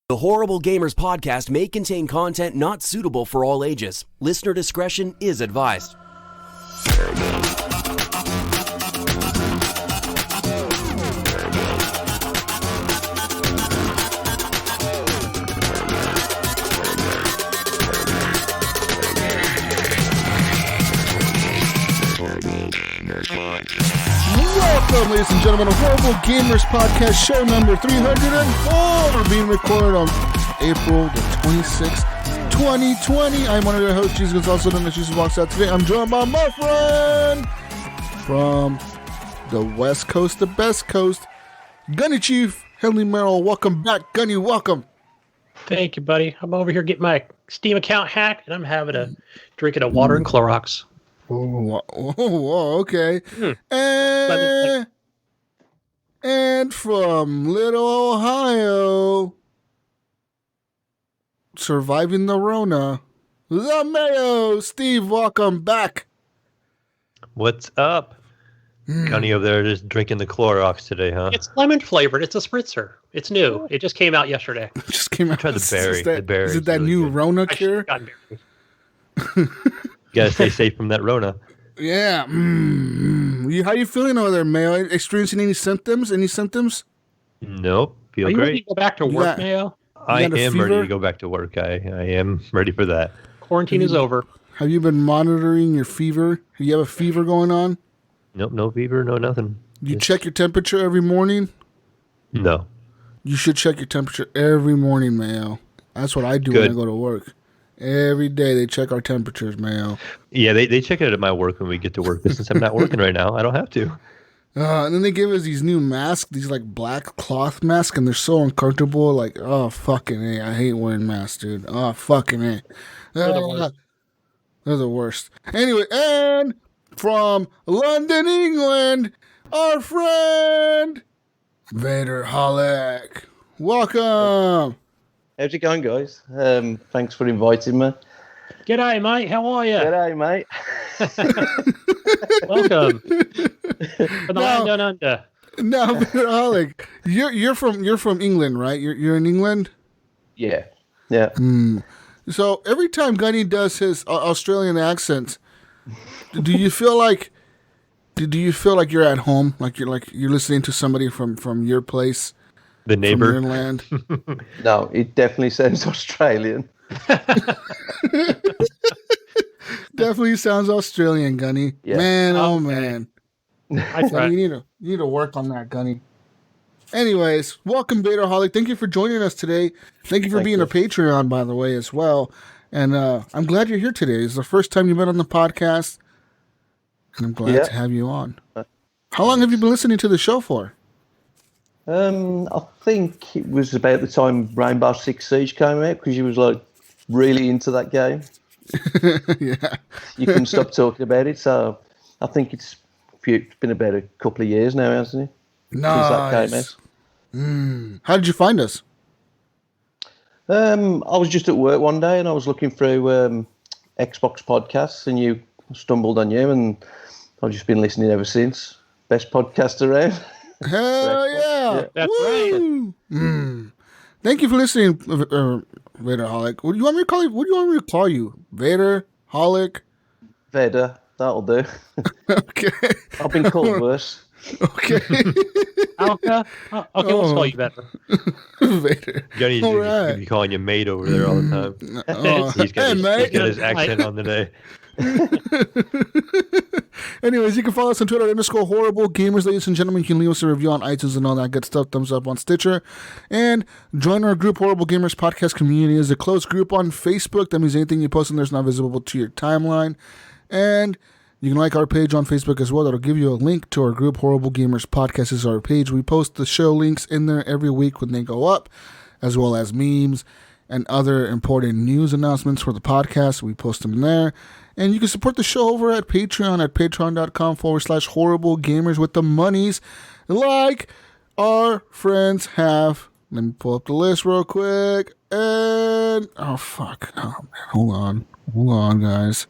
The Horrible Gamers podcast may contain content not suitable for all ages. Listener discretion is advised. Welcome, ladies and gentlemen, to Horrible Gamers Podcast, show number 304, being recorded on April the 26th, 2020. I'm one of your hosts, Jesus Gonzalez, and as Jesus walks out today, I'm joined by my friend from the West Coast, the best coast, Gunny Chief, Henley Merrill. Welcome back, Gunny, welcome. Thank you, buddy. I'm over here getting my Steam account hacked, and I'm having a drinking of water and Clorox. Oh, okay. And from Little Ohio, surviving the Rona, the Mayo. Steve, welcome back. What's up? Gunny over there just drinking the Clorox today, huh? It's lemon flavored. It's a spritzer. It's new. It just came out yesterday. It just came out. Try the berry. Is it that really new good Rona cure? You gotta stay safe from that Rona. Yeah. How you feeling over there, Mayo? Experiencing any symptoms? Nope. Feel Are you great. ready to go back to work, Mayo? I am ready to go back to work. I am ready for that. Quarantine is over. Have you been monitoring your fever? Do you have a fever going on? Nope, no fever, no nothing. You check your temperature every morning? No. You should check your temperature every morning, Mayo. That's what I do when I go to work. Every day they check our temperatures, Mayo. Yeah, they check it at my work when we get to work. But since I'm not working right now, I don't have to. And then they give us these new masks, these like black cloth masks, and they're so uncomfortable. Like, oh, fucking A. I hate wearing masks, dude. Oh, fucking A. They're the worst. Anyway, and from London, England, our friend, Vedderholic. Welcome. How's it going, guys? Thanks for inviting me. G'day, mate. How are you? G'day, mate. Welcome. From the land down under. No, Vedderholic, you're from England, right? You're in England? Yeah. So every time Gunny does his Australian accent, do you feel like you're at home? Like you're listening to somebody from your place? The neighbor. From your land? No, it definitely sounds Australian. Definitely sounds Australian, Gunny. Yeah. Man, oh man. You need to work on that, Gunny. Anyways, welcome, Vedderholic. Thank you for joining us today. Thank you for being a Patreon, by the way, as well. And I'm glad you're here today. It's the first time you've been on the podcast, and I'm glad to have you on. How long have you been listening to the show for? I think it was about the time Rainbow Six Siege came out, because you was like really into that game. Yeah. You couldn't stop talking about it, so I think it's been about a couple of years now, hasn't it? Nice. Since that came out. How did you find us? I was just at work one day and I was looking through Xbox podcasts, and you stumbled on you, and I've just been listening ever since. Best podcast around. Hell yeah. That's right. Thank you for listening, Vedderholic. What do you want me to call you? Vedderholic? Vedder, that'll do. Okay. I've been called worse. Okay. Alka? Okay, we'll call you better. Vader. Gunny's gonna be calling you mate over there all the time. He's got his accent on today. Anyways, you can follow us on Twitter _horrible gamers, ladies and gentlemen. You can leave us a review on iTunes and all that good stuff. Thumbs up on Stitcher. And join our group, Horrible Gamers Podcast Community. It's a closed group on Facebook. That means anything you post in there is not visible to your timeline. And you can like our page on Facebook as well. That'll give you a link to our group. Horrible Gamers Podcast is our page. We post the show links in there every week when they go up, as well as memes and other important news announcements for the podcast. We post them there. And you can support the show over at Patreon at patreon.com/horrible gamers with the monies like our friends have. Let me pull up the list real quick. And, oh, fuck. Oh, man. Hold on, guys.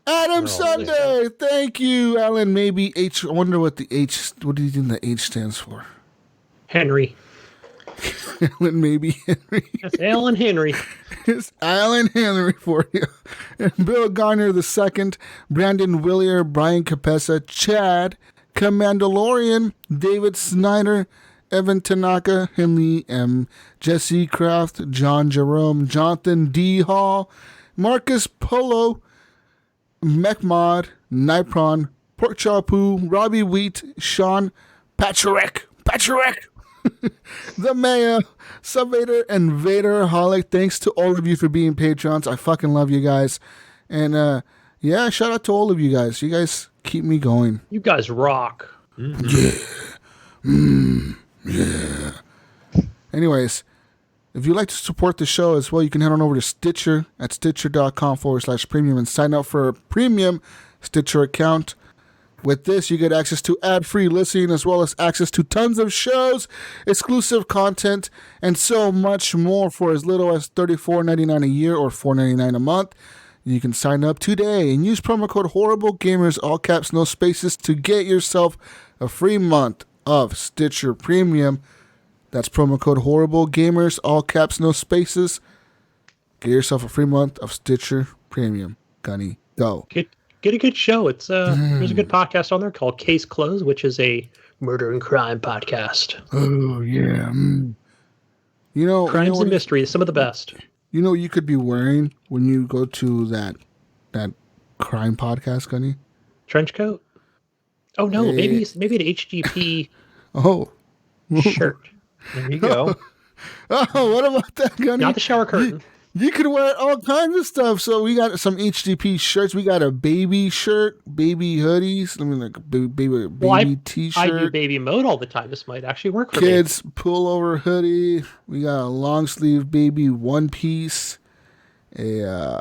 Adam Sunday. Thank you, Alan. Maybe H. I wonder what the H, what do you think the H stands for? Henry. Alan maybe Henry. That's Alan Henry. It's Alan Henry for you. And Bill Garner II, Brandon Willier, Brian Capessa, Chad, Commandalorian, David Snyder, Evan Tanaka, Henley M, Jesse Kraft, John Jerome, Jonathan D. Hall, Marcus Polo, Mechmod, Nipron, Pork Chapu, Robbie Wheat, Sean Patrick, the Mayo, Subvader, and Vedderholic. Thanks to all of you for being patrons. I fucking love you guys. And yeah, shout out to all of you guys. You guys keep me going. You guys rock. Yeah. Anyways, if you'd like to support the show as well, you can head on over to Stitcher at stitcher.com/premium and sign up for a premium Stitcher account. With this, you get access to ad-free listening as well as access to tons of shows, exclusive content, and so much more for as little as $34.99 a year or $4.99 a month. You can sign up today and use promo code HorribleGamers, all caps, no spaces, to get yourself a free month of Stitcher Premium. That's promo code HorribleGamers, all caps, no spaces. Get yourself a free month of Stitcher Premium. Gunny, go. Get a good show. It's there's a good podcast on there called Case Closed, which is a murder and crime podcast. Oh yeah. You know, crimes and mysteries, some of the best. You know what you could be wearing when you go to that crime podcast, Gunny? Trench coat? Oh no, maybe an HGP shirt. There you go. Oh, what about that, Gunny? Not the shower curtain. You could wear all kinds of stuff. So we got some HGP shirts. We got a baby shirt, baby hoodies. I mean, like a baby t-shirt. I do baby mode all the time. This might actually work for me. Kids pullover hoodie. We got a long sleeve baby one piece. A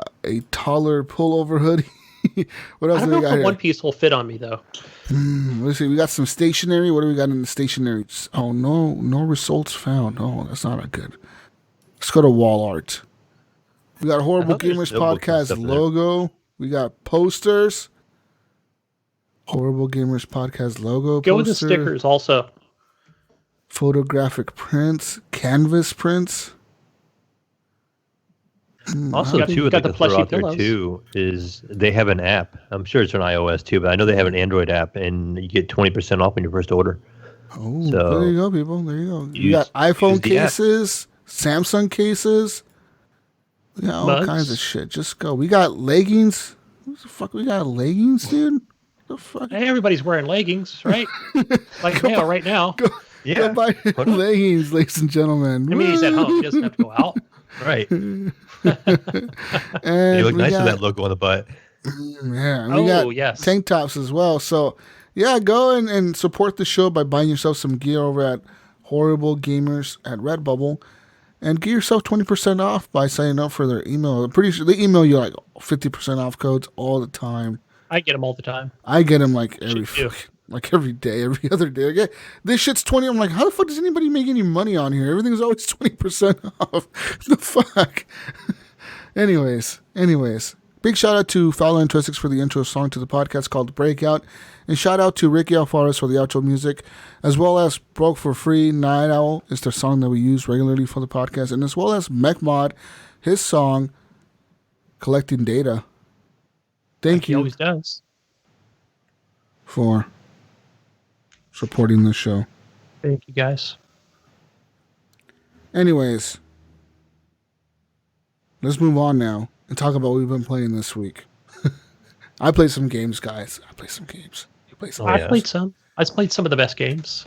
taller pullover hoodie. What else I don't do we know got if here? one piece will fit on me though. Let's see. We got some stationery. What do we got in the stationery? Oh, no results found. Oh, that's not a good. Let's go to wall art. We got a Horrible Gamers Podcast logo. We got posters. Horrible Gamers Podcast logo. Go with the stickers also. Photographic prints. Canvas prints. Also, too, I'd like to throw out there, too, is they have an app. I'm sure it's on iOS, too, but I know they have an Android app, and you get 20% off on your first order. Oh, so there you go, people. There you go. You got iPhone cases, Samsung cases. We got all kinds of shit. Just go. We got leggings. What the fuck? We got leggings, dude? What the fuck? Hey, everybody's wearing leggings, right? Like Mayo right now. Go buy leggings, ladies and gentlemen. I mean, he's at home. He doesn't have to go out. Right. And you look nice with that logo on the butt. Yeah. We got tank tops as well. So, yeah, go and support the show by buying yourself some gear over at Horrible Gamers at Redbubble. And get yourself 20% off by signing up for their email. I'm pretty sure they email you like 50% off codes all the time. I get them all the time. I get them like every day, every other day. I get, this shit's 20. I'm like, how the fuck does anybody make any money on here? Everything's always 20% off. The fuck? Anyways. Big shout out to Fowler and Twistix for the intro song to the podcast called Breakout. And shout out to Ricky Alfares for the outro music, as well as Broke for Free, Night Owl is the song that we use regularly for the podcast, and as well as Mechmod, his song, Collecting Data. Thank you. He always does. For supporting the show. Thank you, guys. Anyways, let's move on now and talk about what we've been playing this week. I played some games, guys. I played some games. You played some? I played some. I played some of the best games.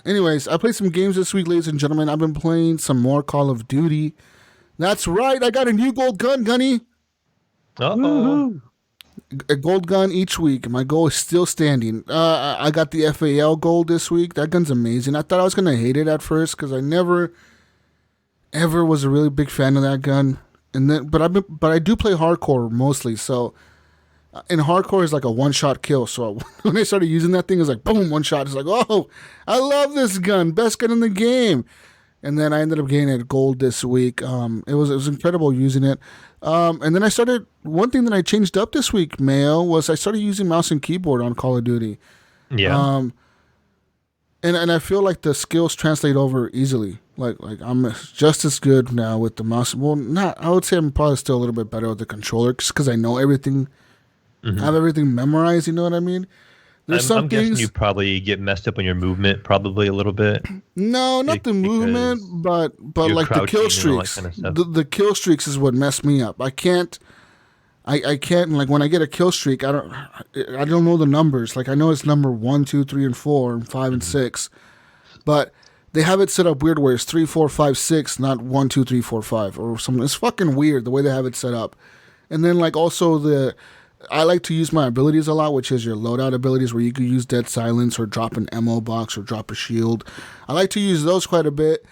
Anyways, I played some games this week, ladies and gentlemen. I've been playing some more Call of Duty. That's right. I got a new gold gun, Gunny. Uh-oh. A gold gun each week. My goal is still standing. I got the FAL gold this week. That gun's amazing. I thought I was going to hate it at first because I never, ever was a really big fan of that gun. And then, but I do play hardcore mostly. So, in hardcore is like a one-shot kill. So when I started using that thing, it was like boom, one shot. It's like, oh, I love this gun, best gun in the game. And then I ended up getting it gold this week. It was incredible using it. And then I started. One thing that I changed up this week, Mayo, was I started using mouse and keyboard on Call of Duty. Yeah. And I feel like the skills translate over easily. Like I'm just as good now with the mouse. Well, not. I would say I'm probably still a little bit better with the controller just because I know everything. I have everything memorized. You know what I mean? There's some I'm things. guessing you probably get messed up on your movement, probably a little bit. No, not the movement, but like the kill streaks. Kind of stuff. The kill streaks is what messed me up. I can't. Like when I get a kill streak. I don't know the numbers. Like I know it's number 1, 2, 3, and 4, and 5 and 6, but they have it set up weird where it's 3, 4, 5, 6, not 1, 2, 3, 4, 5 or something. It's fucking weird the way they have it set up. And then like also I like to use my abilities a lot, which is your loadout abilities where you can use dead silence or drop an ammo box or drop a shield. I like to use those quite a bit.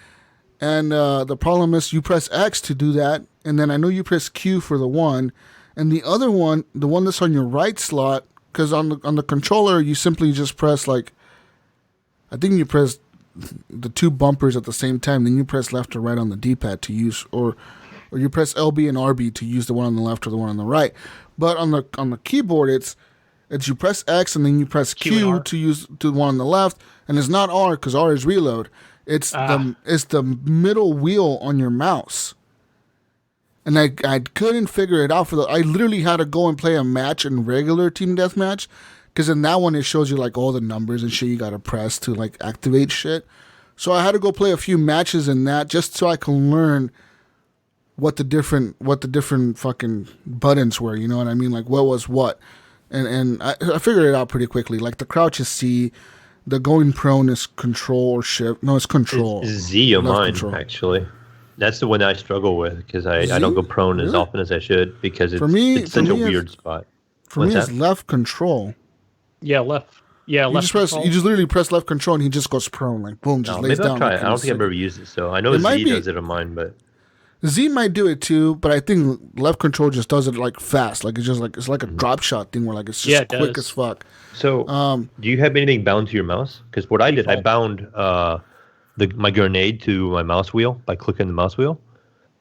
And the problem is you press X to do that, and then I know you press Q for the one, and the other one, the one that's on your right slot, because on the controller you simply just press like, I think you press the two bumpers at the same time, then you press left or right on the D-pad to use, or you press LB and RB to use the one on the left or the one on the right. But on the keyboard, it's you press X and then you press Q to use the one on the left, and it's not R because R is reload. It's the middle wheel on your mouse, and I couldn't figure it out I literally had to go and play a match in regular team deathmatch, because in that one it shows you like all the numbers and shit you gotta press to like activate shit. So I had to go play a few matches in that just so I can learn what the different fucking buttons were, you know what I mean? Like what was what. And I figured it out pretty quickly. Like the crouch is C, the going prone is control or shift. No, it's control. It's Z on mine, control. Actually. That's the one I struggle with because I don't go prone as often as I should because it's such a weird spot. For me, it's left control. Yeah, left. Yeah, left. You just literally press left control and he just goes prone, like boom, just lays down. Maybe I'll try it. I don't think I've ever used it, so I know Z does it on mine, but Z might do it too, but I think left control just does it like fast, like it's like a drop shot thing where like it's just quick as fuck. So, do you have anything bound to your mouse? Because what I did, I bound my grenade to my mouse wheel by clicking the mouse wheel,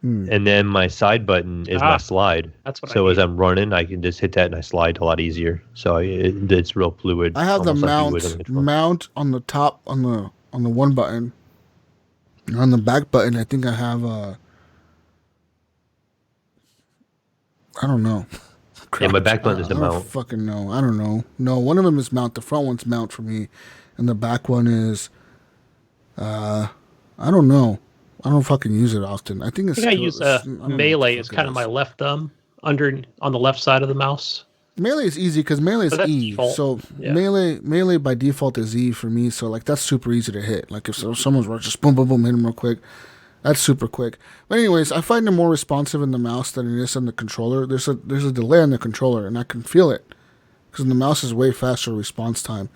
and then my side button is my slide. That's what. So as I'm running, I can just hit that and I slide a lot easier. So it's real fluid. I have the mount on the top on the one button. On the back button, I think I have I don't know. Yeah, my back button is the mount. I don't fucking know. I don't know. No, one of them is mount. The front one's mount for me, and the back one is. I don't know. I don't fucking use it often. I think I use melee. It's kind of my left thumb on the left side of the mouse. Melee is easy because melee is E. Default. So melee by default is E for me. So like that's super easy to hit. Like if someone's just boom boom boom hit them real quick. That's super quick. But anyways, I find it more responsive in the mouse than it is in the controller. There's a delay on the controller, and I can feel it because the mouse is way faster response time.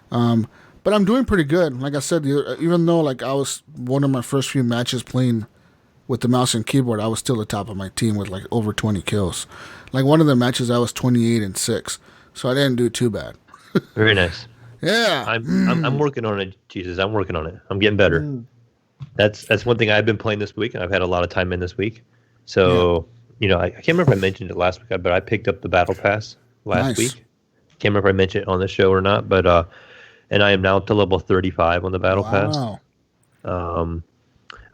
But I'm doing pretty good. Like I said, even though like I was one of my first few matches playing with the mouse and keyboard, I was still the top of my team with like over 20 kills. Like one of the matches, I was 28-6, so I didn't do too bad. Very nice. Yeah, I'm working on it. Jesus, I'm working on it. I'm getting better. That's one thing I've been playing this week, and I've had a lot of time in this week. So, I can't remember if I mentioned it last week, but I picked up the Battle Pass last week. Can't remember if I mentioned it on the show or not, but and I am now to level 35 on the Battle Pass.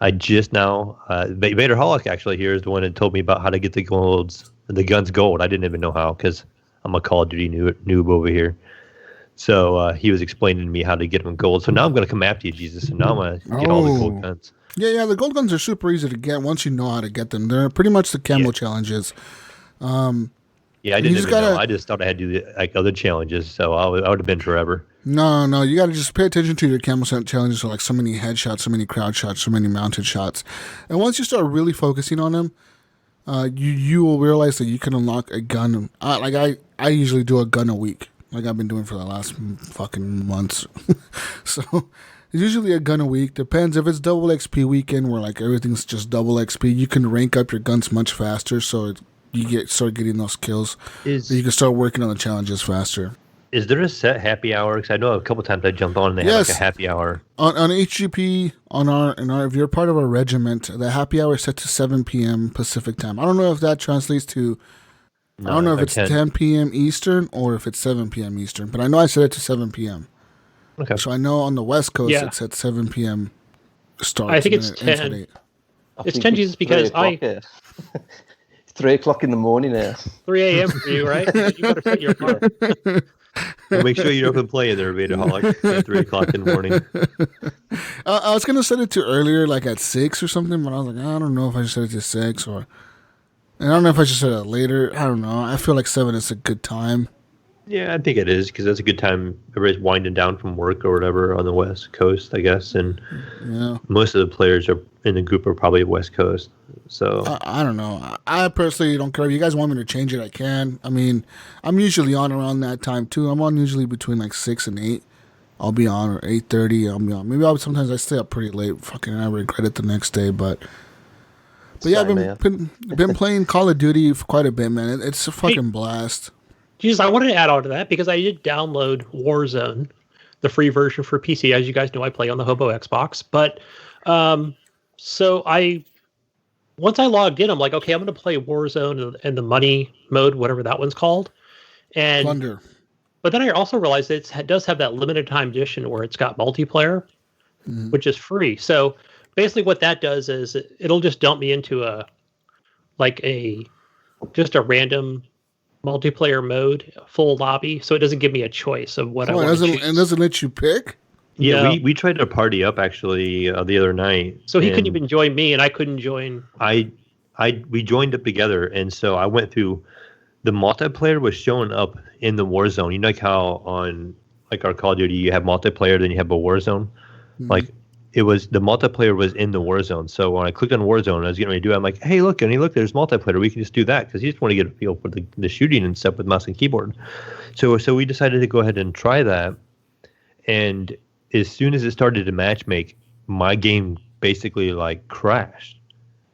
I just now, Vedderholic actually here is the one that told me about how to get the guns gold. I didn't even know how because I'm a Call of Duty noob over here. So he was explaining to me how to get them gold. So now I'm going to come after you, Jesus, and now I'm going to get all the gold guns. Yeah, the gold guns are super easy to get once you know how to get them. They're pretty much the camo challenges. I didn't even know. I just thought I had to do like other challenges, so I would have been forever. No, you got to just pay attention to your camo challenges. So like so many headshots, so many crowd shots, so many mounted shots. And once you start really focusing on them, you will realize that you can unlock a gun. I usually do a gun a week. Like I've been doing for the last fucking months. So it's usually a gun a week. Depends if it's double XP weekend where like everything's just double XP. You can rank up your guns much faster, so you start getting those kills. You can start working on the challenges faster. Is there a set happy hour? Because I know a couple times I jumped on and they have like a happy hour. On HGP, if you're part of our regiment, the happy hour is set to 7 p.m. Pacific time. I don't know if that translates to. I don't know if it's 10 p.m. Eastern or if it's 7 p.m. Eastern, but I know I set it to 7 p.m. Okay. So I know on the West Coast Yeah. it's at 7 p.m. start. I think and it's then it ends at 10. 8. It's 10 Jesus because 3 o'clock in the morning here. 3 a.m. for you, right? You better set your alarm. Well, make sure you're up and playing there, Vedderholic, at 3 o'clock in the morning. I was gonna set it to earlier, like at 6 or something, but I was like, I don't know if I should set it to 6 or. And I don't know if I should set it later. I don't know. I feel like 7 is a good time. Yeah, I think it is because that's a good time. Everybody's winding down from work or whatever on the West Coast, I guess, and most of the players are in the group are probably West Coast. So I don't know. I personally don't care. If you guys want me to change it, I can. I mean, I'm usually on around that time too. I'm on usually between like 6 and 8. I'll be on, or 8:30. I'll be on. Maybe sometimes I stay up pretty late. Fucking, I regret it the next day, but yeah, I've been playing Call of Duty for quite a bit, man. It's a fucking blast. Jesus, I wanted to add on to that because I did download Warzone, the free version for PC. As you guys know, I play on the Hobo Xbox. But so once I logged in, I'm like, okay, I'm going to play Warzone and the money mode, whatever that one's called. And Plunder. But then I also realized it does have that limited time edition where it's got multiplayer, which is free. So basically, what that does is it'll just dump me into just a random multiplayer mode, full lobby, so it doesn't give me a choice of what I want to choose. And doesn't let you pick? yeah, No. we tried to party up actually the other night. So he couldn't even join me, and I couldn't join. We joined up together, and so I went through. The multiplayer was showing up in the Warzone. You know, like how on like our Call of Duty you have multiplayer, then you have a Warzone. Like the multiplayer was in the Warzone. So when I clicked on Warzone, I was getting ready to do it. I'm like, hey, look, there's multiplayer. We can just do that because you just want to get a feel for the shooting and stuff with mouse and keyboard. So we decided to go ahead and try that. And as soon as it started to matchmake, my game basically like crashed.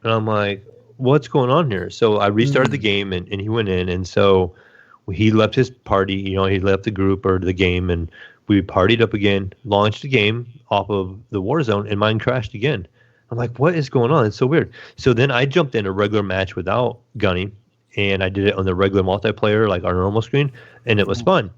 And I'm like, what's going on here? So I restarted the game and he went in. And so he left his party, he left the group or the game, and we partied up again, launched the game off of the Warzone, and mine crashed again. I'm like, what is going on? It's so weird. So then I jumped in a regular match without Gunny, and I did it on the regular multiplayer, like our normal screen, and it was fun.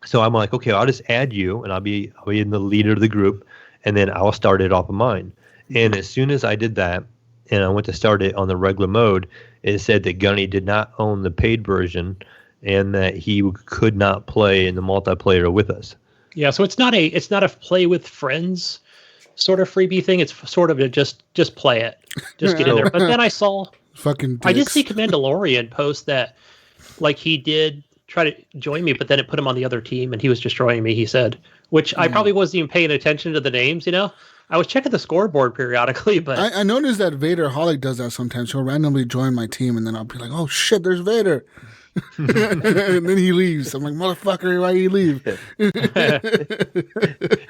So I'm like, okay, I'll just add you, and I'll be in the leader of the group, and then I'll start it off of mine. And as soon as I did that, and I went to start it on the regular mode, it said that Gunny did not own the paid version, and that he could not play in the multiplayer with us. Yeah, so it's not a play with friends sort of freebie thing. It's sort of a just play it, just get in there. But then I saw I did see Commandalorian post that like he did try to join me, but then it put him on the other team and he was destroying me. He said, which I probably wasn't even paying attention to the names. I was checking the scoreboard periodically, but I noticed that Vedderholic does that sometimes. He'll randomly join my team, and then I'll be like, "Oh shit, there's Vader," and then he leaves. I'm like, "Motherfucker, why you leave?"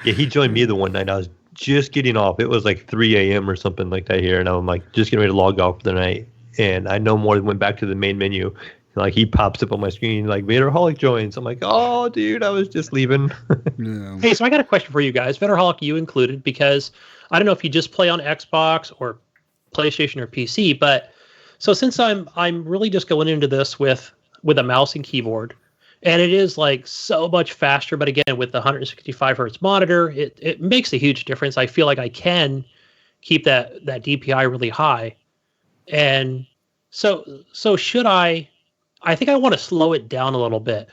Yeah, he joined me the one night. I was just getting off. It was like 3 a.m. or something like that here, and I'm like just getting ready to log off for the night. And I no more went back to the main menu. Like he pops up on my screen, like Vedderholic joins. I'm like, oh, dude, I was just leaving. Yeah. Hey, so I got a question for you guys, Vedderholic, you included, because I don't know if you just play on Xbox or PlayStation or PC, but so since I'm really just going into this with a mouse and keyboard, and it is like so much faster, but again with the 165 hertz monitor, it makes a huge difference. I feel like I can keep that DPI really high, and so should I think I want to slow it down a little bit.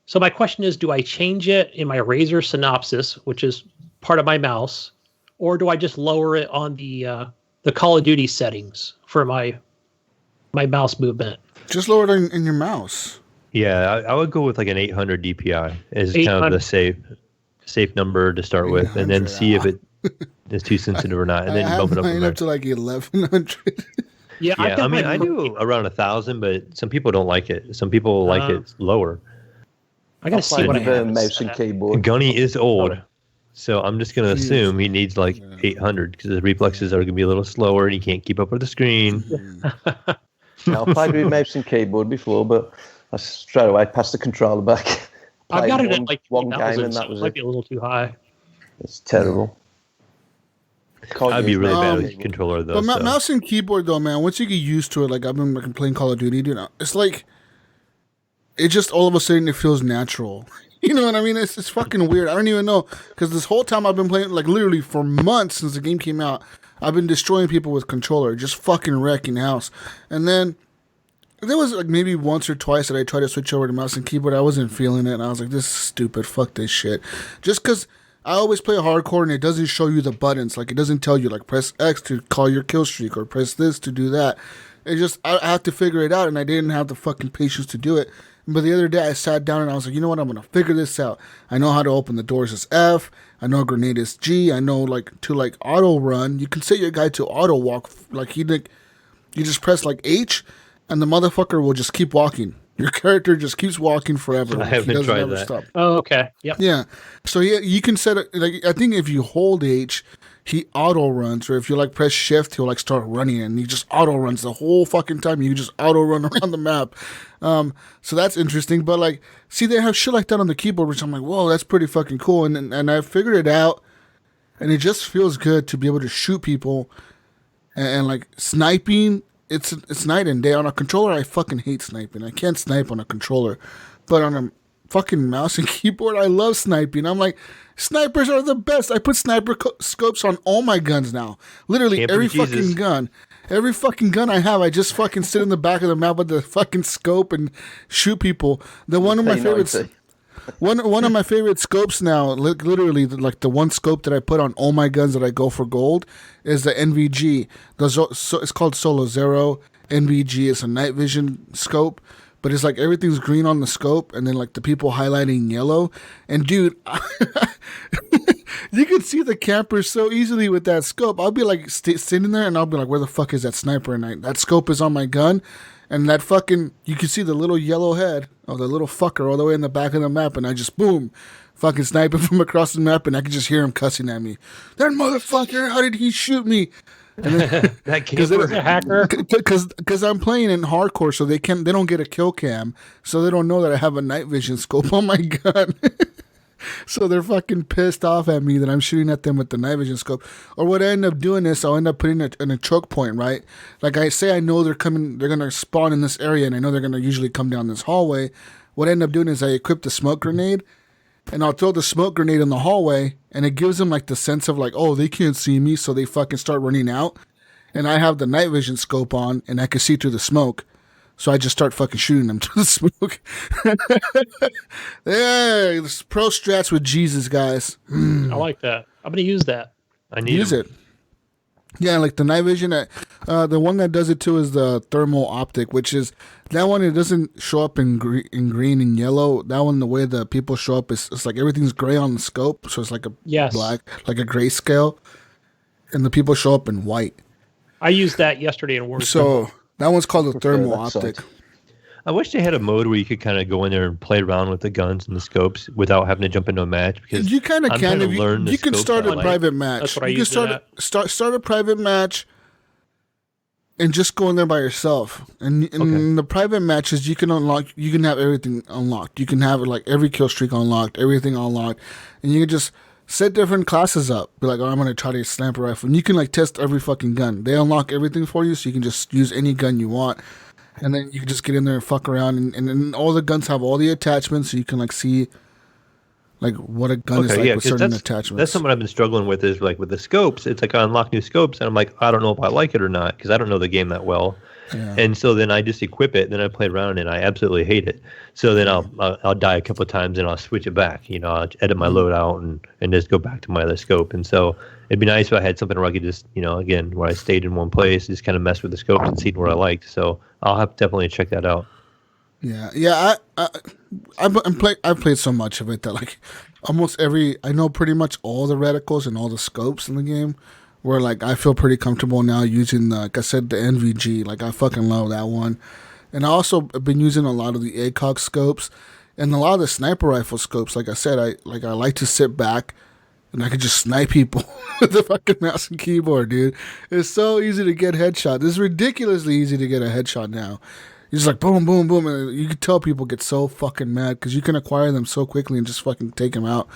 So my question is, do I change it in my Razer Synopsis, which is part of my mouse, or do I just lower it on the Call of Duty settings for my mouse movement? Just lower it in your mouse. Yeah, I would go with like an 800 DPI as kind of the safe number to start with, and then see if it is too sensitive or not, and then bump it up from there. Up to like 1100. Yeah, I mean, I do around 1,000, but some people don't like it. Some people like it lower. I gotta see what I have. Mouse and keyboard. Gunny is old, so I'm just gonna assume he needs like 800 because his reflexes are gonna be a little slower, and he can't keep up with the screen. I've played with mouse and keyboard before, but I straight away passed the controller back. I've got it at like one game, 3,000, and so that was it might be a little too high. It's terrible. I'd be really bad with controller though. But mouse and keyboard though, man, once you get used to it, like I've been playing Call of Duty, dude, it's like it just all of a sudden it feels natural. You know what I mean? It's fucking weird. I don't even know, because this whole time I've been playing, like literally for months since the game came out, I've been destroying people with controller, just fucking wrecking house. And then there was like maybe once or twice that I tried to switch over to mouse and keyboard. I wasn't feeling it, and I was like, this is stupid. Fuck this shit. Just because I always play hardcore and it doesn't show you the buttons. Like, it doesn't tell you, like, press X to call your kill streak or press this to do that. It just, I have to figure it out, and I didn't have the fucking patience to do it. But the other day I sat down and I was like, you know what? I'm going to figure this out. I know how to open the doors as F. I know grenade is G. I know like to like auto run. You can set your guy to auto walk. Like you just press like H and the motherfucker will just keep walking. Your character just keeps walking forever. I haven't tried that. Stop. Oh, okay. Yep. Yeah. So yeah, you can set it. Like I think if you hold H, he auto runs, or if you like press shift, he'll like start running, and he just auto runs the whole fucking time. You just auto run around the map. So that's interesting. But like, see, they have shit like that on the keyboard, which I'm like, whoa, that's pretty fucking cool. And I figured it out, and it just feels good to be able to shoot people, and like sniping. It's night and day on a controller. I fucking hate sniping. I can't snipe on a controller, but on a fucking mouse and keyboard, I love sniping. I'm like, snipers are the best. I put sniper scopes on all my guns now. Literally every fucking gun. Every fucking gun I have, I just fucking sit in the back of the map with the fucking scope and shoot people. One of my favorites. One of my favorite scopes now, literally like the one scope that I put on all my guns that I go for gold, is the NVG. It's called Solo Zero NVG. It's a night vision scope, but it's like everything's green on the scope, and then like the people highlighting yellow. And dude, you can see the campers so easily with that scope. I'll be like sitting there, and I'll be like, "Where the fuck is that sniper?" And that scope is on my gun. And that fucking, you can see the little yellow head of the little fucker all the way in the back of the map, and I just, boom, fucking sniping from across the map, and I can just hear him cussing at me. That motherfucker, how did he shoot me? And then, that kid was a hacker. Because I'm playing in hardcore, so they don't get a kill cam, so they don't know that I have a night vision scope on my gun. So they're fucking pissed off at me that I'm shooting at them with the night vision scope. Or what I end up doing is I'll end up putting it in a choke point, right? Like I say, I know they're going to spawn in this area, and I know they're going to usually come down this hallway. What I end up doing is I equip the smoke grenade, and I'll throw the smoke grenade in the hallway, and it gives them like the sense of like, oh, they can't see me, so they fucking start running out. And I have the night vision scope on, and I can see through the smoke. So I just start fucking shooting them to the smoke. Yeah, pro strats with Jesus, guys. I like that. I'm going to use that. I need use it. Yeah, like the night vision. The one that does it too is the thermal optic, which is that one. It doesn't show up in green and yellow. That one, the way the people show up is it's like everything's gray on the scope, so it's like a black, like a grayscale, and the people show up in white. I used that yesterday in Warzone. So that one's called the thermal optic. I wish they had a mode where you could kind of go in there and play around with the guns and the scopes without having to jump into a match. Because you kind of can. You can start a private match. That's what I you can start a private match and just go in there by yourself. And the private matches, you can unlock. You can have everything unlocked. You can have like every kill streak unlocked, everything unlocked, and you can just set different classes up. Be like, oh, I'm gonna try to sniper rifle, and you can like test every fucking gun. They unlock everything for you, so you can just use any gun you want. And then you can just get in there and fuck around, and then all the guns have all the attachments, so you can like see like what a gun is like with certain attachments. That's something I've been struggling with is like with the scopes. It's like I unlock new scopes, and I'm like, I don't know if I like it or not because I don't know the game that well. Yeah. And so then I just equip it, and then I play around, and I absolutely hate it. So then I'll die a couple of times, and I'll switch it back. You know, I'll edit my loadout and just go back to my other scope. And so it'd be nice if I had something where I could just, you know, again, where I stayed in one place, just kind of mess with the scopes and see where I liked. So I'll have to definitely check that out. Yeah. I've played so much of it that like almost I know pretty much all the reticles and all the scopes in the game. Where like I feel pretty comfortable now using like I said, the NVG. Like I fucking love that one. And I also have been using a lot of the ACOG scopes and a lot of the sniper rifle scopes. Like I said, I like to sit back and I can just snipe people with the fucking mouse and keyboard, dude. It's so easy to get headshot. It's ridiculously easy to get a headshot now. You're just like boom, boom, boom, and you can tell people get so fucking mad because you can acquire them so quickly and just fucking take them out.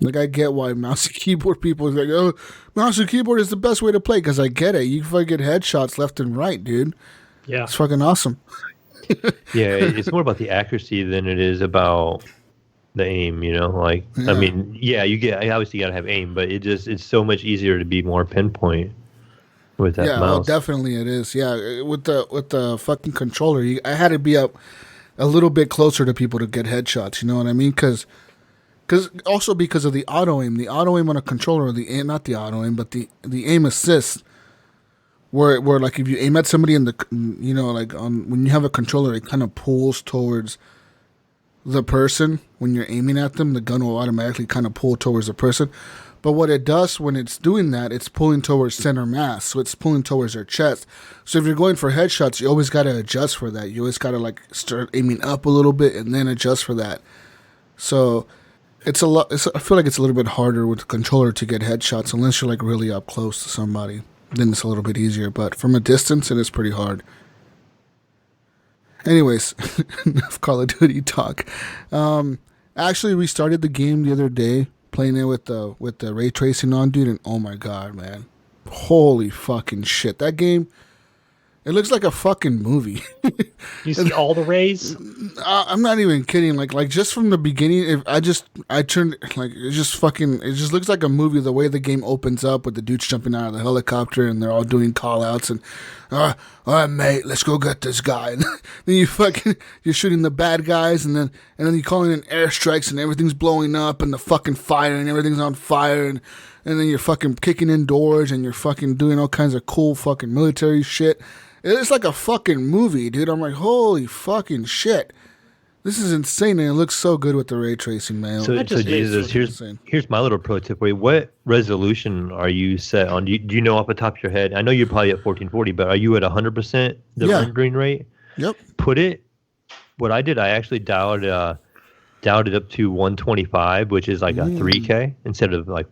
Like, I get why mouse and keyboard people are like, oh, mouse and keyboard is the best way to play, because I get it. You fucking get headshots left and right, dude. Yeah. It's fucking awesome. Yeah, it's more about the accuracy than it is about the aim, like, Yeah. I mean, yeah, obviously you gotta have aim, but it's so much easier to be more pinpoint with that Yeah, well, mouse. definitely it is. Yeah, with the fucking controller, I had to be up a little bit closer to people to get headshots. You know what I mean? Because of the auto aim. The auto aim on a controller, not the auto aim, but the aim assist, where like if you aim at somebody in the, like when you have a controller, it kind of pulls towards the person. When you're aiming at them, the gun will automatically kind of pull towards the person. But what it does when it's doing that, it's pulling towards center mass, so it's pulling towards their chest. So if you're going for headshots, you always got to adjust for that. You always got to like start aiming up a little bit and then adjust for that. So it's a lot. I feel like it's a little bit harder with the controller to get headshots unless you're like really up close to somebody. Then it's a little bit easier, but from a distance, it is pretty hard. Anyways, enough Call of Duty talk. Actually restarted the game the other day, playing it with the ray tracing on, dude, and oh my god, man, holy fucking shit, that game, it looks like a fucking movie. You see all the rays? I'm not even kidding. Like just from the beginning, I turned, like, it just looks like a movie. The way the game opens up with the dudes jumping out of the helicopter and they're all doing call outs and, all right, mate, let's go get this guy. And then you're shooting the bad guys and then you're calling in airstrikes and everything's blowing up and the fucking fire and everything's on fire and then you're fucking kicking in doors and you're fucking doing all kinds of cool fucking military shit. It's like a fucking movie, dude. I'm like, holy fucking shit. This is insane, and it looks so good with the ray tracing, man. So Jesus, here's my little pro tip for you. What resolution are you set on? Do you know off the top of your head? I know you're probably at 1440, but are you at 100% the rendering rate? Yep. What I did, I actually dialed it up to 125, which is like a 3K instead of like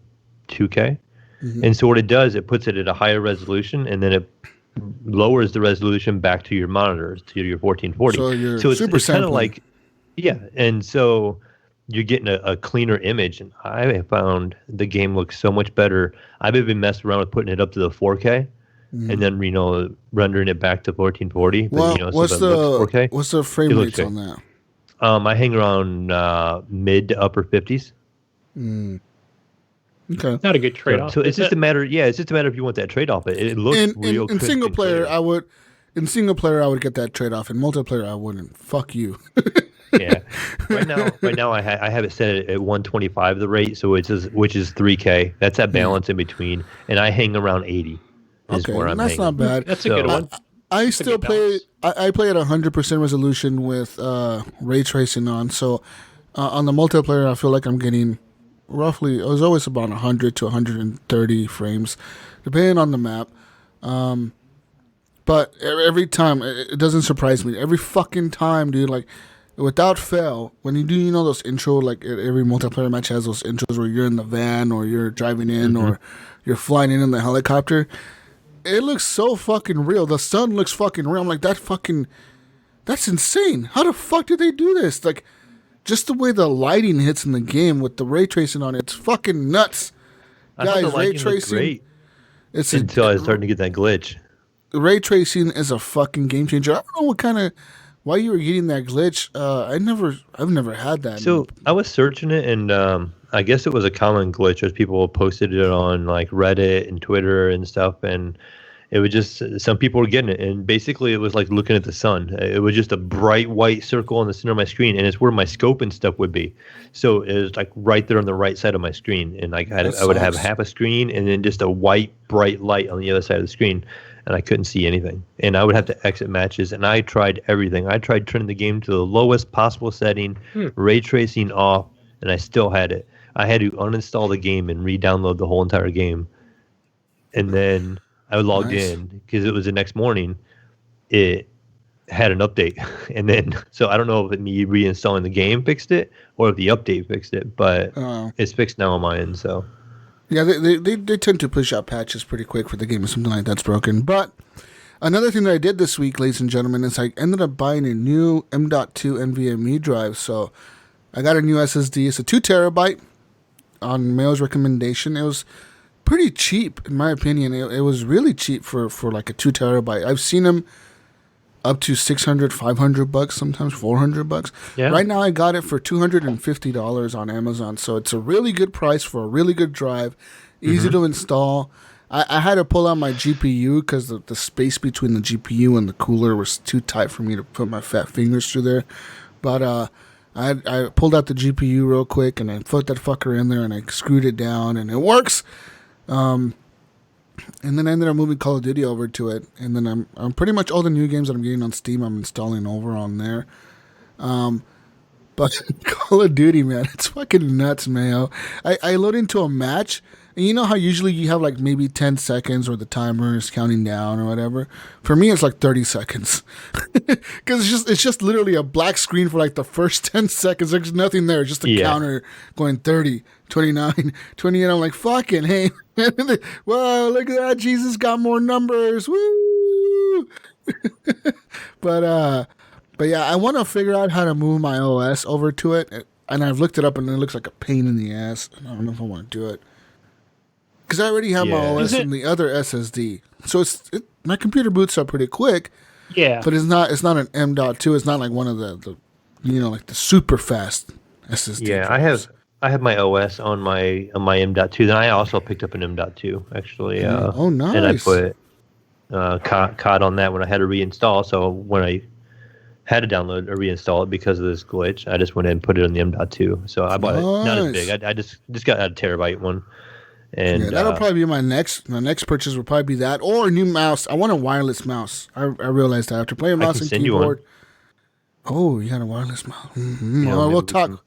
2K. Mm-hmm. And so what it does, it puts it at a higher resolution, and then it lowers the resolution back to your monitors, to your 1440. So it's kind of like, yeah, and so you're getting a cleaner image. And I have found the game looks so much better. I've even messed around with putting it up to the 4K and then rendering it back to 1440. Well, but, what's the frame rates on that? I hang around mid to upper 50s. Okay, not a good trade-off. So it's just a matter. Yeah, it's just a matter if you want that trade-off. It looks real. In single player, I would. In single player, I would get that trade-off. In multiplayer, I wouldn't. Fuck you. Yeah. Right now, I have it set at 125 the rate, so which is 3K. That's that balance in between, and I hang around 80. Okay, that's not bad. That's a good one. I still play. I play at 100% resolution with ray tracing on. So on the multiplayer, I feel like I'm getting roughly. It was always about 100 to 130 frames, depending on the map. But every time, it doesn't surprise me. Every fucking time, dude, like, without fail, when you do, those intro, like, every multiplayer match has those intros where you're in the van or you're driving in or you're flying in the helicopter. It looks so fucking real. The sun looks fucking real. I'm like, that's insane. How the fuck did they do this? Like, just the way the lighting hits in the game with the ray tracing on it, it's fucking nuts. Guys, ray tracing. Great until I was starting to get that glitch. Ray tracing is a fucking game changer. I don't know why you were getting that glitch. I've never had that. So I was searching it, and I guess it was a common glitch as people posted it on like Reddit and Twitter and stuff, and it was just some people were getting it, and basically it was like looking at the sun. It was just a bright white circle in the center of my screen, and it's where my scope and stuff would be. So it was like right there on the right side of my screen, and like I would have half a screen and then just a white bright light on the other side of the screen. And I couldn't see anything. And I would have to exit matches. And I tried everything. I tried turning the game to the lowest possible setting, ray tracing off, and I still had it. I had to uninstall the game and re-download the whole entire game. And then I logged in because it was the next morning. It had an update. And then, so I don't know if me reinstalling the game fixed it or if the update fixed it. But it's fixed now on my end, so. Yeah, they tend to push out patches pretty quick for the game if something like that's broken. But another thing that I did this week, ladies and gentlemen, is I ended up buying a new M.2 NVMe drive. So I got a new SSD. It's a 2 terabyte on Mayo's recommendation. It was pretty cheap, in my opinion. It was really cheap for like a 2 terabyte. I've seen them up to $600, $500, sometimes $400. Yeah. Right now, I got it for $250 on Amazon, so it's a really good price for a really good drive, easy to install. I had to pull out my GPU because the space between the GPU and the cooler was too tight for me to put my fat fingers through there. But I pulled out the GPU real quick and I put that fucker in there and I screwed it down and it works. And then I ended up moving Call of Duty over to it. And then I'm pretty much all the new games that I'm getting on Steam I'm installing over on there. But Call of Duty, man, it's fucking nuts, Mayo. I load into a match. And you know how usually you have like maybe 10 seconds or the timer is counting down or whatever? For me, it's like 30 seconds. Because it's just literally a black screen for like the first 10 seconds. There's nothing there. It's just a counter going 30, 29, 28. I'm like, fucking, hey. Whoa, look at that. Jesus got more numbers. Woo! But yeah, I want to figure out how to move my OS over to it. And I've looked it up and it looks like a pain in the ass. I don't know if I want to do it. Because I already have my OS in the other SSD, so my computer boots up pretty quick. Yeah, but it's not an M.2. It's not like one of the like the super fast SSD. Yeah, drives. I have my OS on my M.2. Then I also picked up an M.2 actually. Oh, nice. And I put COD on that when I had to reinstall. So when I had to download or reinstall it because of this glitch, I just went in and put it on the M.2. So I bought it not as big. I just got a terabyte one. And that'll probably be my next purchase. Will probably be that or a new mouse. I want a wireless mouse. I realized that after playing mouse and keyboard. Oh, you got a wireless mouse. Mm-hmm. Yeah, we'll talk.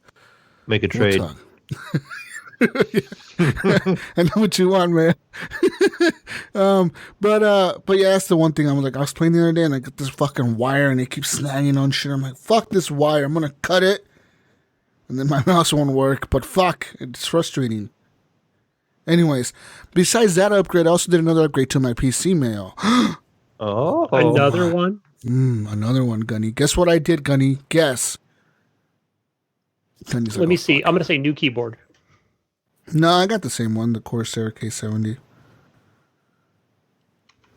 Make a trade. I know what you want, man. But yeah, that's the one thing I was playing the other day and I got this fucking wire and it keeps snagging on shit. I'm like, fuck this wire. I'm gonna cut it, and then my mouse won't work. But fuck, it's frustrating. Anyways, besides that upgrade, I also did another upgrade to my PC, Mayo. Oh, another one? Another one, Gunny. Guess what I did, Gunny? Guess. Let me see. I'm going to say new keyboard. No, I got the same one, the Corsair K70.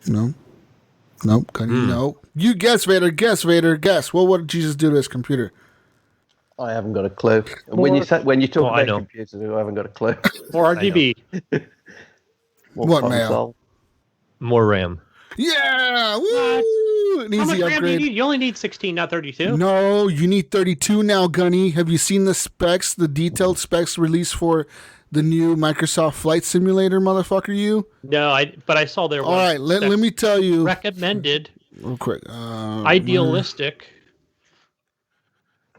No. Nope, Gunny, no. You guess, Vader. Guess, Vader. Guess. Well, what did Jesus do to his computer? I haven't got a clue. When you talk about computers, I haven't got a clue. More RGB. What, Mayo? More RAM. Yeah! Woo! An easy upgrade. You only need 16, not 32. No, you need 32 now, Gunny. Have you seen the specs, the detailed specs released for the new Microsoft Flight Simulator, motherfucker, you? No, but I saw there was. All right, let me tell you. Recommended. Real quick. Idealistic.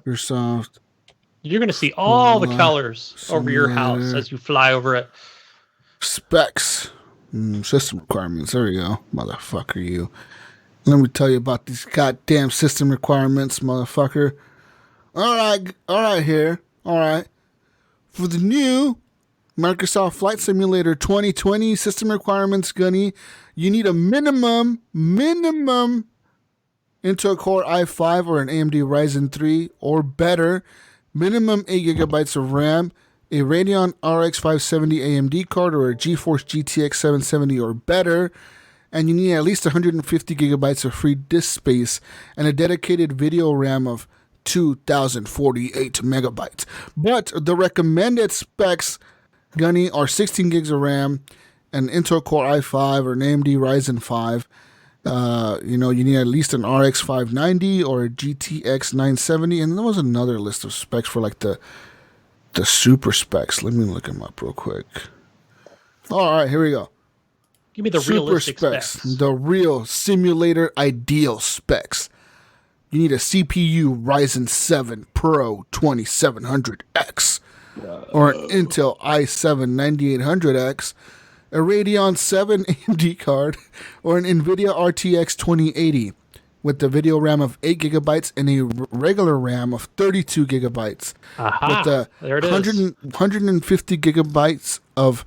Microsoft. You're going to see all the colors over your house as you fly over it. Specs. System requirements. There we go. Motherfucker, you. Let me tell you about these goddamn system requirements, motherfucker. All right, here. All right. For the new Microsoft Flight Simulator 2020 system requirements, Gunny, you need a minimum Intel Core i5 or an AMD Ryzen 3 or better, minimum 8 gigabytes of RAM, a Radeon RX 570 AMD card or a GeForce GTX 770 or better, and you need at least 150 gigabytes of free disk space and a dedicated video RAM of 2048 megabytes. But the recommended specs, Gunny, are 16 gigs of RAM, an Intel Core i5 or an AMD Ryzen 5. You need at least an RX 590 or a GTX 970, and there was another list of specs for like the super specs. Let me look them up real quick. All right, here we go. Give me the super realistic specs. The real simulator ideal specs. You need a CPU Ryzen 7 Pro 2700X or an Intel i7 9800X, a Radeon 7 AMD card, or an NVIDIA RTX 2080 with the video RAM of 8 gigabytes and a regular RAM of 32 gigabytes. With the 150 gigabytes of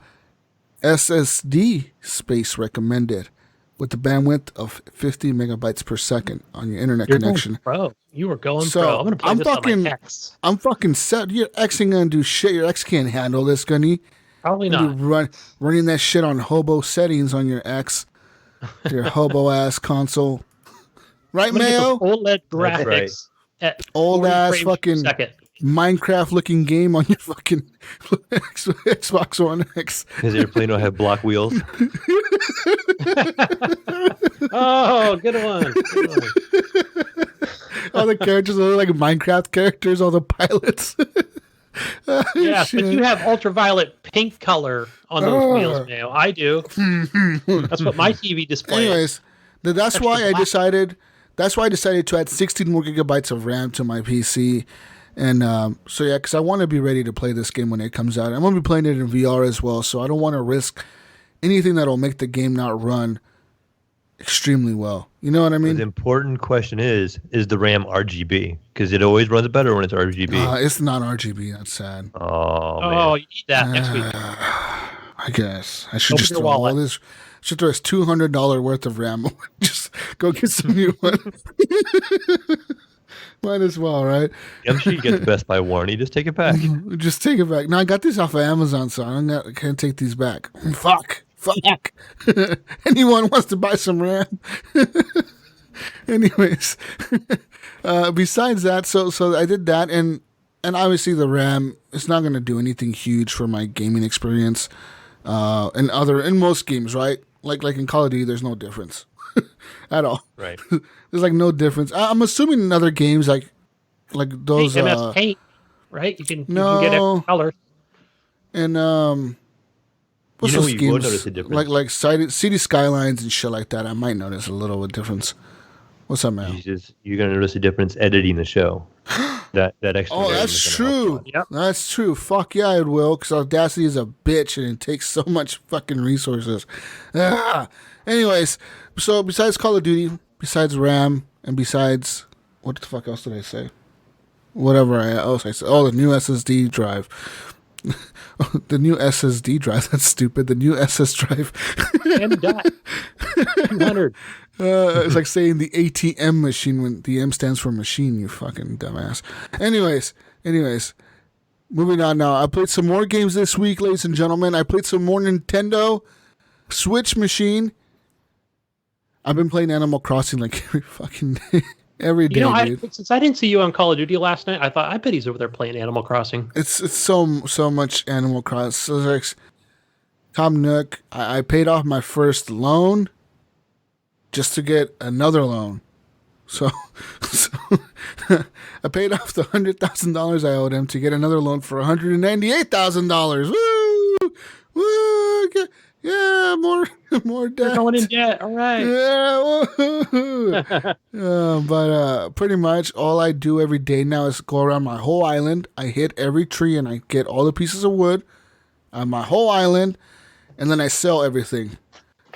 SSD space recommended with the bandwidth of 50 megabytes per second on your internet connection. Bro, you were going pro. I'm going to play this on my X. I'm fucking set. Your X ain't going to do shit. Your X can't handle this, Gunny. Probably not. Running that shit on hobo settings on your X, your hobo ass console. Right, I'm gonna Mayo? get those OLED graphics right. at Old 40 ass frames per fucking second. Minecraft looking game on your fucking Xbox One X. His airplane will have block wheels. Oh, good one. Good one. All the characters are like Minecraft characters, all the pilots. Yes, but Shit. you have ultraviolet pink color on those wheels, Mayo. I do. That's what my TV displays. Anyways, that's why I decided. That's why I decided to add 16 more gigabytes of RAM to my PC, and so yeah, because I want to be ready to play this game when it comes out. I'm gonna be playing it in VR as well, so I don't want to risk anything that'll make the game not run extremely well. You know what I mean? The important question is the RAM RGB? Because it always runs better when it's RGB. It's not RGB. That's sad. Oh, man. Oh, you need that next week. I guess I should Open just your throw all wallet. this. Should throw this $200 worth of RAM. Just go get some new one. Might as well, right? I'm sure you get the Best Buy warranty. Just take it back. Just take it back. No, I got these off of Amazon, so I can't take these back. Fuck. Anyone wants to buy some RAM? Anyways, besides that, so I did that, and obviously the RAM is not going to do anything huge for my gaming experience. In most games, right? Like in Call of Duty, there's no difference at all. Right. There's like no difference. I'm assuming in other games like those. MS Paint, right? You can No. get extra colors. And what's You know those you will games? notice a difference. Like City Skylines and shit like that. I might notice a little bit difference. What's up, man? You're gonna notice a difference editing the show. that extra. Oh, RAM that's is gonna help true. you out. Yep. That's true. Fuck yeah, it will. Because Audacity is a bitch and it takes so much fucking resources. Anyways, so besides Call of Duty, besides RAM, and besides what the fuck else did I say? Whatever else I said. Oh, the new SSD drive. The new SSD drive. That's stupid. The new SS drive. And dot. 200. It's like saying the ATM machine when the M stands for machine, you fucking dumbass. Anyways, moving on now. I played some more games this week, ladies and gentlemen. I played some more Nintendo Switch machine. I've been playing Animal Crossing like every fucking day. Every day, dude. Since I didn't see you on Call of Duty last night, I thought, I bet he's over there playing Animal Crossing. It's so much Animal Crossing. So like, Tom Nook, I paid off my first loan just to get another loan. So I paid off the $100,000 I owed him to get another loan for $198,000. Woo! Woo! Yeah, more debt. You're going in debt. All right. Yeah, woohoo. But pretty much all I do every day now is go around my whole island. I hit every tree and I get all the pieces of wood on my whole island, and then I sell everything.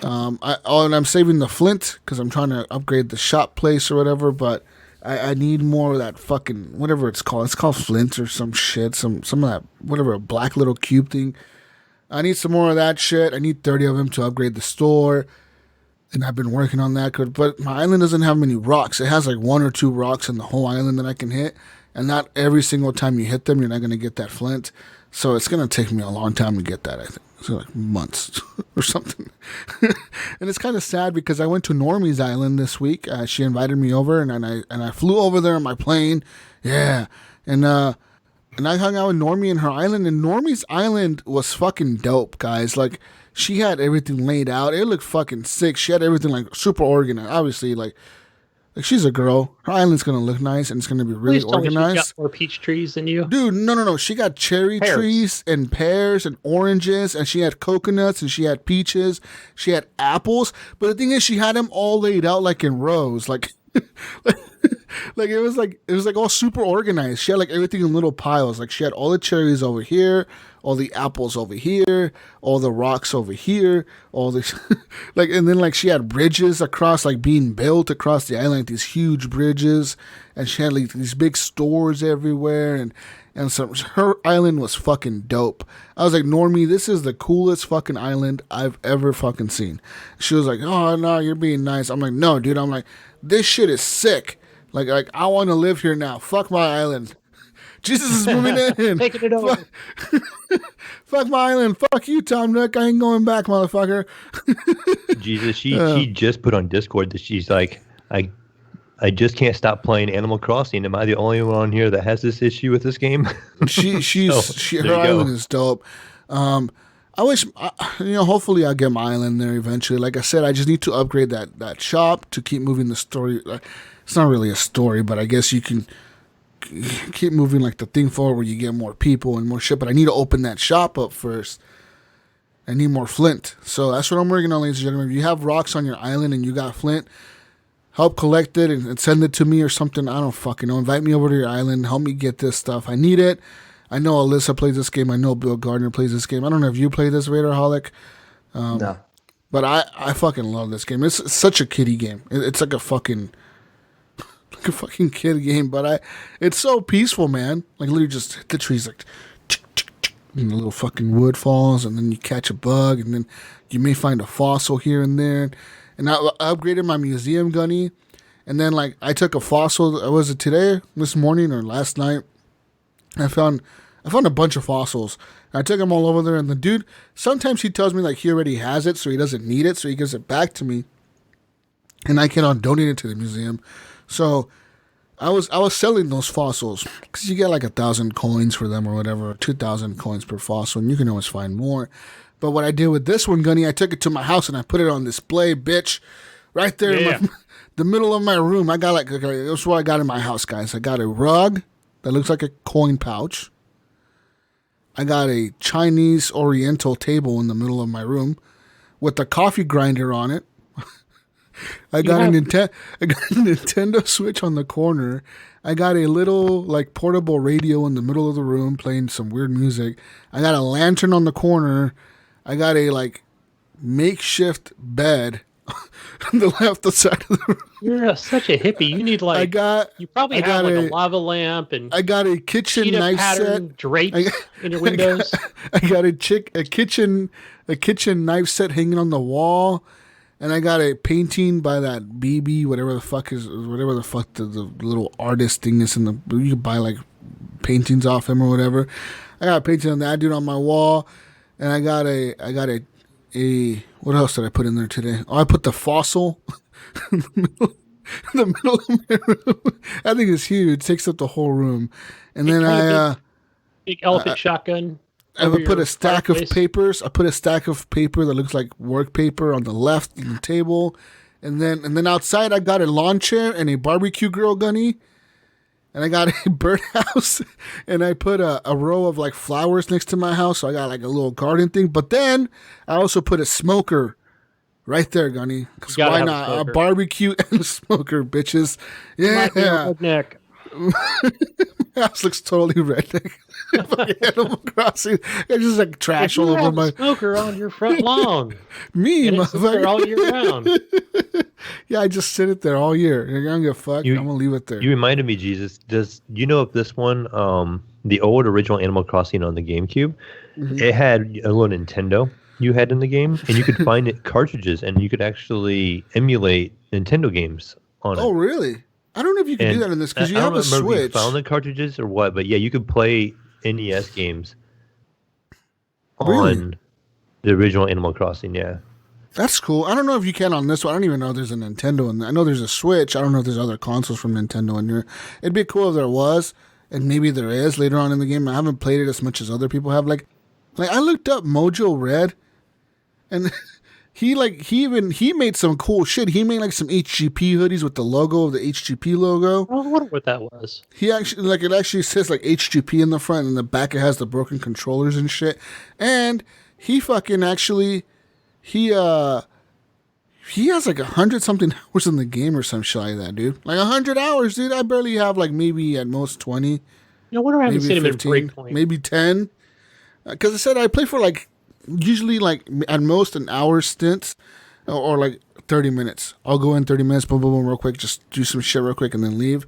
And I'm saving the flint because I'm trying to upgrade the shop place or whatever. But I need more of that fucking whatever it's called. It's called flint or some shit. Some of that whatever black little cube thing. I need some more of that shit. I need 30 of them to upgrade the store. And I've been working on that. But my island doesn't have many rocks. It has like 1 or 2 rocks in the whole island that I can hit. And not every single time you hit them, you're not going to get that flint. So it's going to take me a long time to get that, I think. It's like months or something. And it's kind of sad because I went to Normie's island this week. She invited me over and I flew over there on my plane. Yeah. And I hung out with Normie in her island, and Normie's island was fucking dope, guys. Like, she had everything laid out. It looked fucking sick. She had everything, like, super organized. Obviously, like she's a girl. Her island's going to look nice, and it's going to be really Please tell me organized. she's got more peach trees than you. Dude, no. She got cherry trees and pears and oranges, and she had coconuts, and she had peaches. She had apples. But the thing is, she had them all laid out, like, in rows. Like... Like it was like all super organized. She had like everything in little piles. Like she had all the cherries over here, all the apples over here, all the rocks over here, all the like, and then like she had bridges across, like being built across the island, like these huge bridges, and she had like these big stores everywhere, and so her island was fucking dope. I was like, Normie, this is the coolest fucking island I've ever fucking seen. She was like, oh no, you're being nice. I'm like, no, dude. I'm like, this shit is sick. Like I want to live here now. Fuck my island. Jesus is moving in. Taking it over. Fuck my island. Fuck you, Tom Nook. I ain't going back, motherfucker. Jesus, she just put on Discord that she's like, I just can't stop playing Animal Crossing. Am I the only one on here that has this issue with this game? Her island is dope. I wish, hopefully I'll get my island there eventually. Like I said, I just need to upgrade that shop to keep moving the story. It's not really a story, but I guess you can keep moving like the thing forward where you get more people and more shit. But I need to open that shop up first. I need more flint. So that's what I'm working on, ladies and gentlemen. If you have rocks on your island and you got flint, help collect it and send it to me or something. I don't fucking know. Invite me over to your island. Help me get this stuff. I need it. I know Alyssa plays this game. I know Bill Gardner plays this game. I don't know if you play this, Vedderholic. No. But I fucking love this game. It's such a kiddie game. It's like a fucking kid game. But it's so peaceful, man. Like literally just hit the trees like, and the little fucking wood falls, and then you catch a bug, and then you may find a fossil here and there. And I upgraded my museum, Gunny. And then like I took a fossil. Was it today, this morning, or last night? I found a bunch of fossils. I took them all over there, and the dude, sometimes he tells me like he already has it, so he doesn't need it, so he gives it back to me, and I can donate it to the museum. So I was selling those fossils because you get like 1,000 coins for them or whatever, 2,000 coins per fossil, and you can always find more. But what I did with this one, Gunny, I took it to my house and I put it on display, bitch, right there in the middle of my room. I got like, okay, that's what I got in my house, guys. I got a rug that looks like a coin pouch. I got a Chinese Oriental table in the middle of my room with a coffee grinder on it. I got a Nintendo Switch on the corner. I got a little like portable radio in the middle of the room playing some weird music. I got a lantern on the corner. I got a like makeshift bed on the left side of the room. You're such a hippie. You need like you probably have like a lava lamp and I got a kitchen knife set draped in your windows. I got a kitchen knife set hanging on the wall, and I got a painting by that BB, whatever the fuck the little artist thing is in the. You can buy like paintings off him or whatever. I got a painting of that dude on my wall, and I got a what else did I put in there today? Oh, I put the fossil in the middle of my room. I think it's huge. It takes up the whole room. And then big elephant shotgun. I would put a stack of papers. I put a stack of paper that looks like work paper on the left of the table. And then outside I got a lawn chair and a barbecue grill, Gunny. And I got a birdhouse, and I put a row of like flowers next to my house. So I got like a little garden thing. But then I also put a smoker right there, Gunny. Because why not? A barbecue and a smoker, bitches. Yeah. Redneck. My house looks totally redneck. Animal Crossing. It's just like trash all over my smoker on your front lawn. Me, motherfucker, all year round. Yeah, I just sit it there all year. I don't give a fuck. I'm gonna leave it there. You reminded me, Jesus. Does you know if this one, the old original Animal Crossing on the GameCube, it had a little Nintendo you had in the game, and you could find it cartridges, and you could actually emulate Nintendo games on it. Oh, really? I don't know if you can do that in this because you have a Switch. I don't remember if you found the cartridges or what, but yeah, you could play NES games on the original Animal Crossing. Yeah, that's cool. I don't know if you can on this one. I don't even know if there's a Nintendo in there. I know there's a Switch. I don't know if there's other consoles from Nintendo in here. It'd be cool if there was, and maybe there is later on in the game. I haven't played it as much as other people have. Like I looked up Mojo Red, and he made some cool shit. He made like some HGP hoodies with the logo of the HGP logo. I wonder what that was. He actually it actually says like HGP in the front, and in the back it has the broken controllers and shit. And he fucking actually he has like 100-something hours in the game or some shit like that, dude. Like 100 hours, dude. I barely have like maybe at most 20. I wonder I haven't seen him in Breakpoint. Maybe 10. Because I said I play for like usually like at most an hour stints or like 30 minutes. I'll go in 30 minutes, boom, boom, boom, real quick, just do some shit real quick and then leave.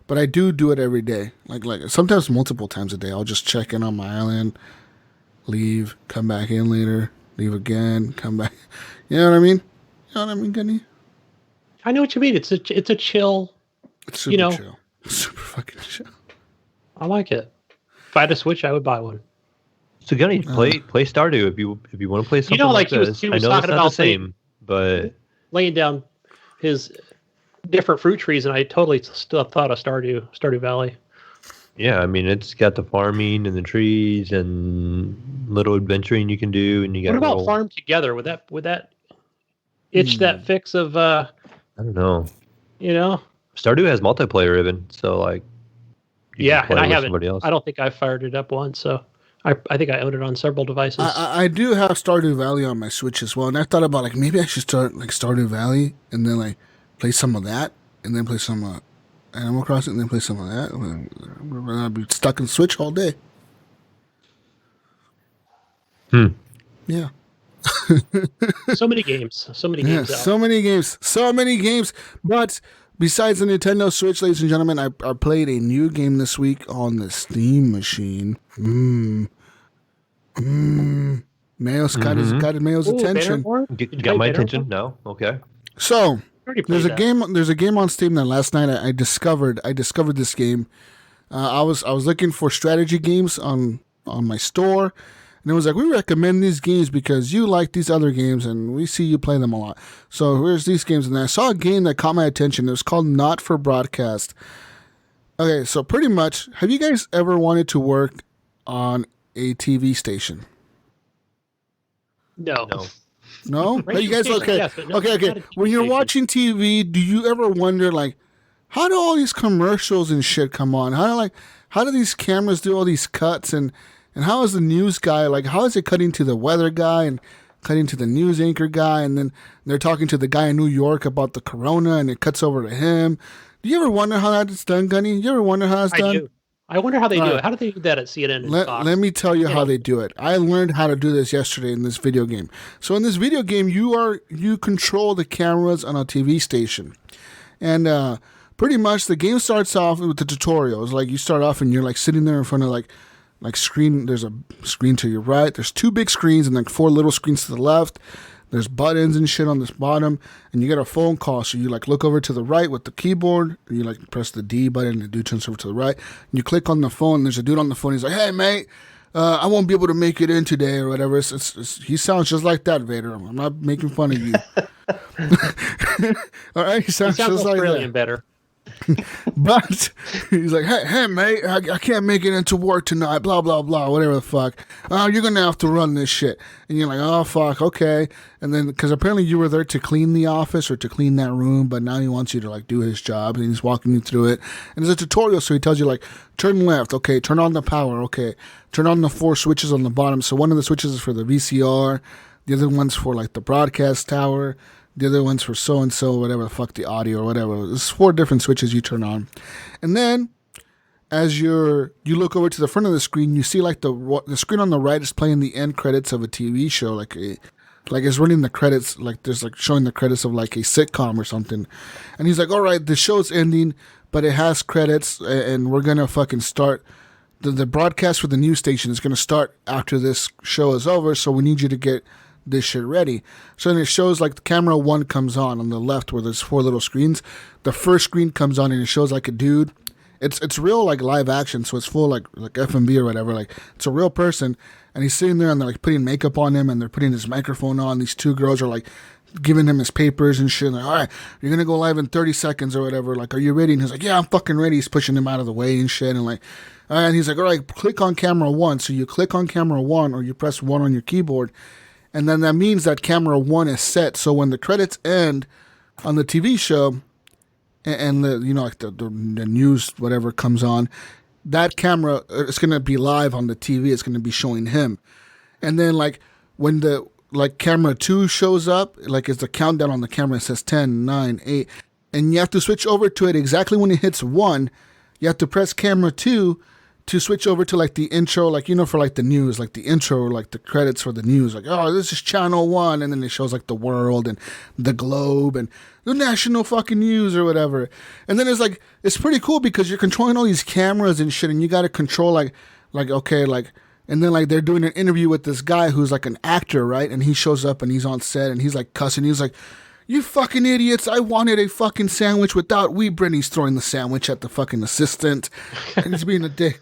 But I do it every day. Like sometimes multiple times a day. I'll just check in on my island, leave, come back in later, leave again, come back. You know what I mean? You know what I mean, Gunny? I know what you mean. It's a chill. It's super chill. Super fucking chill. I like it. If I had a Switch, I would buy one. So Gunny, play Stardew if you want to play something like this. he was I know talking it's not about the same, but laying down his different fruit trees, and I totally still thought of Stardew Valley. Yeah, I mean, it's got the farming and the trees and little adventuring you can do, and you got. What about farm together? Would that itch that fix of? I don't know. You know, Stardew has multiplayer even, so like. Yeah, and I haven't. I don't think I fired it up once, so I think I own it on several devices. I do have Stardew Valley on my Switch as well, and I thought about like maybe I should start like Stardew Valley and then like play some of that, and then play some Animal Crossing, and then play some of that. I'll be stuck in Switch all day. Yeah. So many games. Yeah, so many games. But besides the Nintendo Switch, ladies and gentlemen, I played a new game this week on the Steam machine. Mayo's got Mayo's attention. Got my attention? No? Okay. So there's a game on Steam that last night I discovered this game. I was looking for strategy games on my store. And it was like, we recommend these games because you like these other games and we see you play them a lot. So here's these games. And I saw a game that caught my attention. It was called Not for Broadcast. Okay, so pretty much, have you guys ever wanted to work on a TV station? No. No? Hey, you guys, okay. Yes, no, okay. When you're watching TV, do you ever wonder, like, how do all these commercials and shit come on? How do these cameras do all these cuts and how is the news guy, like, how is it cutting to the weather guy and cutting to the news anchor guy, and then they're talking to the guy in New York about the corona, and it cuts over to him? Do you ever wonder how that's done, Gunny? You ever wonder how it's done? I do. I wonder how they do it. How do they do that at CNN and Fox? Let me tell you how they do it. I learned how to do this yesterday in this video game. So in this video game, you control the cameras on a TV station. And pretty much the game starts off with the tutorials. Like, you start off and you're like sitting there in front of like screen. There's a screen to your right. There's 2 big screens and like 4 little screens to the left. There's buttons and shit on this bottom, and you get a phone call. So you like look over to the right with the keyboard, and you like press the D button, and the dude turns over to the right. And you click on the phone. And there's a dude on the phone. He's like, "Hey, mate, I won't be able to make it in today or whatever." He sounds just like that, Vader. I'm not making fun of you. All right, he sounds just like that. Better. But he's like, hey, mate, I can't make it into work tonight, blah, blah, blah, whatever the fuck. You're going to have to run this shit. And you're like, oh, fuck, okay. And then, because apparently you were there to clean the office or to clean that room, but now he wants you to, like, do his job, and he's walking you through it. And there's a tutorial, so he tells you, like, turn left, okay, turn on the power, okay, turn on the 4 switches on the bottom. So one of the switches is for the VCR, the other one's for, like, the broadcast tower, the other one's for so-and-so, whatever the fuck, the audio or whatever. There's 4 different switches you turn on. And then, as you look over to the front of the screen, you see like the screen on the right is playing the end credits of a TV show. Like it's running the credits, like there's like showing the credits of like a sitcom or something. And he's like, all right, the show's ending, but it has credits, and we're going to fucking start. The broadcast for the news station is going to start after this show is over, so we need you to get this shit ready. So then it shows like the camera 1 comes on the left where there's 4 little screens. The first screen comes on and it shows like a dude. It's real like live action, so it's full like F&B or whatever. Like it's a real person, and he's sitting there and they're like putting makeup on him and they're putting his microphone on. These 2 girls are like giving him his papers and shit. Like, all right, you're gonna go live in 30 seconds or whatever. Like, are you ready? And he's like, yeah, I'm fucking ready. He's pushing him out of the way and shit. And like, and he's like, all right, click on camera 1. So you click on camera 1 or you press 1 on your keyboard. And then that means that camera 1 is set. So when the credits end on the TV show and the, you know, like the news, whatever comes on, that camera is going to be live on the TV. It's going to be showing him. And then like when the like camera 2 shows up, like it's the countdown on the camera, it says 10, 9, 8. And you have to switch over to it exactly when it hits 1. You have to press camera 2 to switch over to like the intro, like, you know, for like the news, like the intro, like the credits for the news, like, oh, this is channel 1, and then it shows like the world and the globe and the national fucking news or whatever. And then it's like, it's pretty cool because you're controlling all these cameras and shit, and you got to control like, okay, like, and then like they're doing an interview with this guy who's like an actor, right? And he shows up and he's on set and he's like cussing. He's like, you fucking idiots, I wanted a fucking sandwich without wheat bread. He's throwing the sandwich at the fucking assistant and he's being a dick.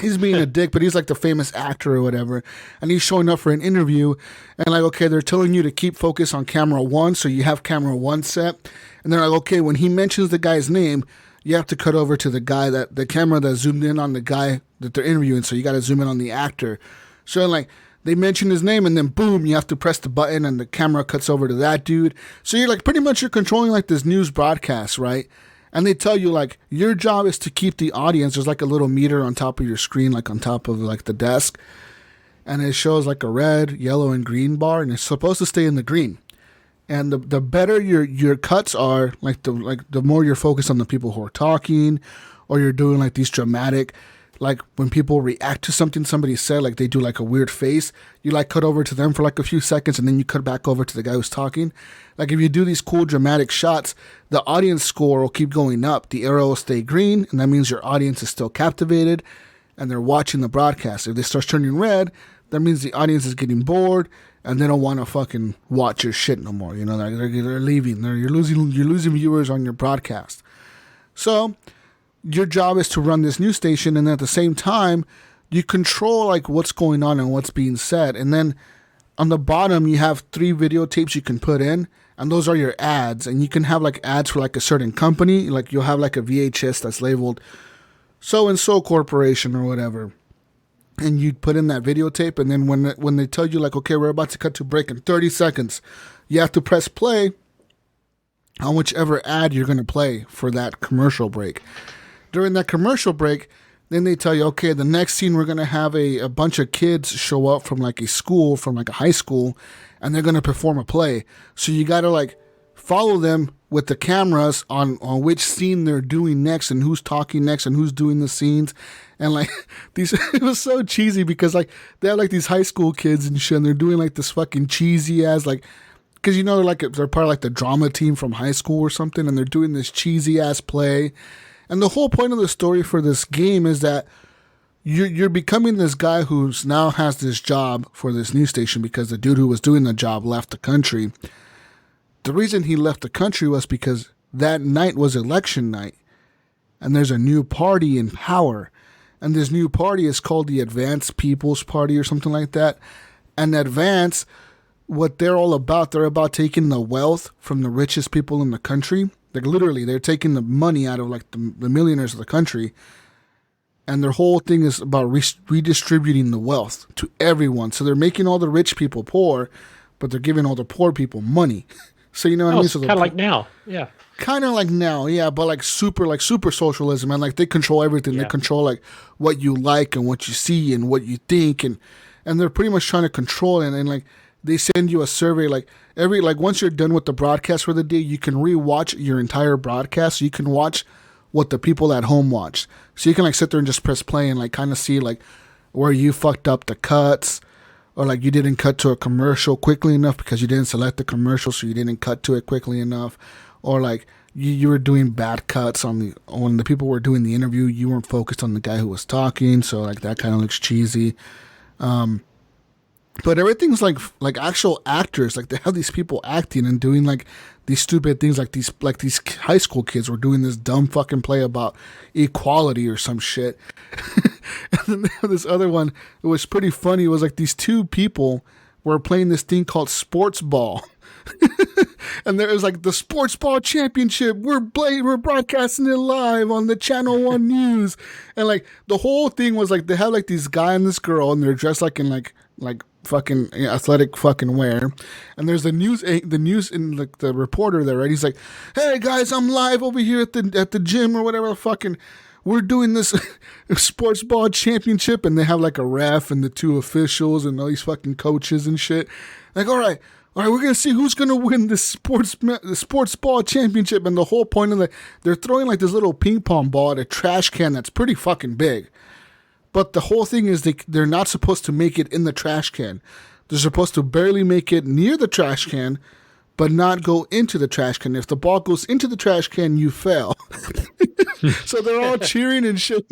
he's being a dick, but he's like the famous actor or whatever, and he's showing up for an interview, and like, okay, they're telling you to keep focus on camera 1, so you have camera 1 set, and they're like, okay, when he mentions the guy's name, you have to cut over to the camera that zoomed in on the guy that they're interviewing, so you got to zoom in on the actor. So like, they mention his name, and then boom, you have to press the button, and the camera cuts over to that dude. So you're like, pretty much you're controlling like this news broadcast, right? And they tell you, like, your job is to keep the audience. There's, like, a little meter on top of your screen, like, on top of, like, the desk. And it shows, like, a red, yellow, and green bar. And it's supposed to stay in the green. And the better your cuts are, the more you're focused on the people who are talking. Or you're doing, like, these dramatic, like, when people react to something somebody said, like, they do, like, a weird face. You, like, cut over to them for, like, a few seconds. And then you cut back over to the guy who's talking. Like, if you do these cool dramatic shots, the audience score will keep going up. The arrow will stay green, and that means your audience is still captivated, and they're watching the broadcast. If they start turning red, that means the audience is getting bored, and they don't want to fucking watch your shit no more. You know, they're leaving. You're losing viewers on your broadcast. So, your job is to run this news station, and at the same time, you control, like, what's going on and what's being said. And then on the bottom, you have 3 videotapes you can put in, and those are your ads. And you can have, like, ads for, like, a certain company. Like, you'll have, like, a VHS that's labeled so-and-so corporation or whatever. And you put in that videotape, and then when they tell you, like, okay, we're about to cut to break in 30 seconds, you have to press play on whichever ad you're going to play for that commercial break. During that commercial break, then they tell you, okay, the next scene we're going to have a bunch of kids show up from like a school, from like a high school, and they're going to perform a play. So you got to like follow them with the cameras on which scene they're doing next and who's talking next and who's doing the scenes. And like these, it was so cheesy because like they have like these high school kids and shit, and they're doing like this fucking cheesy ass like, because you know they're part of like the drama team from high school or something, and they're doing this cheesy ass play. And the whole point of the story for this game is that you're becoming this guy who's now has this job for this news station because the dude who was doing the job left the country. The reason he left the country was because that night was election night, and there's a new party in power. And this new party is called the Advanced People's Party or something like that. And Advance, what they're all about, they're about taking the wealth from the richest people in the country. Like literally, they're taking the money out of like the millionaires of the country. And their whole thing is about redistributing the wealth to everyone. So they're making all the rich people poor, but they're giving all the poor people money. So you know what I mean? So kind of like now, yeah. Kind of like now, yeah, but like super socialism, and like they control everything. Yeah. They control like what you like and what you see and what you think, and they're pretty much trying to control it. And like they send you a survey like once you're done with the broadcast for the day, you can rewatch your entire broadcast. So you can watch what the people at home watched. So you can like sit there and just press play and like kind of see like where you fucked up the cuts, or like you didn't cut to a commercial quickly enough because you didn't select the commercial, so you didn't cut to it quickly enough, or like you were doing bad cuts when the people were doing the interview, you weren't focused on the guy who was talking, so like that kind of looks cheesy. But everything's like actual actors. Like they have these people acting and doing like these stupid things. Like these high school kids were doing this dumb fucking play about equality or some shit. And then they have this other one. It was pretty funny. It was like these two people were playing this thing called sports ball. And there was like the sports ball championship. We're broadcasting it live on the Channel 1 News. And like the whole thing was like they had like this guy and this girl, and they're dressed like in like fucking athletic fucking wear. And there's the news in like the reporter there, right? He's like, "Hey guys, I'm live over here at the gym or whatever the fucking, we're doing this sports ball championship." And they have like a ref and the two officials and all these fucking coaches and shit. Like, all right, we're going to see who's going to win the sports ball championship. And the whole point of they're throwing like this little ping pong ball at a trash can that's pretty fucking big. But the whole thing is they're not supposed to make it in the trash can. They're supposed to barely make it near the trash can, but not go into the trash can. If the ball goes into the trash can, you fail. So they're all cheering and shit.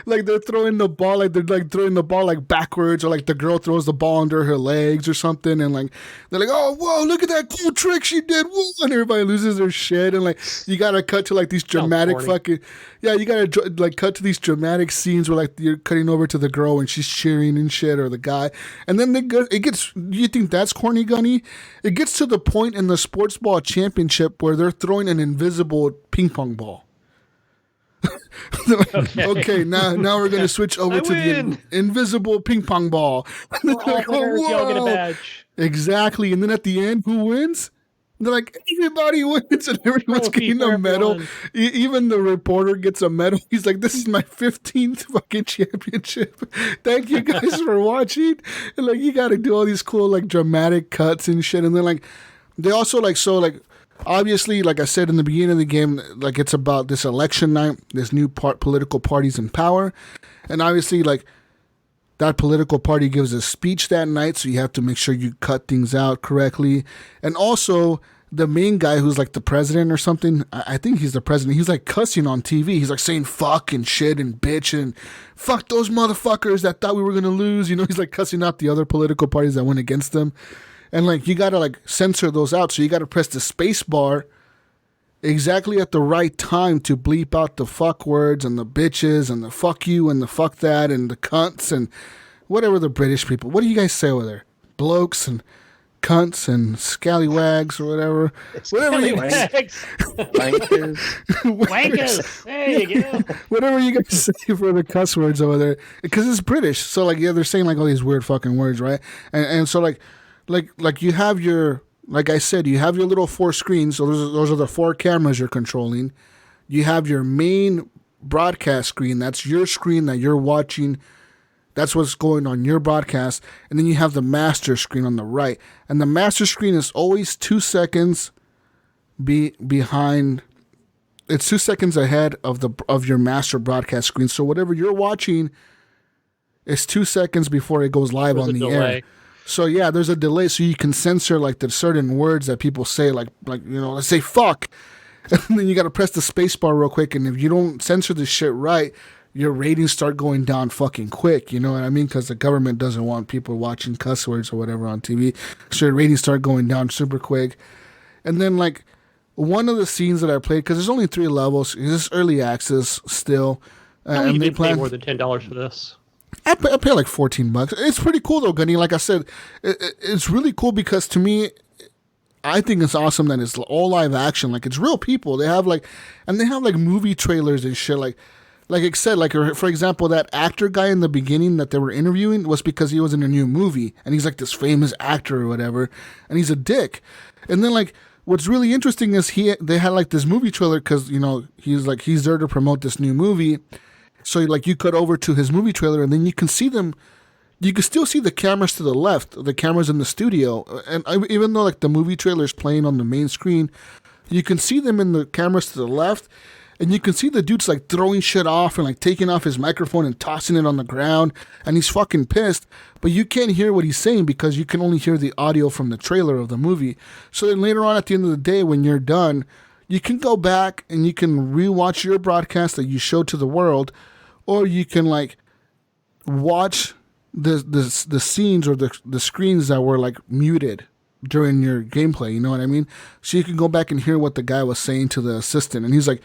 Like they're throwing the ball, like they're like throwing the ball like backwards, or like the girl throws the ball under her legs or something, and like they're like, "Oh, whoa, look at that cool trick she did!" Whoa, and everybody loses their shit, and like you gotta cut to like these dramatic fucking you gotta like cut to these dramatic scenes where like you're cutting over to the girl and she's cheering and shit, or the guy, and then it gets. You think that's corny, Gunny? It gets to the point in the sports ball championship where they're throwing an invisible ping pong ball. Okay, now we're gonna switch over to the invisible ping pong ball. Like, y'all get a badge. Exactly, and then at the end, who wins? They're like, everybody wins, and everyone's getting a medal. Even the reporter gets a medal. He's like, this is my 15th fucking championship. Thank you guys for watching. And like, you got to do all these cool like dramatic cuts and shit. And then like, they also like obviously, like I said in the beginning of the game, like it's about this election night, this new political parties in power, and obviously like that political party gives a speech that night, so you have to make sure you cut things out correctly. And also the main guy who's like the president or something, I think he's the president, he's like cussing on TV. He's like saying fuck and shit and bitch and fuck those motherfuckers that thought we were gonna lose. You know, he's like cussing out the other political parties that went against them. And like you gotta like censor those out, so you gotta press the space bar exactly at the right time to bleep out the fuck words and the bitches and the fuck you and the fuck that and the cunts and whatever the British people. What do you guys say over there? Blokes and cunts and scallywags or whatever. Whatever you Wankers. Wankers. There you go. Whatever you guys say for the cuss words over there, because it's British. So like they're saying like all these weird fucking words, right? And so like you have your, like I said, you have your little 4 screens. So those are the 4 cameras you're controlling. You have your main broadcast screen. That's your screen that you're watching. That's what's going on your broadcast. And then you have the master screen on the right. And the master screen is always 2 seconds behind. It's 2 seconds ahead of your master broadcast screen. So whatever you're watching is 2 seconds before it goes live on the air. So yeah, there's a delay, so you can censor like the certain words that people say, like you know, let's say fuck, and then you got to press the space bar real quick, and if you don't censor this shit right, your ratings start going down fucking quick. You know what I mean? Because the government doesn't want people watching cuss words or whatever on TV, so your ratings start going down super quick. And then like one of the scenes that I played, because there's only 3 levels, it's early access still. And they pay more than $10 for this. I pay like $14. It's pretty cool though, Gunny. Like I said, it's really cool because to me, I think it's awesome that it's all live action. Like it's real people. They have like movie trailers and shit. Like I said, like for example, that actor guy in the beginning that they were interviewing was because he was in a new movie and he's like this famous actor or whatever, and he's a dick. And then like what's really interesting is they had like this movie trailer because you know he's there to promote this new movie. So like you cut over to his movie trailer and then you can see them. You can still see the cameras to the left, the cameras in the studio. And even though like the movie trailer is playing on the main screen, you can see them in the cameras to the left. And you can see the dude's like throwing shit off and like taking off his microphone and tossing it on the ground. And he's fucking pissed. But you can't hear what he's saying because you can only hear the audio from the trailer of the movie. So then later on at the end of the day when you're done, you can go back and you can rewatch your broadcast that you showed to the world. Or you can like watch the scenes or the screens that were like muted during your gameplay. You know what I mean? So you can go back and hear what the guy was saying to the assistant, and he's like,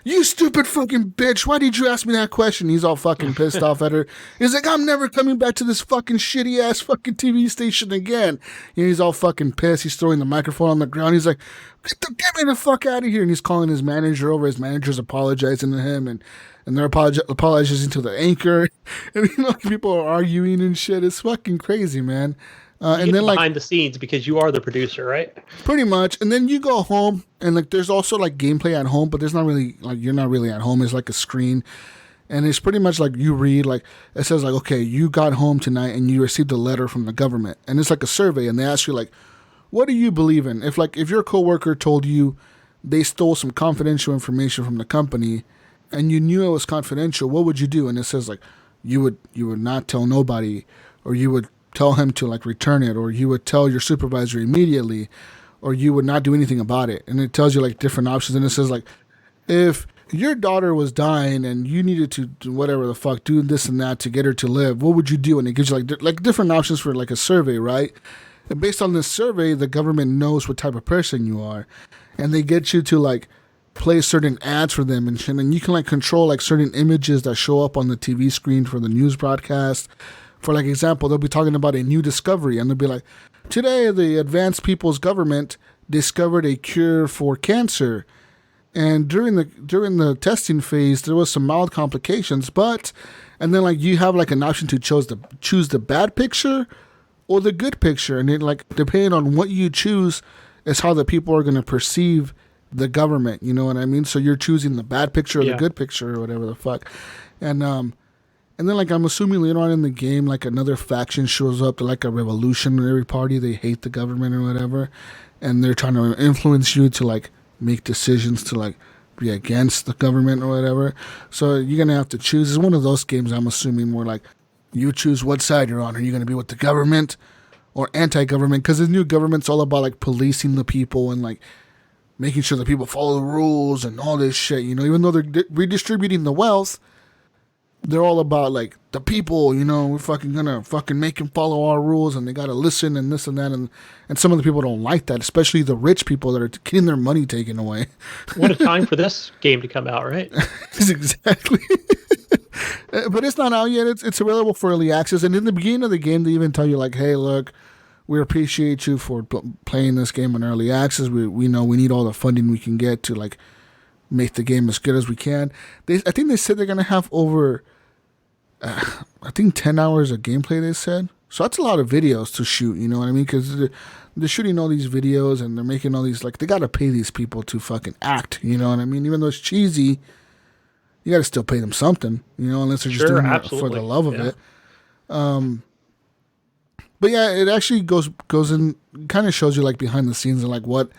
"You stupid fucking bitch! Why did you ask me that question?" He's all fucking pissed off at her. He's like, "I'm never coming back to this fucking shitty ass fucking TV station again." And he's all fucking pissed. He's throwing the microphone on the ground. He's like, "Get me the fuck out of here!" And he's calling his manager over. His manager's apologizing to him, and they're apologizing to the anchor. And you know, people are arguing and shit. It's fucking crazy, man. And then like behind the scenes because you are the producer, right? Pretty much. And then you go home and like there's also like gameplay at home, but there's not really like you're not really at home. It's like a screen. And it's pretty much like you read like it says like, okay, you got home tonight and you received a letter from the government. And it's like a survey and they ask you like, what do you believe in? If your coworker told you they stole some confidential information from the company and you knew it was confidential, what would you do? And it says like you would not tell nobody, or you would tell him to like return it, or you would tell your supervisor immediately, or you would not do anything about it. And it tells you like different options. And it says like, if your daughter was dying and you needed to do whatever the fuck, do this and that to get her to live, what would you do? And it gives you like different options for like a survey, right? And based on this survey, the government knows what type of person you are, and they get you to like play certain ads for them and shit. And you can like control like certain images that show up on the TV screen for the news broadcast. For like example, they'll be talking about a new discovery, and they'll be like, today the advanced people's government discovered a cure for cancer. And during the testing phase, there was some mild complications, and then like you have like an option to choose the bad picture or the good picture, and it like depending on what you choose is how the people are going to perceive the government. You know what I mean? So you're choosing the bad picture or the good picture or whatever the fuck, and then like I'm assuming later on in the game, like another faction shows up, like a revolutionary party. They hate the government or whatever, and they're trying to influence you to like make decisions to like be against the government or whatever. So you're gonna have to choose. It's one of those games, I'm assuming, where like you choose what side you're on. Are you gonna be with the government or anti-government? Because the new government's all about like policing the people and like making sure the people follow the rules and all this shit. You know, even though they're redistributing the wealth, they're all about like the people, you know, we're fucking gonna fucking make them follow our rules, and they gotta listen and this and that, and some of the people don't like that, especially the rich people that are getting their money taken away. What a time for this game to come out, right? Exactly. But it's not out yet. It's available for early access, and in the beginning of the game, they even tell you like, hey, look, we appreciate you for playing this game in early access. We know we need all the funding we can get to like make the game as good as we can. I think they said they're gonna have over, I think 10 hours of gameplay. They said, so that's a lot of videos to shoot. You know what I mean? Because they're shooting all these videos and they're making all these like they gotta pay these people to fucking act. You know what I mean? Even though it's cheesy, you gotta still pay them something. You know, unless they're just doing it for the love of it. But yeah, it actually goes in, kind of shows you like behind the scenes and like what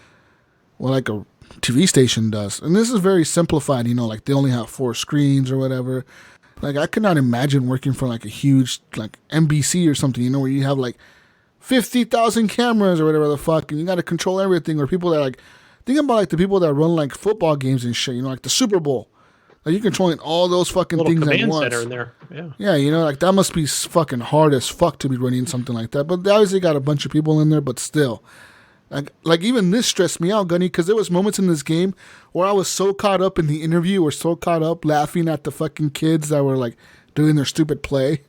like a TV station does. And this is very simplified, you know, like they only have 4 screens or whatever. Like I could not imagine working for like a huge like NBC or something, you know, where you have like 50,000 cameras or whatever the fuck, and you got to control everything. Or people that like, think about like the people that run like football games and shit, you know, like the Super Bowl. Like you're controlling all those fucking things at once. Center in there. Yeah. Yeah, you know, like that must be fucking hard as fuck to be running something like that. But they obviously got a bunch of people in there, but still. Like even this stressed me out, Gunny, because there was moments in this game where I was so caught up in the interview or so caught up laughing at the fucking kids that were like doing their stupid play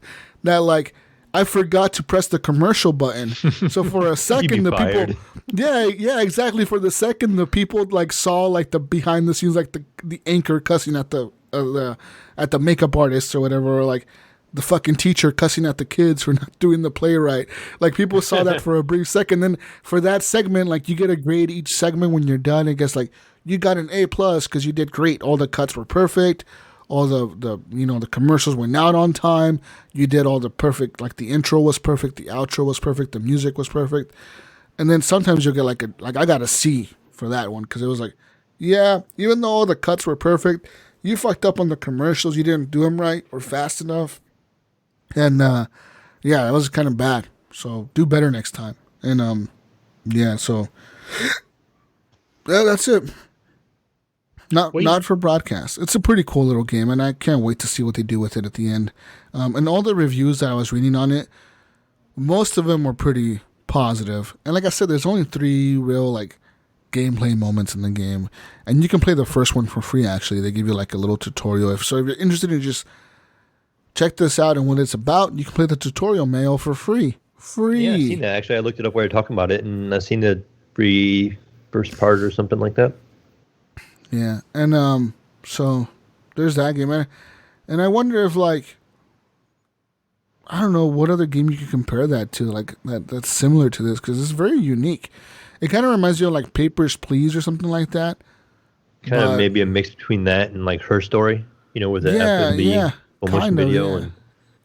that like I forgot to press the commercial button. So for a second, the fired. people, yeah, exactly. For the second, the people like saw like the behind the scenes, like the anchor cussing at the makeup artist or whatever, or like the fucking teacher cussing at the kids for not doing the play right. Like people saw that for a brief second. Then for that segment, like you get a grade each segment when you're done. I guess like you got an A+ because you did great. All the cuts were perfect. All the you know the commercials went out on time. You did all the perfect. Like the intro was perfect. The outro was perfect. The music was perfect. And then sometimes you'll get like I got a C for that one because it was like, yeah, even though all the cuts were perfect, you fucked up on the commercials. You didn't do them right or fast enough. And yeah, that was kind of bad. So do better next time. And yeah, so yeah, that's it. Not for broadcast. It's a pretty cool little game, and I can't wait to see what they do with it at the end. And all the reviews that I was reading on it, most of them were pretty positive. And like I said, there's only 3 real like gameplay moments in the game, and you can play the first one for free. Actually, they give you like a little tutorial. So if you're interested in just check this out and what it's about, you can play the tutorial, Mayo, for free. Yeah, I've seen that. Actually, I looked it up while you're talking about it, and I've seen the free first part or something like that. Yeah, and so there's that game. And I wonder if, like, I don't know what other game you could compare that to, like, that's similar to this, because it's very unique. It kind of reminds you of, like, Papers, Please or something like that. Kind of maybe a mix between that and, like, Her Story, you know, with the F&B motion video. Yeah.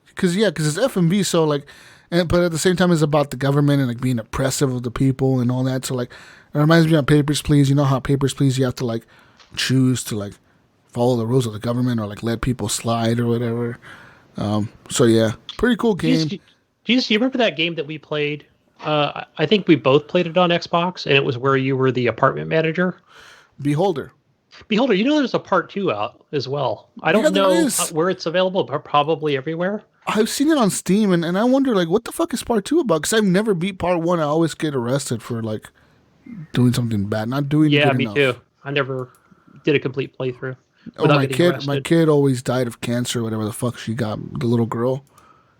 Because it's F&B, so, like, but at the same time, it's about the government and, like, being oppressive of the people and all that. So, like, it reminds me of Papers, Please. You know how Papers, Please, you have to, like, choose to, like, follow the rules of the government or, like, let people slide or whatever. So, yeah, pretty cool game. Do you remember that game that we played? I think we both played it on Xbox, and it was where you were the apartment manager. Beholder. Beholder, there's a part 2 out as well. I don't know where it's available, but probably everywhere. I've seen it on Steam, and I wonder, like, what the fuck is part 2 about? Because I've never beat part 1. I always get arrested for, like, doing something bad, not doing good enough. Yeah, me too. I never did a complete playthrough. My kid always died of cancer, whatever the fuck she got. The little girl,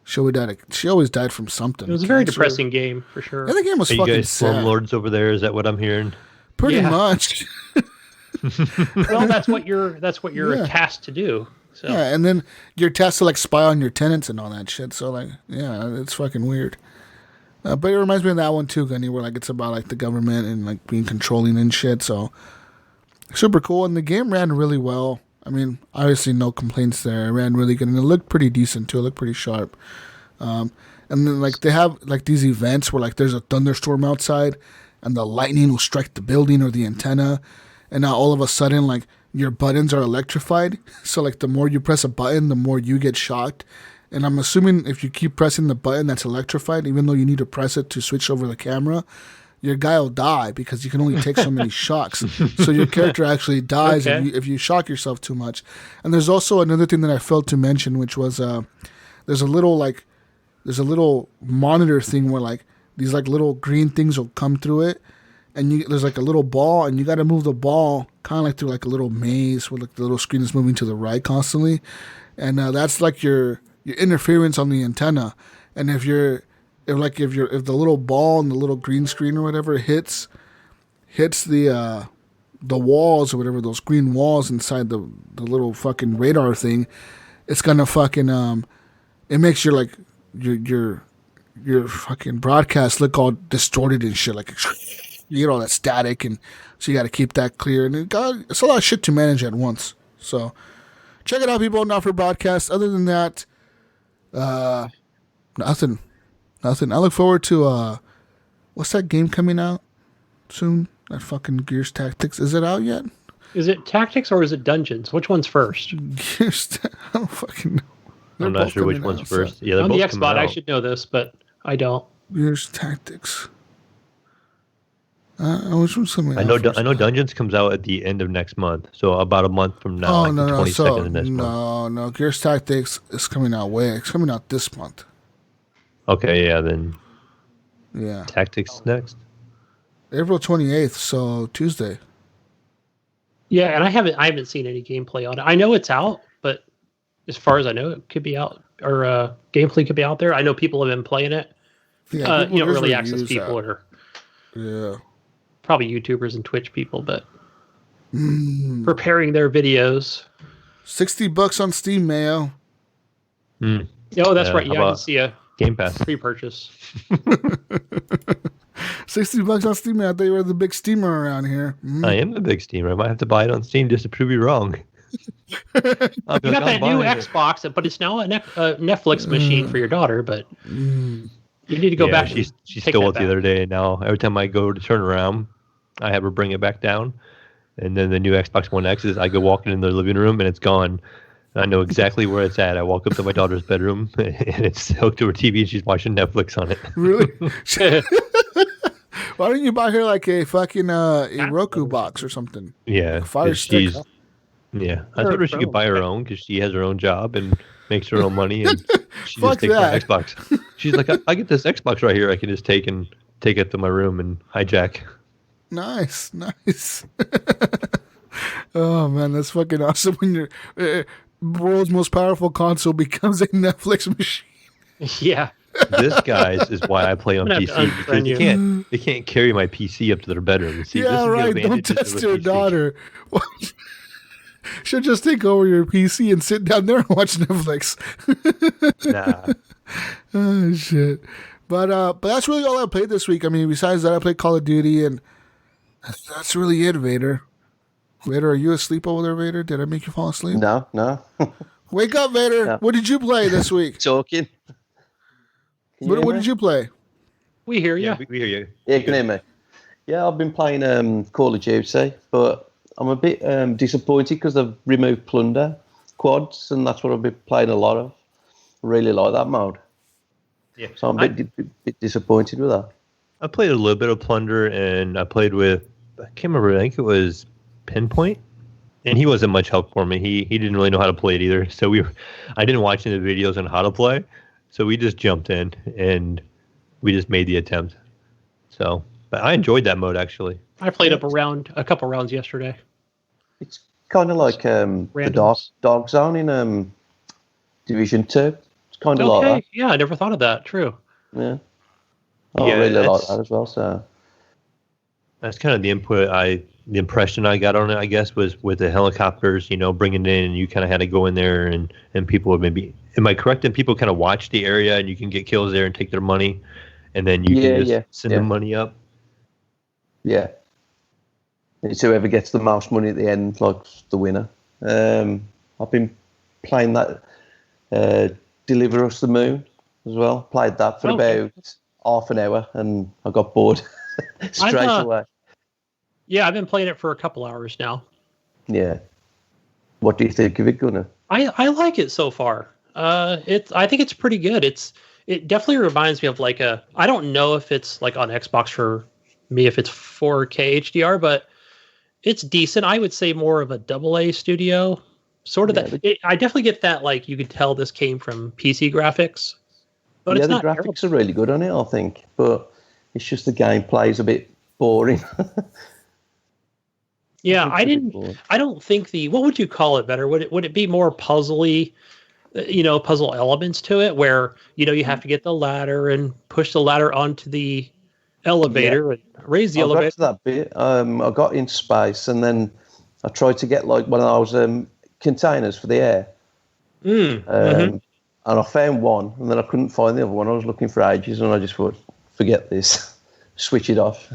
she always died from something. It was a very depressing game for sure. Yeah, the game was fucking you guys sad. slumlords over there? Is that what I'm hearing? Pretty much. Well, that's what you're tasked to do. So. Yeah, and then you're tasked to like spy on your tenants and all that shit. So like, yeah, it's fucking weird. But it reminds me of that one too, Gunny, where like it's about like the government and like being controlling and shit. So super cool, and the game ran really well. I mean, obviously no complaints there. It ran really good, and it looked pretty decent too. It looked pretty sharp. And then like they have like these events where like there's a thunderstorm outside, and the lightning will strike the building or the antenna, and now all of a sudden like your buttons are electrified. So like the more you press a button, the more you get shocked. And I'm assuming if you keep pressing the button that's electrified, even though you need to press it to switch over the camera, your guy will die because you can only take so many shocks. So your character actually dies if you shock yourself too much. And there's also another thing that I failed to mention, which was there's a little monitor thing where like these like little green things will come through it, and there's like a little ball, and you got to move the ball kind of like through like a little maze where like the little screen is moving to the right constantly, and that's like your interference on the antenna. And if the little ball and the little green screen or whatever hits the walls or whatever, those green walls inside the little fucking radar thing, it's gonna fucking it makes your like your fucking broadcast look all distorted and shit, like you get all that static, and so you got to keep that clear, and it's a lot of shit to manage at once. So check it out, people. Not for broadcast. Other than that, nothing. I look forward to what's that game coming out soon? That fucking Gears Tactics. Is it out yet? Is it Tactics or is it Dungeons? Which one's first? Gears. I don't fucking know. I'm not sure which one's first. Yeah, on the Xbox, I should know this, but I don't. Gears Tactics. Which one's coming out? I know Dungeons comes out at the end of next month, so about a month from now. Oh, no. 22nd of next month. No. Gears Tactics is coming out It's coming out this month. Okay, yeah, then. Yeah. Tactics next. April 28th, so Tuesday. Yeah, and I haven't seen any gameplay on it. I know it's out, but as far as I know, it could be out, or gameplay could be out there. I know people have been playing it. Yeah, early access people are. Yeah. Probably YouTubers and Twitch people, but preparing their videos. $60 on Steam, Mayo. Oh, that's right. Yeah, I can see a Game Pass pre-purchase. $60 on Steam, Mayo. I thought you were the big steamer around here. I am the big steamer. I might have to buy it on Steam just to prove you wrong. You got that new Xbox, but it's now a Netflix machine for your daughter, but you need to go back. She stole it the other day, and now every time I go to turn around, I have her bring it back down. And then the new Xbox One X is I go walking in the living room, and it's gone. And I know exactly where it's at. I walk up to my daughter's bedroom, and it's hooked to her TV, and she's watching Netflix on it. Really? Why don't you buy her like a fucking a Roku box or something? Yeah. Fire stick. Yeah. I told her she could buy her own because she has her own job and makes her own money, and she just takes my Xbox. She's like, I get this Xbox right here. I can just take it to my room and hijack. Nice. Oh man, that's fucking awesome when your world's most powerful console becomes a Netflix machine. Yeah. This, guys, is why I play on PC, because they can't carry my PC up to their bedroom. See, yeah, right. Don't test your daughter. She'll just take over your PC and sit down there and watch Netflix. Nah. Oh shit. But that's really all I played this week. I mean, besides that, I played Call of Duty, and that's really it, Vader. Vader, are you asleep over there, Vader? Did I make you fall asleep? No. Wake up, Vader. No. What did you play this week? Talking. What did you play? We hear you. Yeah, we hear you. Yeah, you can hear me. Yeah, I've been playing Call of Duty, but I'm a bit disappointed because they've removed plunder quads, and that's what I've been playing a lot of. I really like that mode. Yeah. So I'm a bit disappointed with that. I played a little bit of plunder, and I played with, I can't remember, I think it was Pinpoint. and he wasn't much help for me. He didn't really know how to play it either. So I didn't watch any of the videos on how to play. So we just jumped in and we just made the attempt. So, but I enjoyed that mode actually. I played a couple rounds yesterday. It's kind of like the Dark Zone in Division 2. It's kind of like that. Yeah, I never thought of that. True. Yeah. I really like that as well. So that's kind of the impression I got on it, I guess, was with the helicopters, bringing it in, and you kind of had to go in there and people would maybe, am I correct? And people kind of watch the area and you can get kills there and take their money and then you can just send the money up. Yeah. It's whoever gets the most money at the end, like the winner. I've been playing that Deliver Us the Moon as well. Played that for about half an hour and I got bored straight away. Yeah, I've been playing it for a couple hours now. Yeah. What do you think of it, Gunner? I like it so far. I think it's pretty good. It definitely reminds me of like I don't know if it's like on Xbox for me if it's 4K HDR, but it's decent. I would say more of a AA studio. Sort of I definitely get that, like, you could tell this came from PC graphics. But it's not the graphics are really good on it, I think. But it's just the gameplay is a bit boring. Yeah, I don't think what would you call it better? Would it be more puzzly, puzzle elements to it where, you have to get the ladder and push the ladder onto the elevator and raise the elevator? I got to that bit. I got in space and then I tried to get like one of those containers for the air. And I found one and then I couldn't find the other one. I was looking for ages and I just thought, forget this. Switch it off.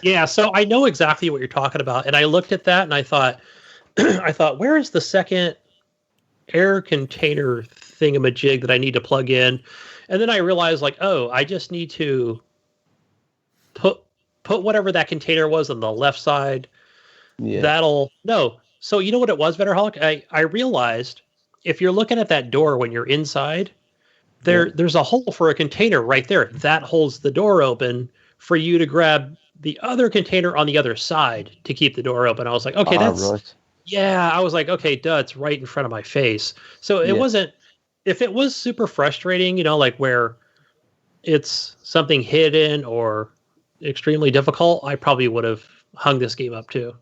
Yeah, so I know exactly what you're talking about. And I looked at that and I thought, where is the second air container thingamajig that I need to plug in? And then I realized, like, I just need to put whatever that container was on the left side. Yeah. So you know what it was, Vedderholic? I realized if you're looking at that door when you're inside, there's a hole for a container right there. That holds the door open for you to grab the other container on the other side to keep the door open. I was like, okay, that's right. Yeah, I was like, okay, duh, it's right in front of my face. So it wasn't, if it was super frustrating, like where it's something hidden or extremely difficult, I probably would have hung this game up too.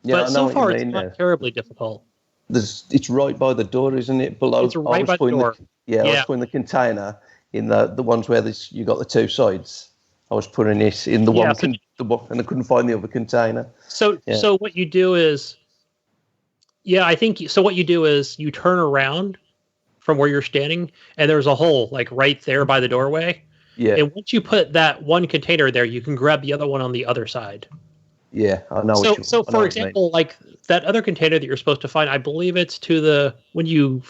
Yeah, but so far it's not terribly difficult. It's right by the door, isn't it? Below. It's right by the door. I was putting the container in the ones where you got the two sides. I was putting it in the one, and I couldn't find the other container. So what you do is, what you do is you turn around from where you're standing, and there's a hole like right there by the doorway. Yeah. And once you put that one container there, you can grab the other one on the other side. Yeah, I know. So for example, like that other container that you're supposed to find, I believe it's when you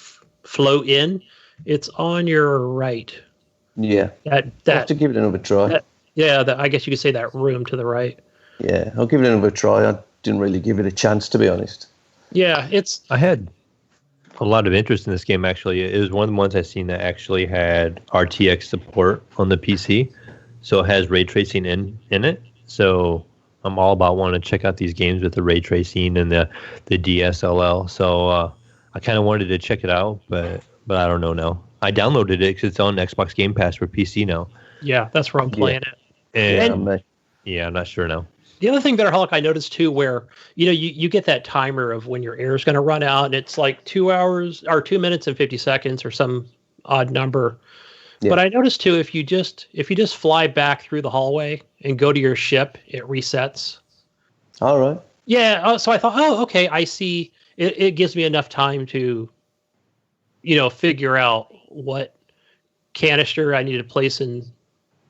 float in, it's on your right. Yeah. I'll have to give it another try. I guess you could say that room to the right. Yeah, I'll give it another try. I didn't really give it a chance, to be honest. Yeah, I had a lot of interest in this game, actually. It was one of the ones I've seen that actually had RTX support on the PC. So it has ray tracing in it. So I'm all about wanting to check out these games with the ray tracing and the DSLL. So I kind of wanted to check it out, but I don't know now. I downloaded it because it's on Xbox Game Pass for PC now. Yeah, that's where I'm playing it. I'm not sure now. The other thing, Vedderholic, I noticed too, where you get that timer of when your air is going to run out, and it's like 2 hours or 2 minutes and 50 seconds or some odd number. Yeah. But I noticed too, if you just fly back through the hallway and go to your ship, it resets. All right. Yeah. So I thought, okay, I see. It gives me enough time to, figure out what canister I need to place in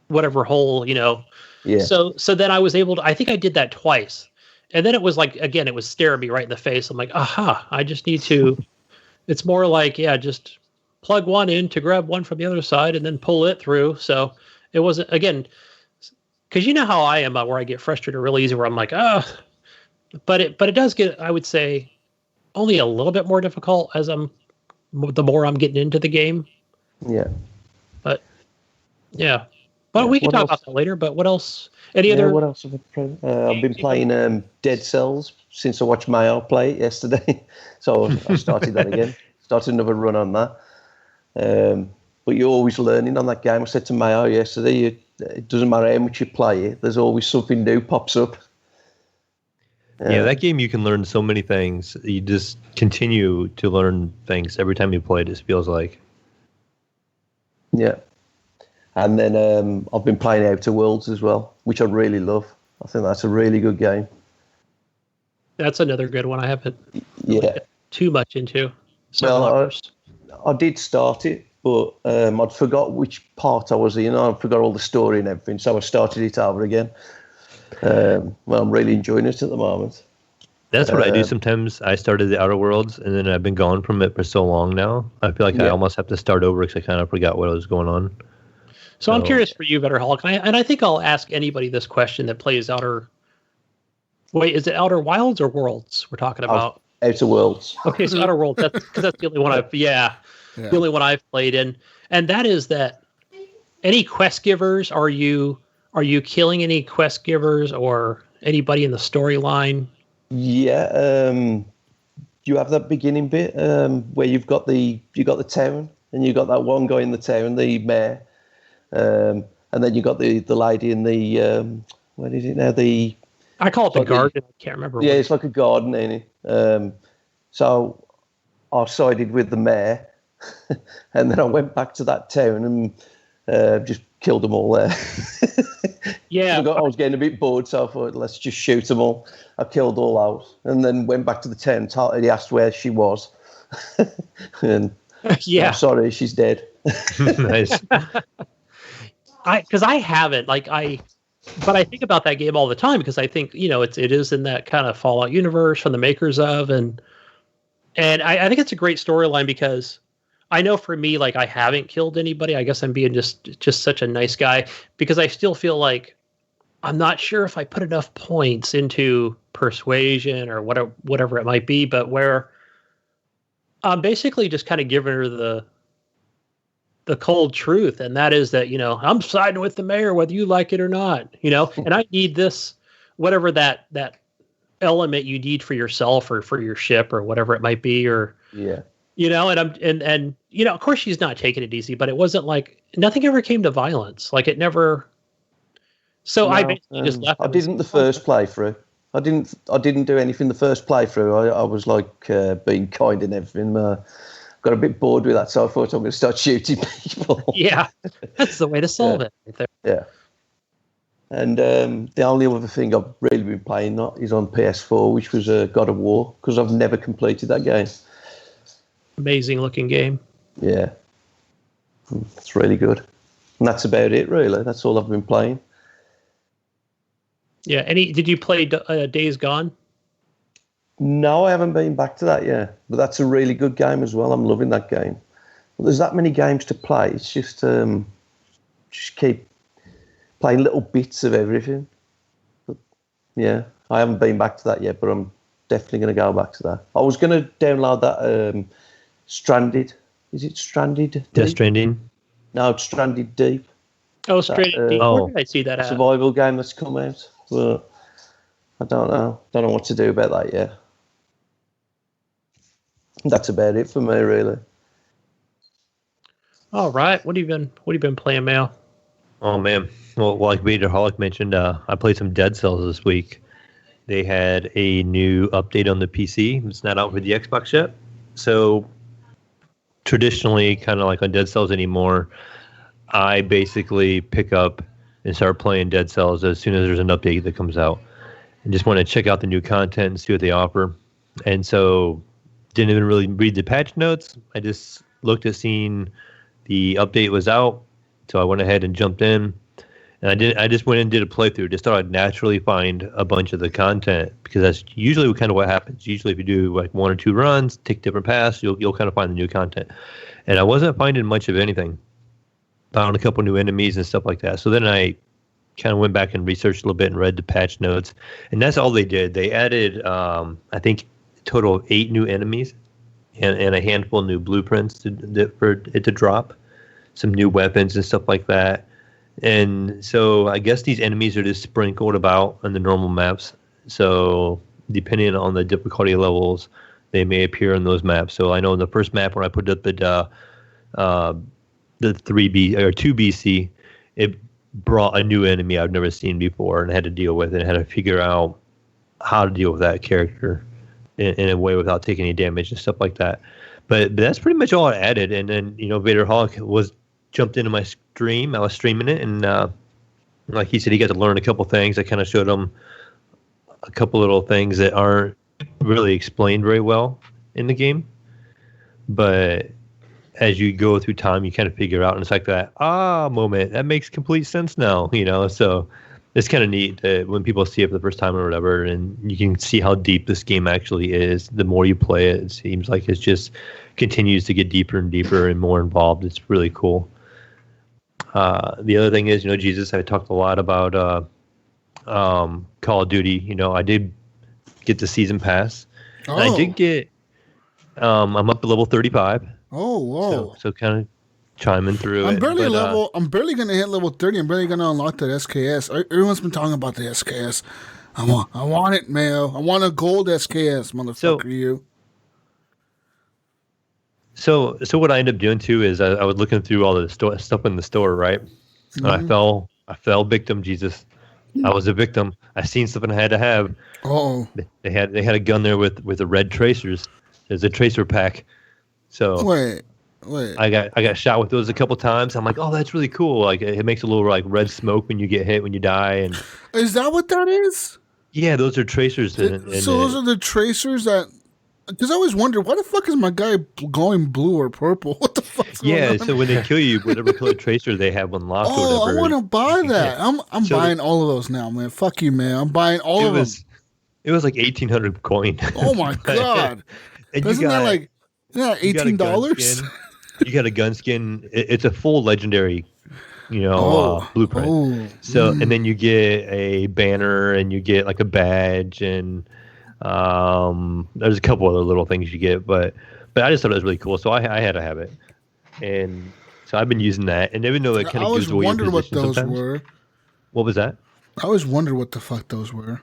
whatever hole, Yeah. So then I was able to, I think I did that twice. And then it was like, again, it was staring me right in the face. I'm like, I just need to, it's more like, just plug one in to grab one from the other side and then pull it through. So it wasn't, again, because you know how I am, where I get frustrated really easy, where I'm like, but it does get, I would say, only a little bit more difficult the more I'm getting into the game. Yeah. But Well, we can What talk else? about that later. But what else? Any Yeah, other? what else have I played? I've been playing Dead Cells since I watched Mayo play it yesterday. So I started that again. Started another run on that. But you're always learning on that game. I said to Mayo yesterday, it doesn't matter how much you play it, there's always something new pops up. Yeah, that game you can learn so many things. You just continue to learn things every time you play it, it feels like. Yeah. And then I've been playing Outer Worlds as well, which I really love. I think that's a really good game. That's another good one. I haven't Yeah. too much into. Well, I did start it, but I'd forgot which part I was in. I forgot all the story and everything, so I started it over again. Well, I'm really enjoying it at the moment. That's what I do sometimes. I started the Outer Worlds, and then I've been gone from it for so long now. I feel like I almost have to start over because I kind of forgot what was going on. So I'm curious for you, Vedderholic, and I think I'll ask anybody this question that plays Outer. Wait, is it Outer Wilds or Worlds we're talking about? Outer Worlds. Okay, so Outer Worlds. That's because that's the only one I've. Yeah, the only one I've played in, and that is that. Any quest givers? Are you killing any quest givers or anybody in the storyline? Yeah, you have that beginning bit where you got the town, and you got that one guy in the town, the mayor, and then you got the lady in the what is it now? I call it the garden. I can't remember. Yeah, it's like a garden, ain't it? So I sided with the mayor, and then I went back to that town and just killed them all there. Yeah, I was getting a bit bored, so I thought, let's just shoot them all. I killed all out, and then went back to the tent. He asked where she was, and yeah, I'm sorry, she's dead. Nice. Because I haven't but I think about that game all the time because I think it is in that kind of Fallout universe from the makers of, and I think it's a great storyline because I know for me, like, I haven't killed anybody. I guess I'm being just such a nice guy because I still feel like I'm not sure if I put enough points into persuasion or whatever it might be, but where I'm basically just kind of giving her the cold truth, and that is that I'm siding with the mayor whether you like it or not, and I need this whatever that element you need for yourself or for your ship or whatever it might be, or and I'm and of course she's not taking it easy, but it wasn't like nothing ever came to violence, like it never. So I basically just left. I didn't the first playthrough. I didn't do anything the first playthrough. I was like being kind and everything. Got a bit bored with that, so I thought I'm going to start shooting people. Yeah, that's the way to solve it. Right there. Yeah. And the only other thing I've really been playing is on PS4, which was God of War, because I've never completed that game. Amazing looking game. Yeah. It's really good. And that's about it, really. That's all I've been playing. Yeah. Did you play Days Gone? No, I haven't been back to that yet. But that's a really good game as well. I'm loving that game. Well, there's that many games to play. It's just keep playing little bits of everything. But, yeah, I haven't been back to that yet, but I'm definitely going to go back to that. I was going to download that Stranded. Is it Stranded? Death Stranding? No, it's Stranded Deep. Oh, Stranded Deep. Where did I see that at? Survival game that's come out. But I don't know. Don't know what to do about that yet. That's about it for me, really. All right. What have you been playing, Mayo? Oh man. Well, like Vedderholic mentioned, I played some Dead Cells this week. They had a new update on the PC. It's not out for the Xbox yet. So traditionally, kind of like on Dead Cells anymore, I basically pick up and start playing Dead Cells as soon as there's an update that comes out, and just want to check out the new content and see what they offer. And so didn't even really read the patch notes. I just looked at seeing the update was out. So I went ahead and jumped in, and I just went and did a playthrough. Just thought I'd naturally find a bunch of the content, because that's usually kind of what happens. Usually if you do like one or two runs, take different paths, you'll kind of find the new content. And I wasn't finding much of anything. Found a couple new enemies and stuff like that. So then I kind of went back and researched a little bit and read the patch notes, and that's all they did. They added, I think, a total of 8 new enemies and a handful of new blueprints for it to drop, some new weapons and stuff like that. And so I guess these enemies are just sprinkled about on the normal maps. So depending on the difficulty levels, they may appear on those maps. So I know in the first map when I put up the 3B or 2BC, it brought a new enemy I've never seen before and had to deal with it and had to figure out how to deal with that character in a way without taking any damage and stuff like that. But that's pretty much all I added. And then, Vedderholic jumped into my stream. I was streaming it, and like he said, he got to learn a couple things. I kind of showed him a couple little things that aren't really explained very well in the game. But as you go through time, you kind of figure out, and it's like that moment. That makes complete sense now, So it's kind of neat that when people see it for the first time or whatever, and you can see how deep this game actually is. The more you play it, it seems like it just continues to get deeper and deeper and more involved. It's really cool. The other thing is, Jesus, I talked a lot about Call of Duty. I did get the season pass. And I did get, I'm up to level 35. Oh, whoa. So kind of chiming through I'm barely going to hit level 30. I'm barely going to unlock that SKS. Everyone's been talking about the SKS. I want it, Mayo. I want a gold SKS, motherfucker, So what I ended up doing too is I was looking through all the stuff in the store, right? Mm-hmm. And I fell victim, Jesus. I was a victim. I seen something I had to have. Oh. They had a gun there with the red tracers. There's a tracer pack. So wait. I got shot with those a couple times. I'm like, oh, that's really cool. Like it makes a little like red smoke when you get hit when you die. And is that what that is? Yeah, those are tracers. So those are the tracers that. Because I always wonder, why the fuck is my guy going blue or purple? What the fuck? Yeah, so when they kill you, whatever color tracer they have unlocked or whatever. I want to buy that. I'm buying all of those now, man. Fuck you, man. I'm buying all of them. It was like 1,800 coin. Oh my god! Isn't that like $18? You got a gun skin. It's a full legendary, blueprint. And then you get a banner and you get like a badge and. There's a couple other little things you get, but I just thought it was really cool, so I had to have it, and so I've been using that. And even though it kind of gives away your position what those sometimes. Were. What was that? I always wondered what the fuck those were.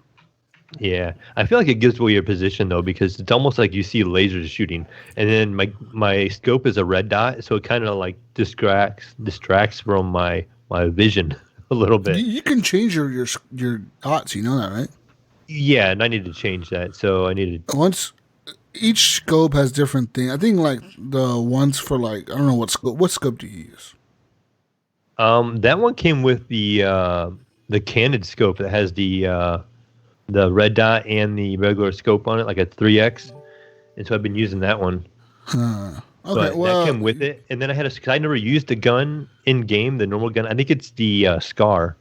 Yeah, I feel like it gives away your position though, because it's almost like you see lasers shooting, and then my scope is a red dot, so it kind of like distracts from my vision a little bit. You can change your dots, you know that, right? Yeah, and I need to change that. So I needed each scope has different things. I think like the ones for like I don't know what scope do you use? That one came with the candid scope that has the red dot and the regular scope on it, like a 3x. And so I've been using that one. Okay, that came with it. And then I had because I never used the gun in game, the normal gun. I think it's the Scar,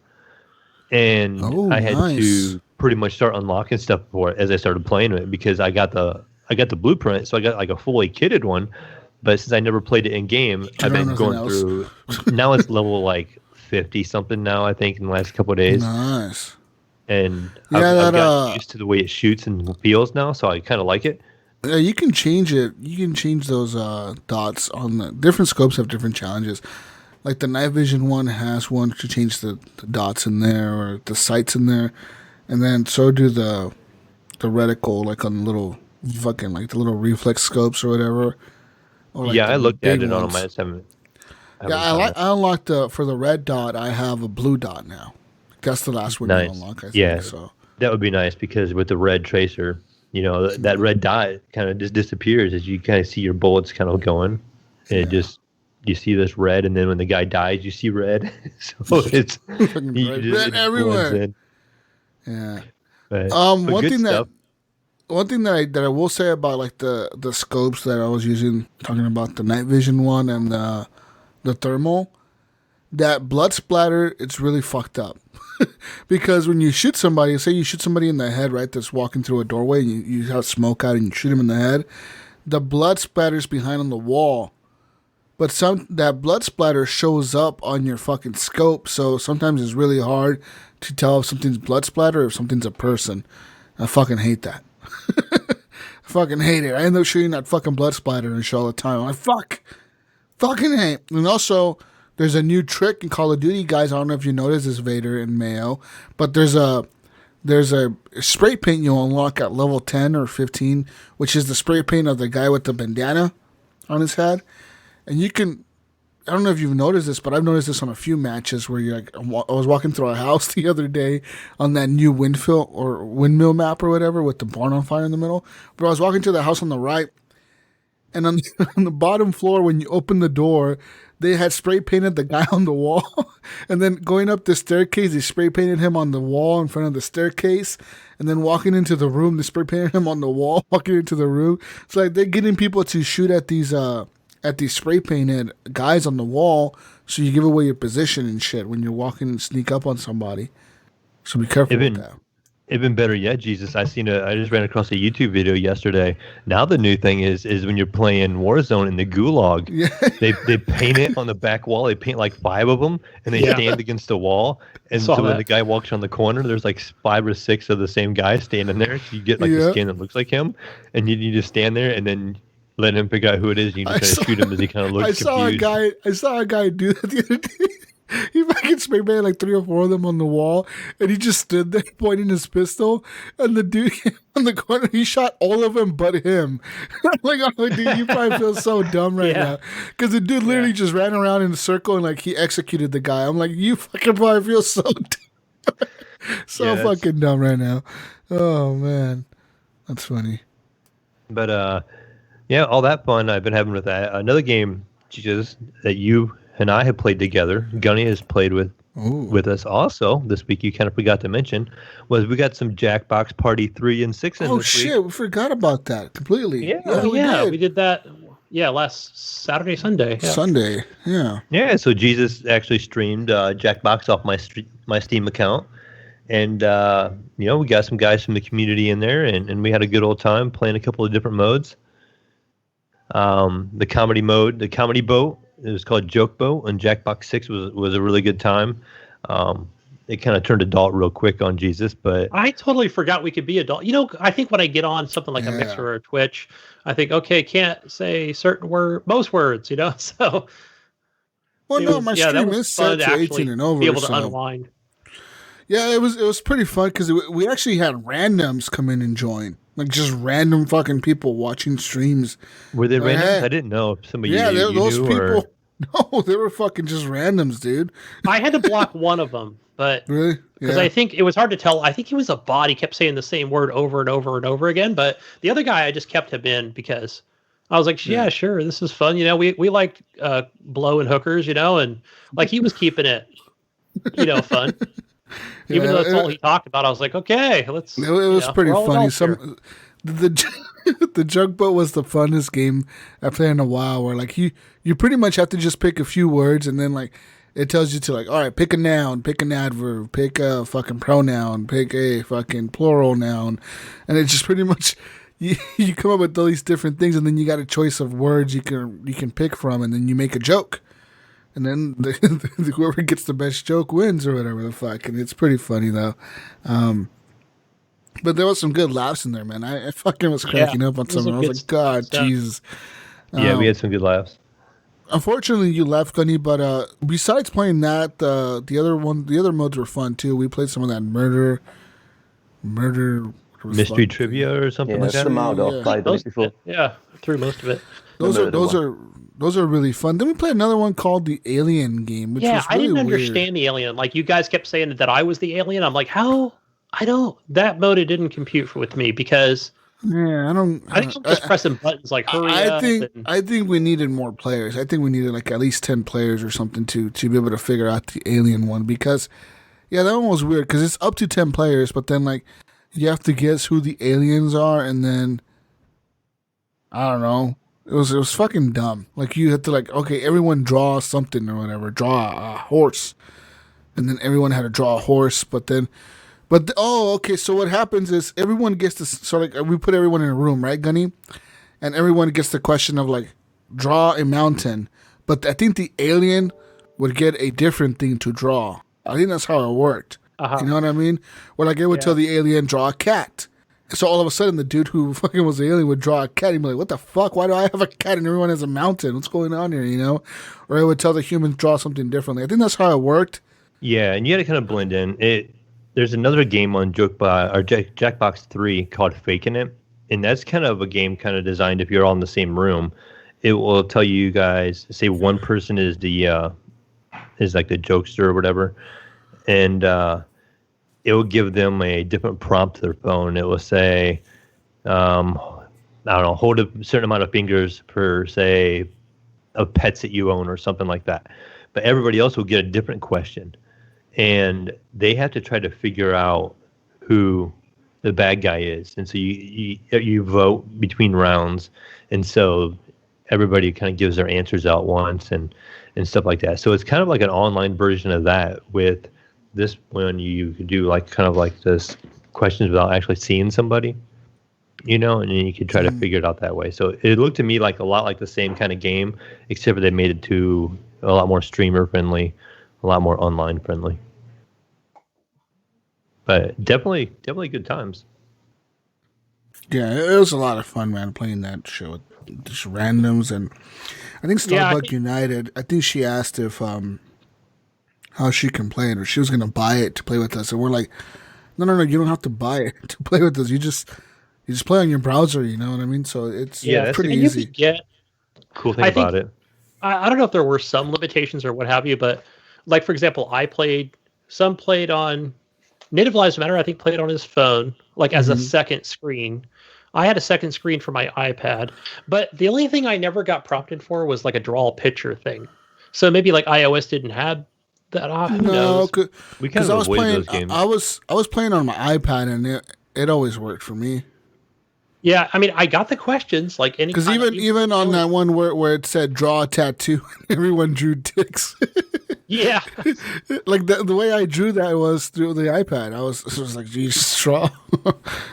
and I had to pretty much start unlocking stuff for it as I started playing it because I got the blueprint, so I got like a fully kitted one. But since I never played it in game, I've been going through. Now it's level like 50 something now, I think, in the last couple of days. Nice. And I've gotten used to the way it shoots and feels now, so I kind of like it. Yeah, you can change it. You can change those dots on the different scopes have different challenges. Like the night vision one has one to change the dots in there or the sights in there. And then so do the reticle, like on little fucking like the little reflex scopes or whatever. Or like I looked at it on them. I just haven't. I unlocked for the red dot. I have a blue dot now. That's the last one to unlock. I think, yeah, so that would be nice because with the red tracer, that red dot kind of just disappears as you kind of see your bullets kind of going, and it just. You see this red, and then when the guy dies, you see red. So it's red everywhere. Yeah. But, one thing that I will say about like the scopes that I was using, talking about the night vision one and the thermal, that blood splatter, it's really fucked up. Because when you shoot somebody, say you shoot somebody in the head, right, that's walking through a doorway, and you have smoke out and you shoot him in the head, the blood splatters behind on the wall. But that blood splatter shows up on your fucking scope, so sometimes it's really hard to tell if something's blood splatter or if something's a person. I fucking hate that. I fucking hate it. I end up shooting that fucking blood splatter and shit all the time. I'm like, fucking hate. And also, there's a new trick in Call of Duty, guys. I don't know if you noticed this, Vader and Mayo, but there's a spray paint you'll unlock at level 10 or 15, which is the spray paint of the guy with the bandana on his head. And you can, I don't know if you've noticed this, but I've noticed this on a few matches where you're like, I was walking through a house the other day on that new windmill map or whatever with the barn on fire in the middle. But I was walking to the house on the right, and on the bottom floor, when you open the door, they had spray painted the guy on the wall. And then going up the staircase, they spray painted him on the wall in front of the staircase. And then walking into the room, they spray painted him on the wall, walking into the room. So like they're getting people to shoot at these spray painted guys on the wall. So you give away your position and shit when you're walking and sneak up on somebody. So be careful with that. Even better yet, Jesus, I just ran across a YouTube video yesterday. Now the new thing is when you're playing Warzone in the Gulag, they paint it on the back wall. They paint like 5 of them, and they stand against the wall. And so when the guy walks on the corner, there's like 5 or 6 of the same guy standing there. So you get like the skin that looks like him, and you just stand there and then let him pick out who it is. And you just kind of shoot him as he kind of looks confused. I saw a guy do that the other day. He fucking spray painted like 3 or 4 of them on the wall, and he just stood there pointing his pistol, and the dude on the corner, he shot all of them but him. Like, oh, dude, you probably feel so dumb right now. Because the dude literally just ran around in a circle and like he executed the guy. I'm like, you fucking probably feel so dumb. Fucking dumb right now. Oh, man. That's funny. But, all that fun I've been having with that. Another game, Jesus, that you and I have played together, Gunny has played with us also this week, you kind of forgot to mention, was we got some Jackbox Party 3 and 6 in this week. Oh, shit, we forgot about that completely. Yeah, we did that, last Saturday, Sunday. Yeah. Sunday, yeah. Yeah, so Jesus actually streamed Jackbox off my Steam account, and, we got some guys from the community in there, and we had a good old time playing a couple of different modes. The comedy mode, the comedy boat, it was called Joke Boat, and Jackbox 6 was a really good time. It kind of turned adult real quick on Jesus, but I totally forgot we could be adult. I think when I get on something like a Mixer or a Twitch, I think, okay, can't say most words, so. Well, no, my stream is set to 18 and over. Be able to unwind. Yeah, it was pretty fun because we actually had randoms come in and join. Like just random fucking people watching streams. Were they randoms? I didn't know if somebody those knew people. Or... No, they were fucking just randoms, dude. I had to block one of them, but really, because I think it was hard to tell. I think he was a bot. He kept saying the same word over and over and over again. But the other guy, I just kept him in because I was like, sure, this is fun. We like blowing hookers, and like he was keeping it, fun. Even though that's all he talked about, I was like, okay, let's. It was pretty funny. The Jug Boat was the funnest game I've played in a while. Where like you pretty much have to just pick a few words, and then like it tells you to like, all right, pick a noun, pick an adverb, pick a fucking pronoun, pick a fucking plural noun, and it's just pretty much you come up with all these different things, and then you got a choice of words you can pick from, and then you make a joke. And then whoever gets the best joke wins or whatever the fuck. And it's pretty funny, though. But there was some good laughs in there, man. I fucking was cracking up on something. I was like, God, stuff. Jesus. Yeah, we had some good laughs. Unfortunately, you left, Gunny. But besides playing that, the other modes were fun, too. We played some of that murder. Mystery trivia or something like that? Through most of it. Those are really fun. Then we played another one called the Alien game, which was really I didn't understand the alien. Like you guys kept saying that I was the alien. I'm like, how? That mode it didn't compute with me because I think I'm just pressing buttons like hurry up. I think we needed more players. I think we needed like at least 10 players or something to be able to figure out the alien one because that one was weird because it's up to 10 players, but then like you have to guess who the aliens are, and then I don't know. It was fucking dumb. Like you had to like, okay, everyone draw something or whatever, draw a horse, and then everyone had to draw a horse. Okay. So what happens is everyone gets this. So like we put everyone in a room, right, Gunny, and everyone gets the question of like, draw a mountain. But I think the alien would get a different thing to draw. I think that's how it worked. You know what I mean? Or like it would tell the alien draw a cat. So all of a sudden, the dude who fucking was the alien would draw a cat. He'd be like, "What the fuck? Why do I have a cat and everyone has a mountain? What's going on here?" You know, or it would tell the humans draw something differently. I think that's how it worked. Yeah, and you had to kind of blend in. There's another game on Jackbox 3 called Faking It, and that's kind of a game kind of designed if you're all in the same room. It will tell you guys, say one person is like the jokester or whatever, and it will give them a different prompt to their phone. It will say, I don't know, hold a certain amount of fingers per, say, of pets that you own or something like that. But everybody else will get a different question. And they have to try to figure out who the bad guy is. And so you vote between rounds. And so everybody kind of gives their answers out once and stuff like that. So it's kind of like an online version of that. With this one, you could do like kind of like this questions without actually seeing somebody, you know, and then you could try to figure it out that way. So it looked to me like a lot like the same kind of game, except for they made it to a lot more streamer friendly, a lot more online friendly. But definitely good times. Yeah, it was a lot of fun, man, playing that show with just randoms. And I think Starbuck United, I think she asked if how she can play it, or she was going to buy it to play with us. And we're like, no, you don't have to buy it to play with us. You just play on your browser, you know what I mean? So it's pretty easy. Cool thing about it. I don't know if there were some limitations or what have you, but like, for example, some played on Native Lives Matter, I think played on his phone, like as a second screen. I had a second screen for my iPad, but the only thing I never got prompted for was like a draw a picture thing. So maybe like iOS didn't have that. No, because I was playing those games. I was playing on my iPad, and it always worked for me. Yeah, I mean, I got the questions like any. Because even on that one where it said draw a tattoo, everyone drew dicks. Yeah, like the way I drew that was through the iPad. I was like, geez, draw,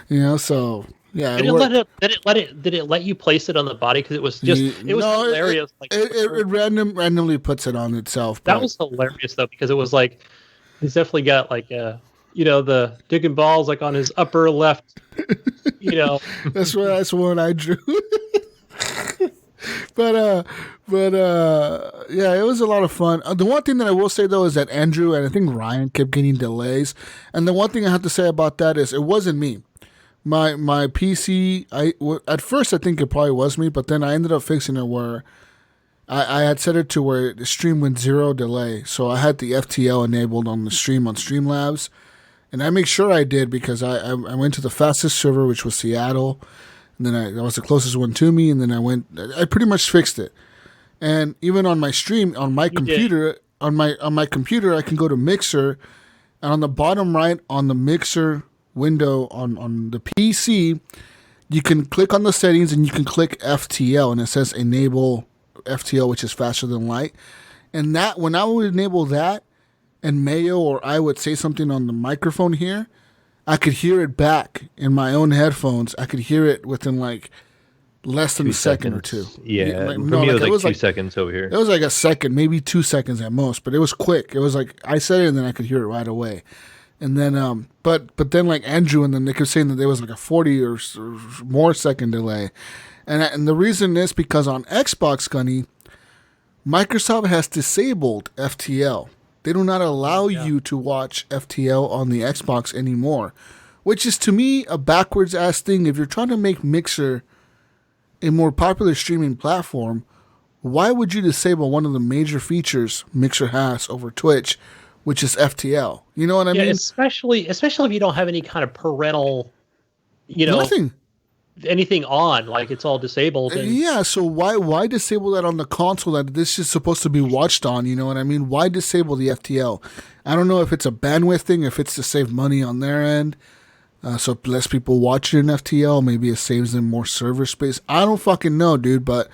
you know. So yeah, did it let you place it on the body? Because it was hilarious. It randomly puts it on itself. That was hilarious though, because it was like he's definitely got like the dick and balls like on his upper left. You know, that's what I drew. but yeah, it was a lot of fun. The one thing that I will say though is that Andrew and I think Ryan kept getting delays, and the one thing I have to say about that is it wasn't me. My PC, at first I think it probably was me, but then I ended up fixing it where I had set it to where the stream went 0 delay, so I had the FTL enabled on the stream on Streamlabs. And I make sure I did because I went to the fastest server, which was Seattle, and then that was the closest one to me. And then I pretty much fixed it. And even on my stream, on my computer, on my computer, I can go to Mixer, and on the bottom right on the Mixer window on the PC, you can click on the settings and you can click FTL, and it says enable FTL, which is faster than light. And that when I would enable that, and Mayo or I would say something on the microphone here, I could hear it back in my own headphones. I could hear it within like less than a second or two. Yeah, for me it was like 2 seconds over here. It was like a second, maybe 2 seconds at most, but it was quick. It was like I said it and then I could hear it right away. And then, but then like Andrew and then they kept saying that there was like a 40 or more second delay, and the reason is because on Xbox, Gunny, Microsoft has disabled FTL. They do not allow you to watch FTL on the Xbox anymore, which is to me a backwards ass thing. If you're trying to make Mixer a more popular streaming platform, why would you disable one of the major features Mixer has over Twitch, which is FTL? You know what I mean? Especially if you don't have any kind of parental, nothing. Anything on, like it's all disabled. Yeah, so why disable that on the console that this is supposed to be watched on? You know what I mean? Why disable the FTL? I don't know if it's a bandwidth thing, if it's to save money on their end, so less people watch it in FTL. Maybe it saves them more server space. I don't fucking know, dude. But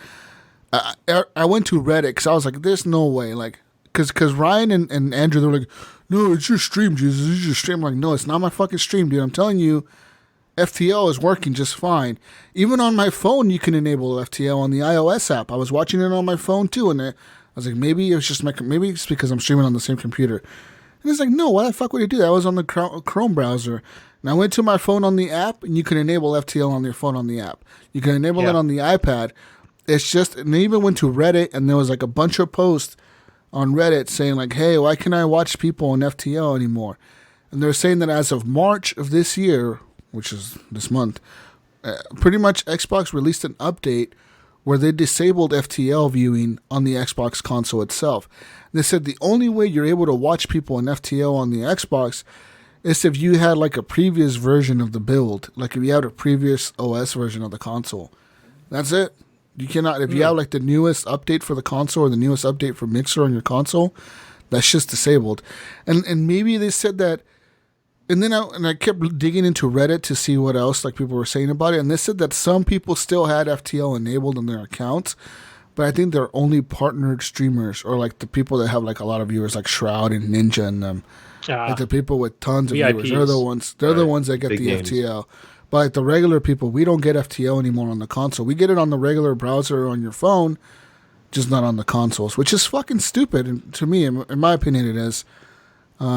I went to Reddit because I was like, "There's no way." Like, because Ryan and Andrew, they're like, "No, it's your stream, Jesus. It's your stream." I'm like, no, it's not my fucking stream, dude. I'm telling you. FTL is working just fine. Even on my phone, you can enable FTL on the iOS app. I was watching it on my phone too, and I was like, maybe it's because I'm streaming on the same computer. And it's like, no, why the fuck would you do that? I was on the Chrome browser. And I went to my phone on the app, and you can enable FTL on your phone on the app. You can enable it on the iPad. It's just, and they even went to Reddit, and there was like a bunch of posts on Reddit saying like, hey, why can't I watch people on FTL anymore? And they're saying that as of March of this year, which is this month, pretty much Xbox released an update where they disabled FTL viewing on the Xbox console itself. They said the only way you're able to watch people in FTL on the Xbox is if you had like a previous version of the build, like if you had a previous OS version of the console. That's it. You cannot, if you have like the newest update for the console or the newest update for Mixer on your console, that's just disabled. And maybe they said that, and then I kept digging into Reddit to see what else like people were saying about it, and they said that some people still had FTL enabled on their accounts, but I think they're only partnered streamers or like the people that have like a lot of viewers like Shroud and Ninja and them. Like the people with tons of VIPs. viewers. They're the ones that get Big the names. FTL. But like the regular people, we don't get FTL anymore on the console. We get it on the regular browser on your phone, just not on the consoles, which is fucking stupid. And to me, in my opinion, it is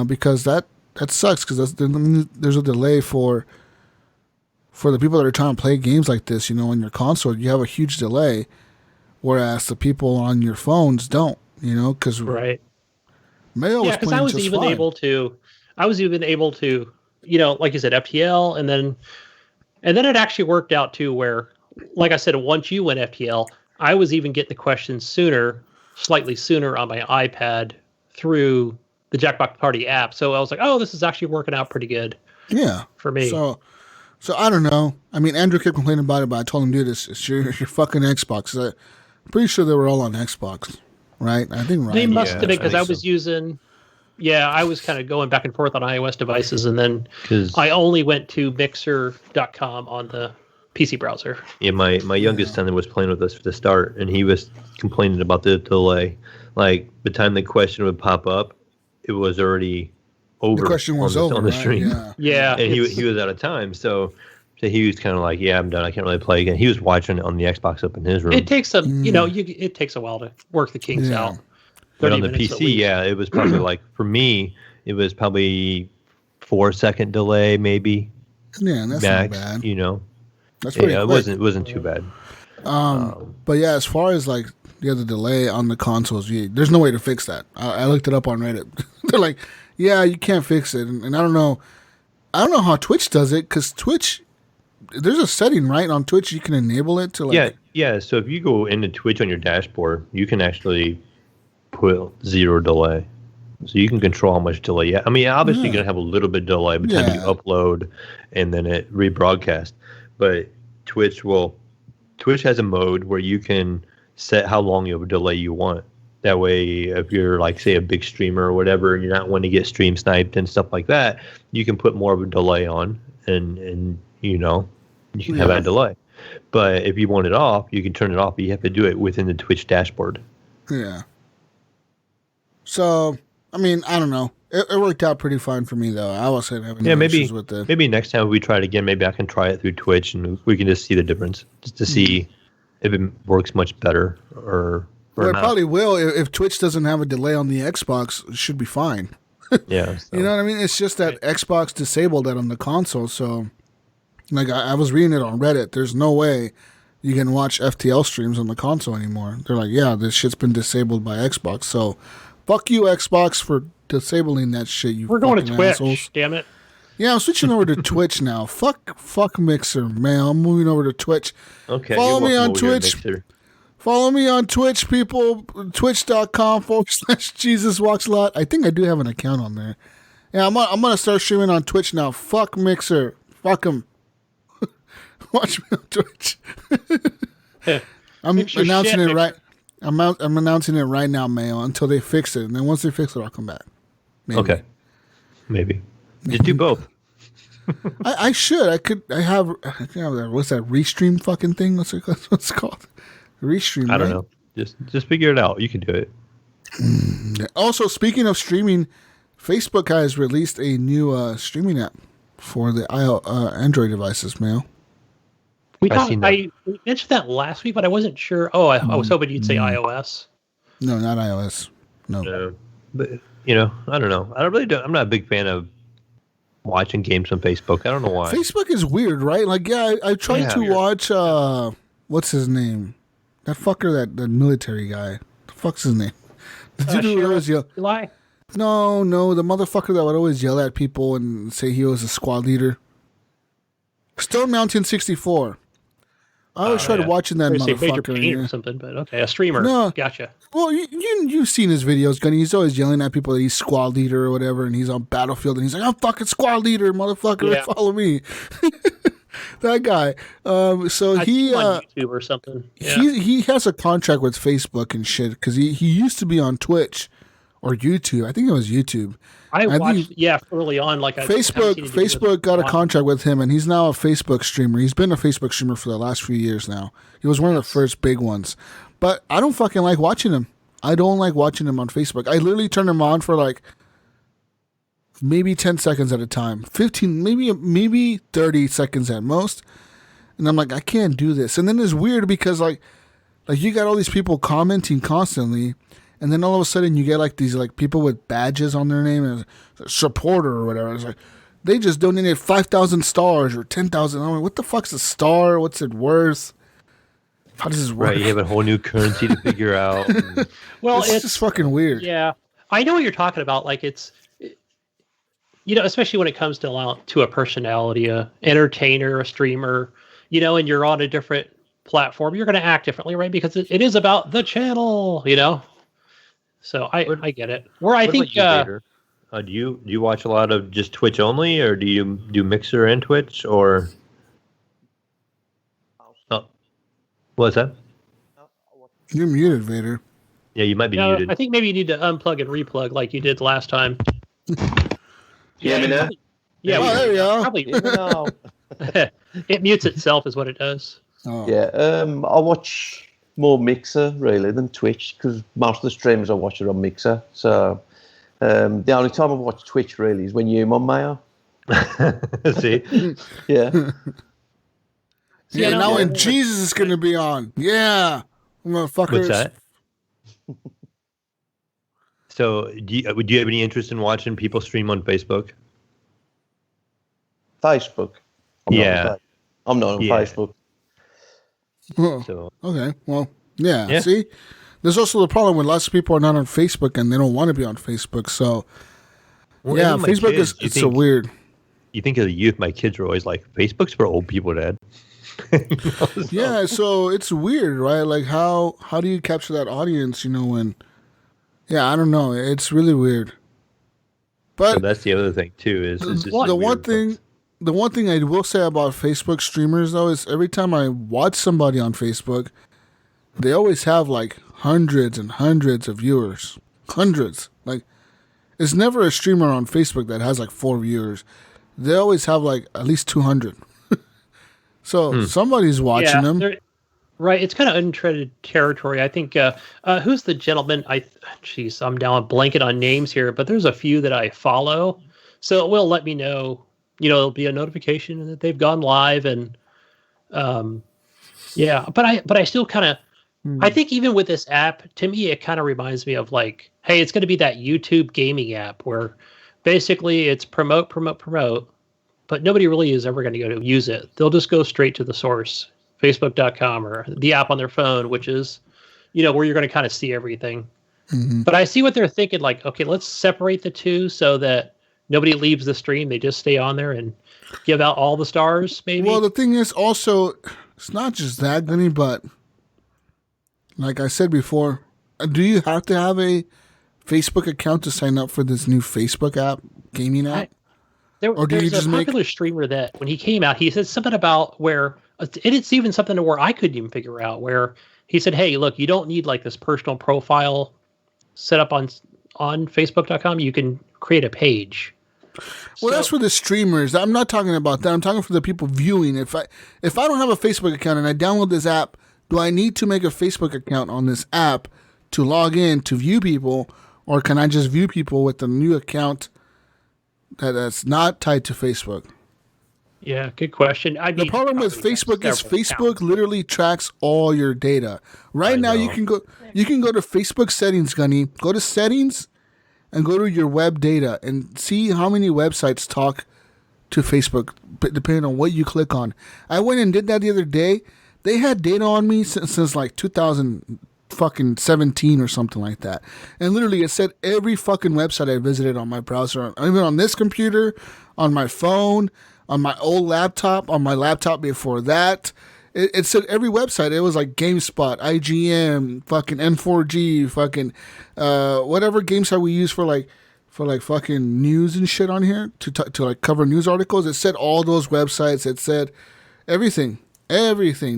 because that sucks because there's a delay for the people that are trying to play games like this. You know, on your console, you have a huge delay, whereas the people on your phones don't. You know, because Right. Mayo was because playing I was just even fine. able to, you know, like you said, FTL, and then it actually worked out too, where, like I said, once you went FTL, I was even getting the questions slightly sooner on my iPad through the Jackbox Party app. So I was like, oh, this is actually working out pretty good Yeah. for me. So I don't know. I mean, Andrew kept complaining about it, but I told him, dude, it's your fucking Xbox. I'm pretty sure they were all on Xbox, right? I think right. They must have been, I because I think was so. using. Yeah, I was kind of going back and forth on iOS devices, and then 'Cause- I only went to Mixer.com on the PC browser. Yeah, my youngest son was playing with us at the start, and he was complaining about the delay. Like, the time the question would pop up, it was already over. The question was on over the right? stream. Yeah. Yeah, And he was out of time, so he was kind of like, yeah, I'm done. I can't really play again. He was watching it on the Xbox up in his room. it takes it takes a while to work the kinks Yeah. out. But 30 on the minutes at PC, least. yeah, it was probably like, for me, it was probably 4-second delay, maybe Yeah, that's max. not bad. You know, That's pretty yeah, quick. it wasn't too bad. But yeah, as far as like the delay on the consoles, there's no way to fix that. I looked it up on Reddit. They're like, yeah, you can't fix it, and I don't know how Twitch does it because Twitch, there's a setting right on Twitch you can enable it to like. Yeah. So if you go into Twitch on your dashboard, you can actually put 0 delay. So you can control how much delay. Yeah, I mean, obviously you're gonna have a little bit of delay by the time you upload and then it rebroadcast. But Twitch has a mode where you can set how long of a delay you want. That way, if you're like, say, a big streamer or whatever, and you're not wanting to get stream sniped and stuff like that, you can put more of a delay on, and you can have that delay. But if you want it off, you can turn it off. But you have to do it within the Twitch dashboard. Yeah. So I mean, I don't know. It worked out pretty fine for me though. I wasn't having no issues with it. Maybe next time we try it again, maybe I can try it through Twitch and we can just see the difference, just to see if it works much better or Well, it not. probably will if Twitch doesn't have a delay on the Xbox. It should be fine. Yeah, so. You know what I mean? It's just that Xbox disabled that on the console. So, like, I was reading it on Reddit. There's no way you can watch FTL streams on the console anymore. They're like, yeah, this shit's been disabled by Xbox. So, fuck you, Xbox, for disabling that shit. You We're going to fucking Twitch, assholes. damn it. Yeah, I'm switching over to Twitch now. Fuck Mixer, man. I'm moving over to Twitch. Okay, Follow you're me on welcome over here, Twitch. Mixer. Follow me on Twitch, people. Twitch.com/JesusWalksALot. I think I do have an account on there. Yeah, I'm gonna start streaming on Twitch now. Fuck Mixer. Fuck him. Watch me on Twitch. I'm Fix your announcing shit, it right. I'm announcing it right now, Mayo, until they fix it. And then once they fix it, I'll come back. Maybe. Okay, maybe just do both. I should. I have that. What's that restream fucking thing? What's it called? Restream. I don't right? know. Just figure it out. You can do it. Also, speaking of streaming, Facebook has released a new streaming app for the Android devices, Mail. I seen that. we mentioned that last week, but I wasn't sure. Oh, I was hoping you'd say iOS. No, not iOS. No. No, but I don't know. I'm not a big fan of watching games on Facebook. I don't know why. Facebook is weird, right? Like, I tried to watch, what's his name? That fucker, that military guy. The fuck's his name? The dude who always yell. Eli? No, the motherfucker that would always yell at people and say he was a squad leader. Stone Mountain 64. I always tried watching that motherfucker. Or something, but okay, a streamer. No. Gotcha. Well, you've seen his videos, Gunny. He's always yelling at people that he's squad leader or whatever, and he's on Battlefield, and he's like, I'm fucking squad leader, motherfucker, follow me. That guy. So he on YouTube or something. Yeah. He has a contract with Facebook and shit because he used to be on Twitch or YouTube. I think it was YouTube. I watched early on. Like Facebook got a contract with him, and he's now a Facebook streamer. He's been a Facebook streamer for the last few years now. He was one of the first big ones. But I don't fucking like watching him. I don't like watching him on Facebook. I literally turn him on for like maybe 10 seconds at a time. 15, maybe 30 seconds at most. And I'm like, I can't do this. And then it's weird because like you got all these people commenting constantly, and then all of a sudden you get like these like people with badges on their name and a supporter or whatever. It's like they just donated 5,000 stars or 10,000. I'm like, what the fuck's a star? What's it worth? How does this work? Right, you have a whole new currency to figure out. Well, it's just fucking weird. Yeah, I know what you're talking about. Like especially when it comes to a personality, a entertainer, a streamer, and you're on a different platform, you're going to act differently, right? Because it is about the channel, So I get it. Where I think do you watch a lot of just Twitch only, or do you do Mixer and Twitch, or? What's that? You're muted, Vader. Yeah, you might be muted. I think maybe you need to unplug and replug like you did last time. Yeah, there you go. Probably. It mutes itself, is what it does. Oh. Yeah, I watch more Mixer really than Twitch because most of the streams I watch are on Mixer. So the only time I watch Twitch really is when you're on Mayo. See? Yeah. Yeah, now when Jesus is going to be on. Yeah. Motherfuckers. What's that? So, do you have any interest in watching people stream on Facebook? Facebook? I'm not on Facebook. Oh, so. Okay, well, yeah. See? There's also the problem with lots of people are not on Facebook and they don't want to be on Facebook. So, Facebook is so weird. You think of the youth, my kids are always like, Facebook's for old people, Dad. Yeah, so it's weird, right? Like how do you capture that audience, when I don't know. It's really weird. But so that's the other thing too, is the one thing I will say about Facebook streamers though is every time I watch somebody on Facebook, they always have like hundreds and hundreds of viewers. Hundreds. Like it's never a streamer on Facebook that has like 4 viewers. They always have like at least 200. So somebody's watching them. Right. It's kind of untreaded territory. I think, who's the gentleman? I'm down blanket on names here, but there's a few that I follow. So it will let me know, there'll be a notification that they've gone live and, but I still kind of, I think even with this app, to me, it kind of reminds me of like, hey, it's going to be that YouTube gaming app where basically it's promote, but nobody really is ever going to go to use it. They'll just go straight to the source, facebook.com or the app on their phone, which is, where you're going to kind of see everything. Mm-hmm. But I see what they're thinking, like, okay, let's separate the two so that nobody leaves the stream. They just stay on there and give out all the stars, maybe. Well, the thing is also, it's not just that, Gunny, but like I said before, do you have to have a Facebook account to sign up for this new Facebook app, gaming app? There's a popular streamer that when he came out, he said something about where it's even something to where I couldn't even figure out, where he said, hey, look, you don't need like this personal profile set up on Facebook.com. You can create a page. Well, that's for the streamers. I'm not talking about that. I'm talking for the people viewing. If I don't have a Facebook account and I download this app, do I need to make a Facebook account on this app to log in to view people, or can I just view people with a new account that's not tied to Facebook? Yeah, good question. The problem with Facebook is Facebook literally tracks all your data. Right now, you can go to Facebook settings, Gunny. Go to settings, and go to your web data and see how many websites talk to Facebook, depending on what you click on. I went and did that the other day. They had data on me since like 2017 or something like that. And literally it said every fucking website I visited on my browser, even on this computer, on my phone, on my old laptop, on my laptop before that. It said every website. It was like GameSpot, IGN, fucking N4G, fucking whatever GameSpot we use for fucking news and shit on here to like cover news articles. It said all those websites. It said everything,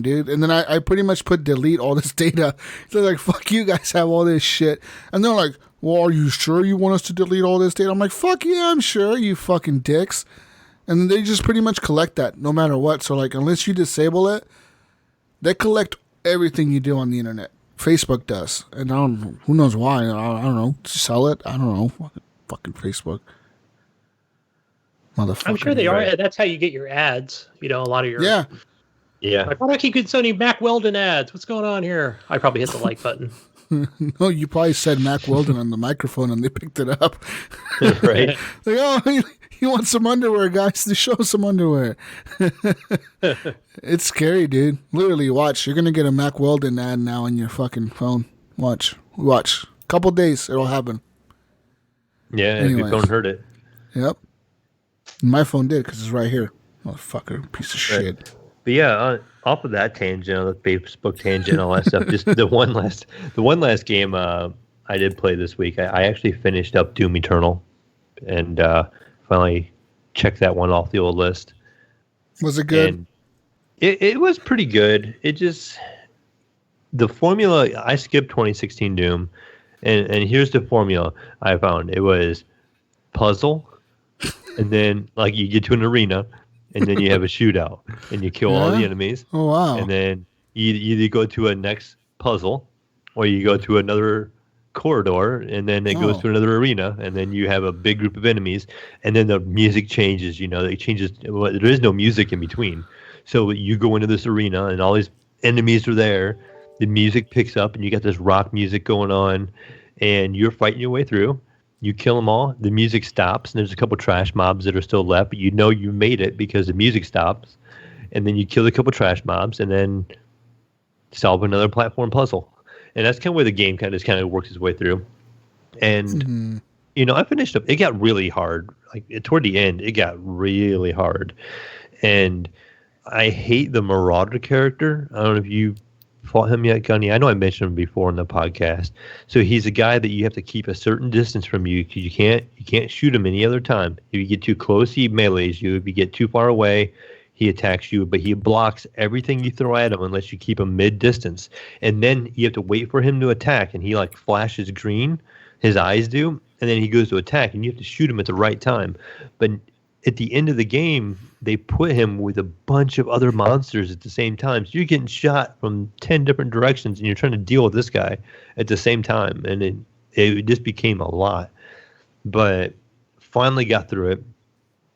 dude. And then I pretty much put delete all this data. So like, fuck you guys have all this shit. And they're like, well, are you sure you want us to delete all this data? I'm like, fuck yeah, I'm sure, you fucking dicks. And they just pretty much collect that no matter what. So like, unless you disable it, they collect everything you do on the internet. Facebook does. And I don't know, who knows why. I don't know. Sell it? I don't know. Fucking Facebook. Motherfucker. I'm sure they are. That's how you get your ads. You know, a lot of your... Yeah. Like, why do I keep getting so many Mac Weldon ads? What's going on here? I probably hit the like button. No, you probably said Mac Weldon on the microphone and they picked it up. Right. Like, oh, you want some underwear, guys? To show some underwear. It's scary, dude. Literally, watch. You're going to get a Mac Weldon ad now on your fucking phone. Watch. Couple days, it'll happen. Yeah, if your phone heard it. Yep. My phone did because it's right here. Motherfucker, piece of shit. But yeah, off of that tangent, the Facebook tangent, all that stuff. Just the one last game I did play this week. I actually finished up Doom Eternal, and finally checked that one off the old list. Was it good? And it was pretty good. It just the formula. I skipped 2016 Doom, and here's the formula I found. It was puzzle, and then like you get to an arena. And then you have a shootout, and you kill all the enemies. Oh, wow. And then you either go to a next puzzle, or you go to another corridor, and then it goes to another arena, and then you have a big group of enemies, and then the music changes. You know, it changes. Well, there is no music in between. So you go into this arena, and all these enemies are there. The music picks up, and you got this rock music going on, and you're fighting your way through. You kill them all, the music stops, and there's a couple trash mobs that are still left, but you know you made it because the music stops. And then you kill a couple trash mobs, and then solve another platform puzzle. And that's kind of where the game kind of works its way through. And, you know, I finished up. It got really hard. Like toward the end, it got really hard. And I hate the Marauder character. I don't know if you fought him yet, Gunny. I know I mentioned him before in the podcast. So he's a guy that you have to keep a certain distance from you because you can't shoot him any other time. If you get too close, he melees you. If you get too far away, he attacks you. But he blocks everything you throw at him unless you keep him mid-distance. And then you have to wait for him to attack, and he like flashes green. His eyes do, and then he goes to attack, and you have to shoot him at the right time. But at the end of the game, they put him with a bunch of other monsters at the same time. So you're getting shot from 10 different directions, and you're trying to deal with this guy at the same time. And it just became a lot. But finally got through it.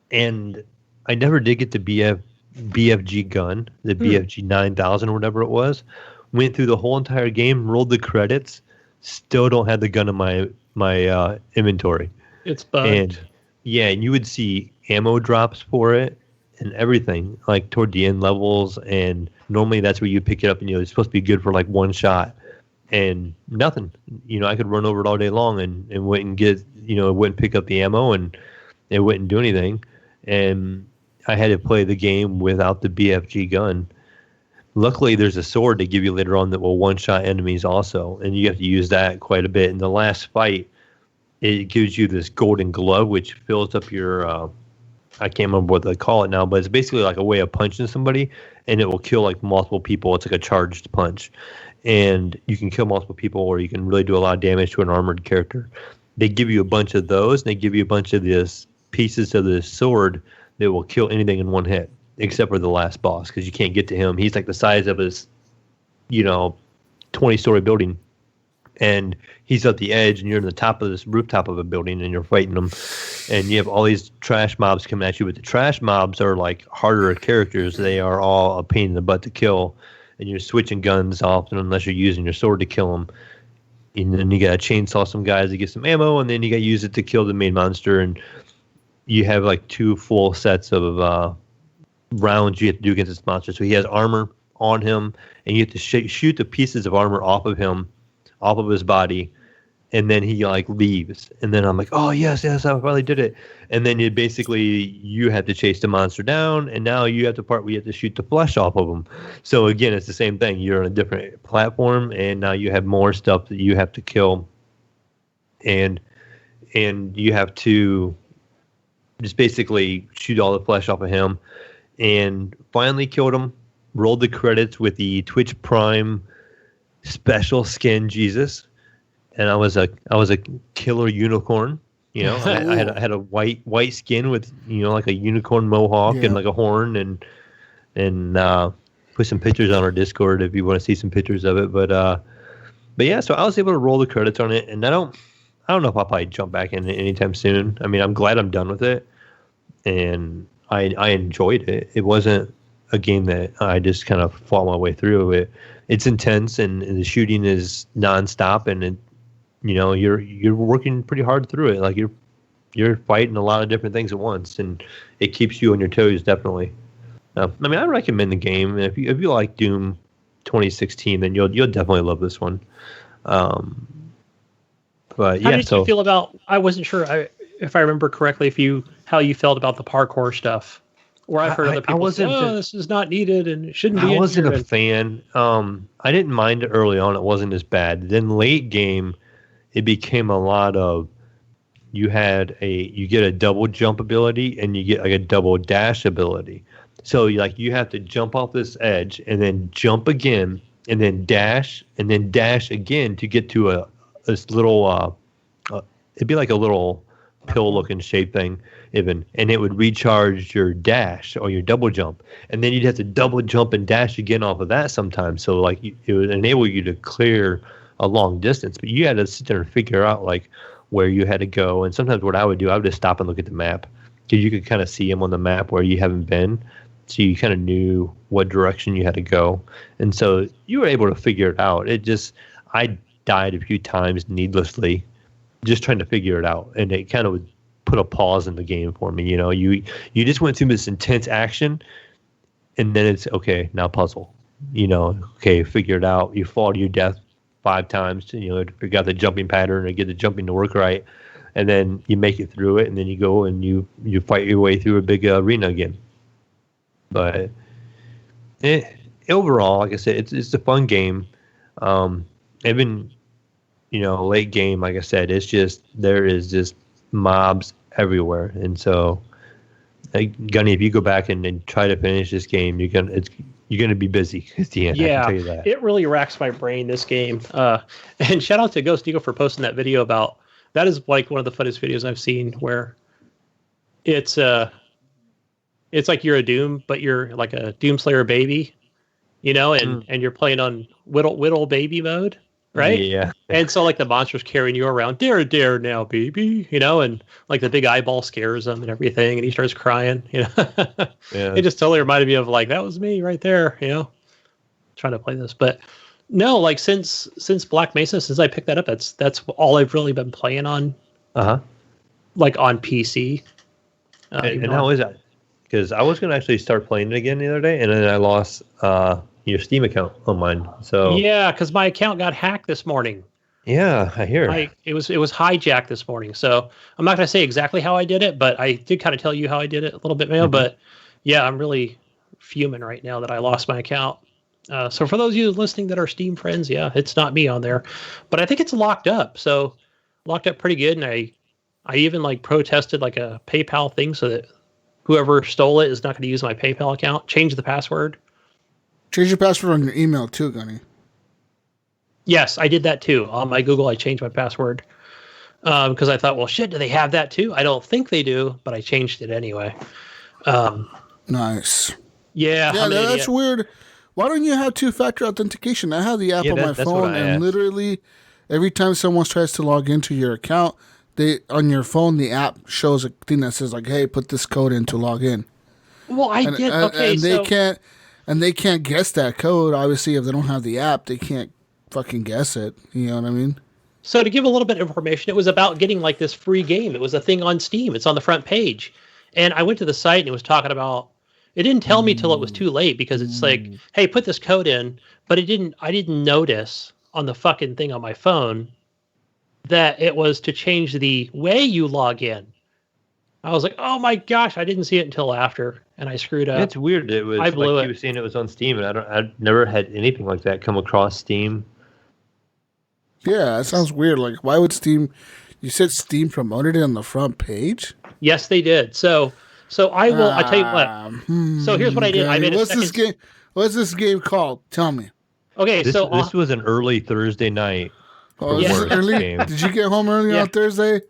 And I never did get the BFG gun, the BFG 9000 or whatever it was. Went through the whole entire game, rolled the credits, still don't have the gun in my inventory. It's bugged. And yeah, and you would see ammo drops for it and everything, like toward the end levels, and normally that's where you pick it up, and it's supposed to be good for like one shot, and nothing. I could run over it all day long and wouldn't get, it wouldn't pick up the ammo, and it wouldn't do anything, and I had to play the game without the BFG gun. Luckily, there's a sword they give you later on that will one-shot enemies also, and you have to use that quite a bit. In the last fight, it gives you this golden glove, which fills up your, I can't remember what they call it now, but it's basically like a way of punching somebody, and it will kill like multiple people. It's like a charged punch. And you can kill multiple people, or you can really do a lot of damage to an armored character. They give you a bunch of those, and they give you a bunch of this pieces of this sword that will kill anything in one hit, except for the last boss, because you can't get to him. He's like the size of his, 20-story building. And he's at the edge, and you're in the top of this rooftop of a building, and you're fighting them. And you have all these trash mobs coming at you, but the trash mobs are like harder characters. They are all a pain in the butt to kill, and you're switching guns often unless you're using your sword to kill them. and then you got to chainsaw some guys to get some ammo, and then you got to use it to kill the main monster. And you have like 2 full sets of rounds you have to do against this monster. So he has armor on him, and you have to shoot the pieces of armor off of him, off of his body, and then he like leaves. And then I'm like, oh yes, I finally did it. And then you have to chase the monster down, and now you have the part where you have to shoot the flesh off of him. So again, it's the same thing. You're on a different platform, and now you have more stuff that you have to kill, and you have to just basically shoot all the flesh off of him. And finally killed him. Rolled the credits with the Twitch Prime special skin Jesus, and I was a killer unicorn. You know, I had a white skin with like a unicorn mohawk and like a horn, and put some pictures on our Discord if you want to see some pictures of it. But yeah, so I was able to roll the credits on it, and I don't know if I'll probably jump back in it anytime soon. I mean, I'm glad I'm done with it, and I enjoyed it. It wasn't a game that I just kind of fought my way through. It's intense, and the shooting is nonstop, and you're working pretty hard through it. Like you're fighting a lot of different things at once, and it keeps you on your toes, definitely. I mean, I recommend the game. If you like Doom 2016, then you'll definitely love this one. But how did you feel about? I wasn't sure if I remember correctly. How you felt about the parkour stuff? Or I've heard other people say, this is not needed and it shouldn't be. I wasn't a fan. I didn't mind it early on. It wasn't as bad. Then late game, it became a lot of you get a double jump ability and you get like a double dash ability. So you have to jump off this edge and then jump again and then dash again to get to this little it'd be like a little pill looking shape thing even, and it would recharge your dash or your double jump, and then you'd have to double jump and dash again off of that sometimes. So it would enable you to clear a long distance, but you had to sit there and figure out like where you had to go. And sometimes what I would do, I would just stop and look at the map, because you could kind of see them on the map where you haven't been, so you kind of knew what direction you had to go, and so you were able to figure it out. I died a few times needlessly just trying to figure it out, and it kind of would put a pause in the game for me. You just went through this intense action, and then it's okay, now puzzle. Okay, figure it out. You fall to your death 5 times to figure out the jumping pattern or get the jumping to work right, and then you make it through it, and then you go and you fight your way through a big arena again. But overall, like I said, it's a fun game. Even late game, like I said, there is just mobs everywhere, and so Gunny, if you go back and try to finish this game, you're gonna be busy at the end. Yeah, I can tell you that. It really racks my brain, this game. And shout out to Ghost Eagle for posting that video about that. Is like one of the funnest videos I've seen, where it's like you're a Doom, but you're like a Doomslayer baby, and you're playing on whittle baby mode. Right? Yeah. And so like the monster's carrying you around, dare now, baby, and like the big eyeball scares him and everything, and he starts crying, Yeah. It just totally reminded me of like, that was me right there, trying to play this. But no, like since Black Mesa, since I picked that up, that's all I've really been playing on. Like on PC. And how is that? Because I was gonna actually start playing it again the other day, and then I lost your Steam account on mine. So yeah, because my account got hacked this morning. Yeah, I hear. It was hijacked this morning. So I'm not going to say exactly how I did it, but I did kind of tell you how I did it a little bit, Mayo. But yeah, I'm really fuming right now that I lost my account. So for those of you listening that are Steam friends, yeah, it's not me on there, but I think it's locked up. So locked up pretty good, and I even like protested like a PayPal thing so that whoever stole it is not going to use my PayPal account. Change the password. Change your password on your email too, Gunny. Yes, I did that too. On my Google, I changed my password because I thought, well, shit, do they have that too? I don't think they do, but I changed it anyway. Nice. Yeah, that's weird. Why don't you have 2-factor authentication? I have the app on my phone, and literally every time someone tries to log into your account, on your phone, the app shows a thing that says like, "Hey, put this code in to log in." Well, and they can't guess that code. Obviously, if they don't have the app, they can't fucking guess it. You know what I mean? So to give a little bit of information, it was about getting like this free game. It was a thing on Steam. It's on the front page. And I went to the site and it was talking about, it didn't tell me till it was too late because it's like, hey, put this code in, but I didn't notice on the fucking thing on my phone that it was to change the way you log in. I was like, oh my gosh, I didn't see it until after, and I screwed up. It's weird. It was I blew like it. you were saying it was on Steam, and I've never had anything like that come across Steam. Yeah, that sounds weird. Like, why would Steam? You said Steam promoted it on the front page. Yes, they did. So I will. I tell you what. So here's what I did. I made What's this game? What's this game called? Tell me. Okay, This was an early Thursday night. Oh, Yeah. is it early? Game. Did you get home early on Thursday?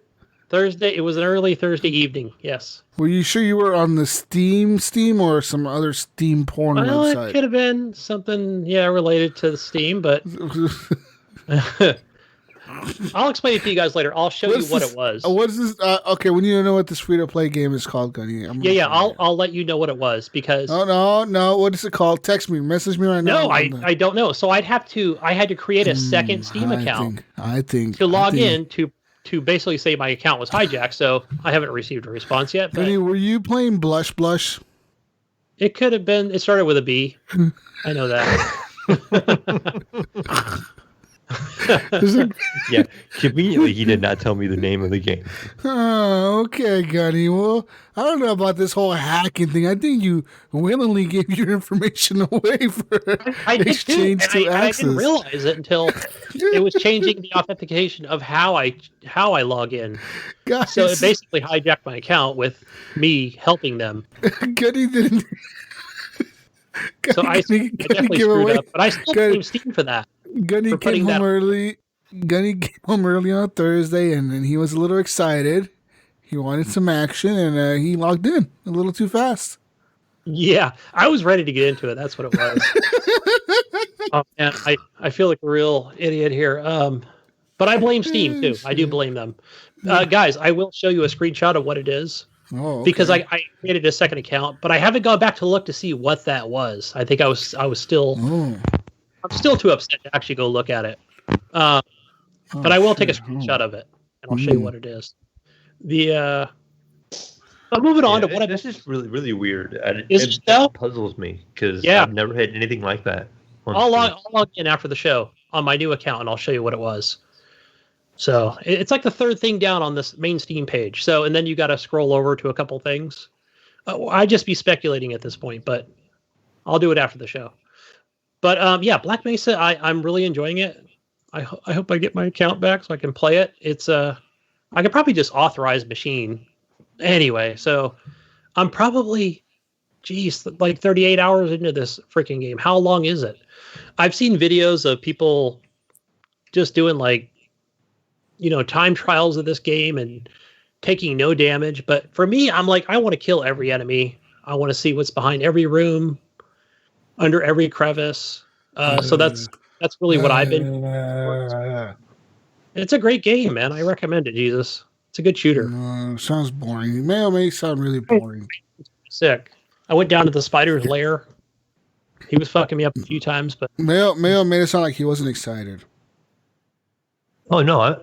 Thursday. It was an early Thursday evening. Yes. Were you sure you were on the Steam or some other Steam porn Well, website? it could have been something, related to the Steam, but I'll explain it to you guys later. I'll show you what it was. What is this? Okay, we need to know what this free-to-play game is called, Gunny. I'll let you know what it was because. Oh no! What is it called? Text me, message me right now. No, I don't know. So I had to create a second Steam account. I think to log in to basically say my account was hijacked. So I haven't received a response yet. But Gunny, were you playing Blush? it could have been. It started with a B. I know that. Yeah, conveniently, he did not tell me the name of the game. Oh, okay, Gunny. Well, I don't know about this whole hacking thing. I think you willingly gave your information away for I did exchange too, to and I access. didn't realize it until it was changing the authentication of how I log in. Guys, So it basically hijacked my account with me helping them. Gunny didn't. So I definitely screwed up, but I still blame Steam for that. Gunny for came putting home that- early. Gunny came home early on Thursday, and then he was a little excited. He wanted some action, and he logged in a little too fast. Yeah, I was ready to get into it. That's what it was. Oh, man, I feel like a real idiot here. But I blame Steam too. I do blame them. Guys, I will show you a screenshot of what it is. Oh, okay. Because I created a second account, but I haven't gone back to look to see what that was. I think I was still I'm still too upset to actually go look at it. But I will take a screenshot of it and I'll show you what it is. But moving on to what this is really, really weird. Is it so? Puzzles me because Yeah. I've never had anything like that. I'll log in after the show on my new account and I'll show you what it was. So it's like the third thing down on this main Steam page. So, and then you got to scroll over to a couple things. I'd just be speculating at this point, but I'll do it after the show. But Black Mesa, I'm really enjoying it. I hope I get my account back so I can play it. It's I could probably just authorize machine anyway. So I'm probably, like 38 hours into this freaking game. How long is it? I've seen videos of people just doing like, time trials of this game and taking no damage. But for me, I'm like, I want to kill every enemy. I want to see what's behind every room, under every crevice. So that's really what I've been. It's a great game, man. I recommend it, Jesus. It's a good shooter. Sounds boring. Mayo may sound really boring. Sick. I went down to the spider's lair. He was fucking me up a few times, but Mayo made it sound like he wasn't excited. Oh no,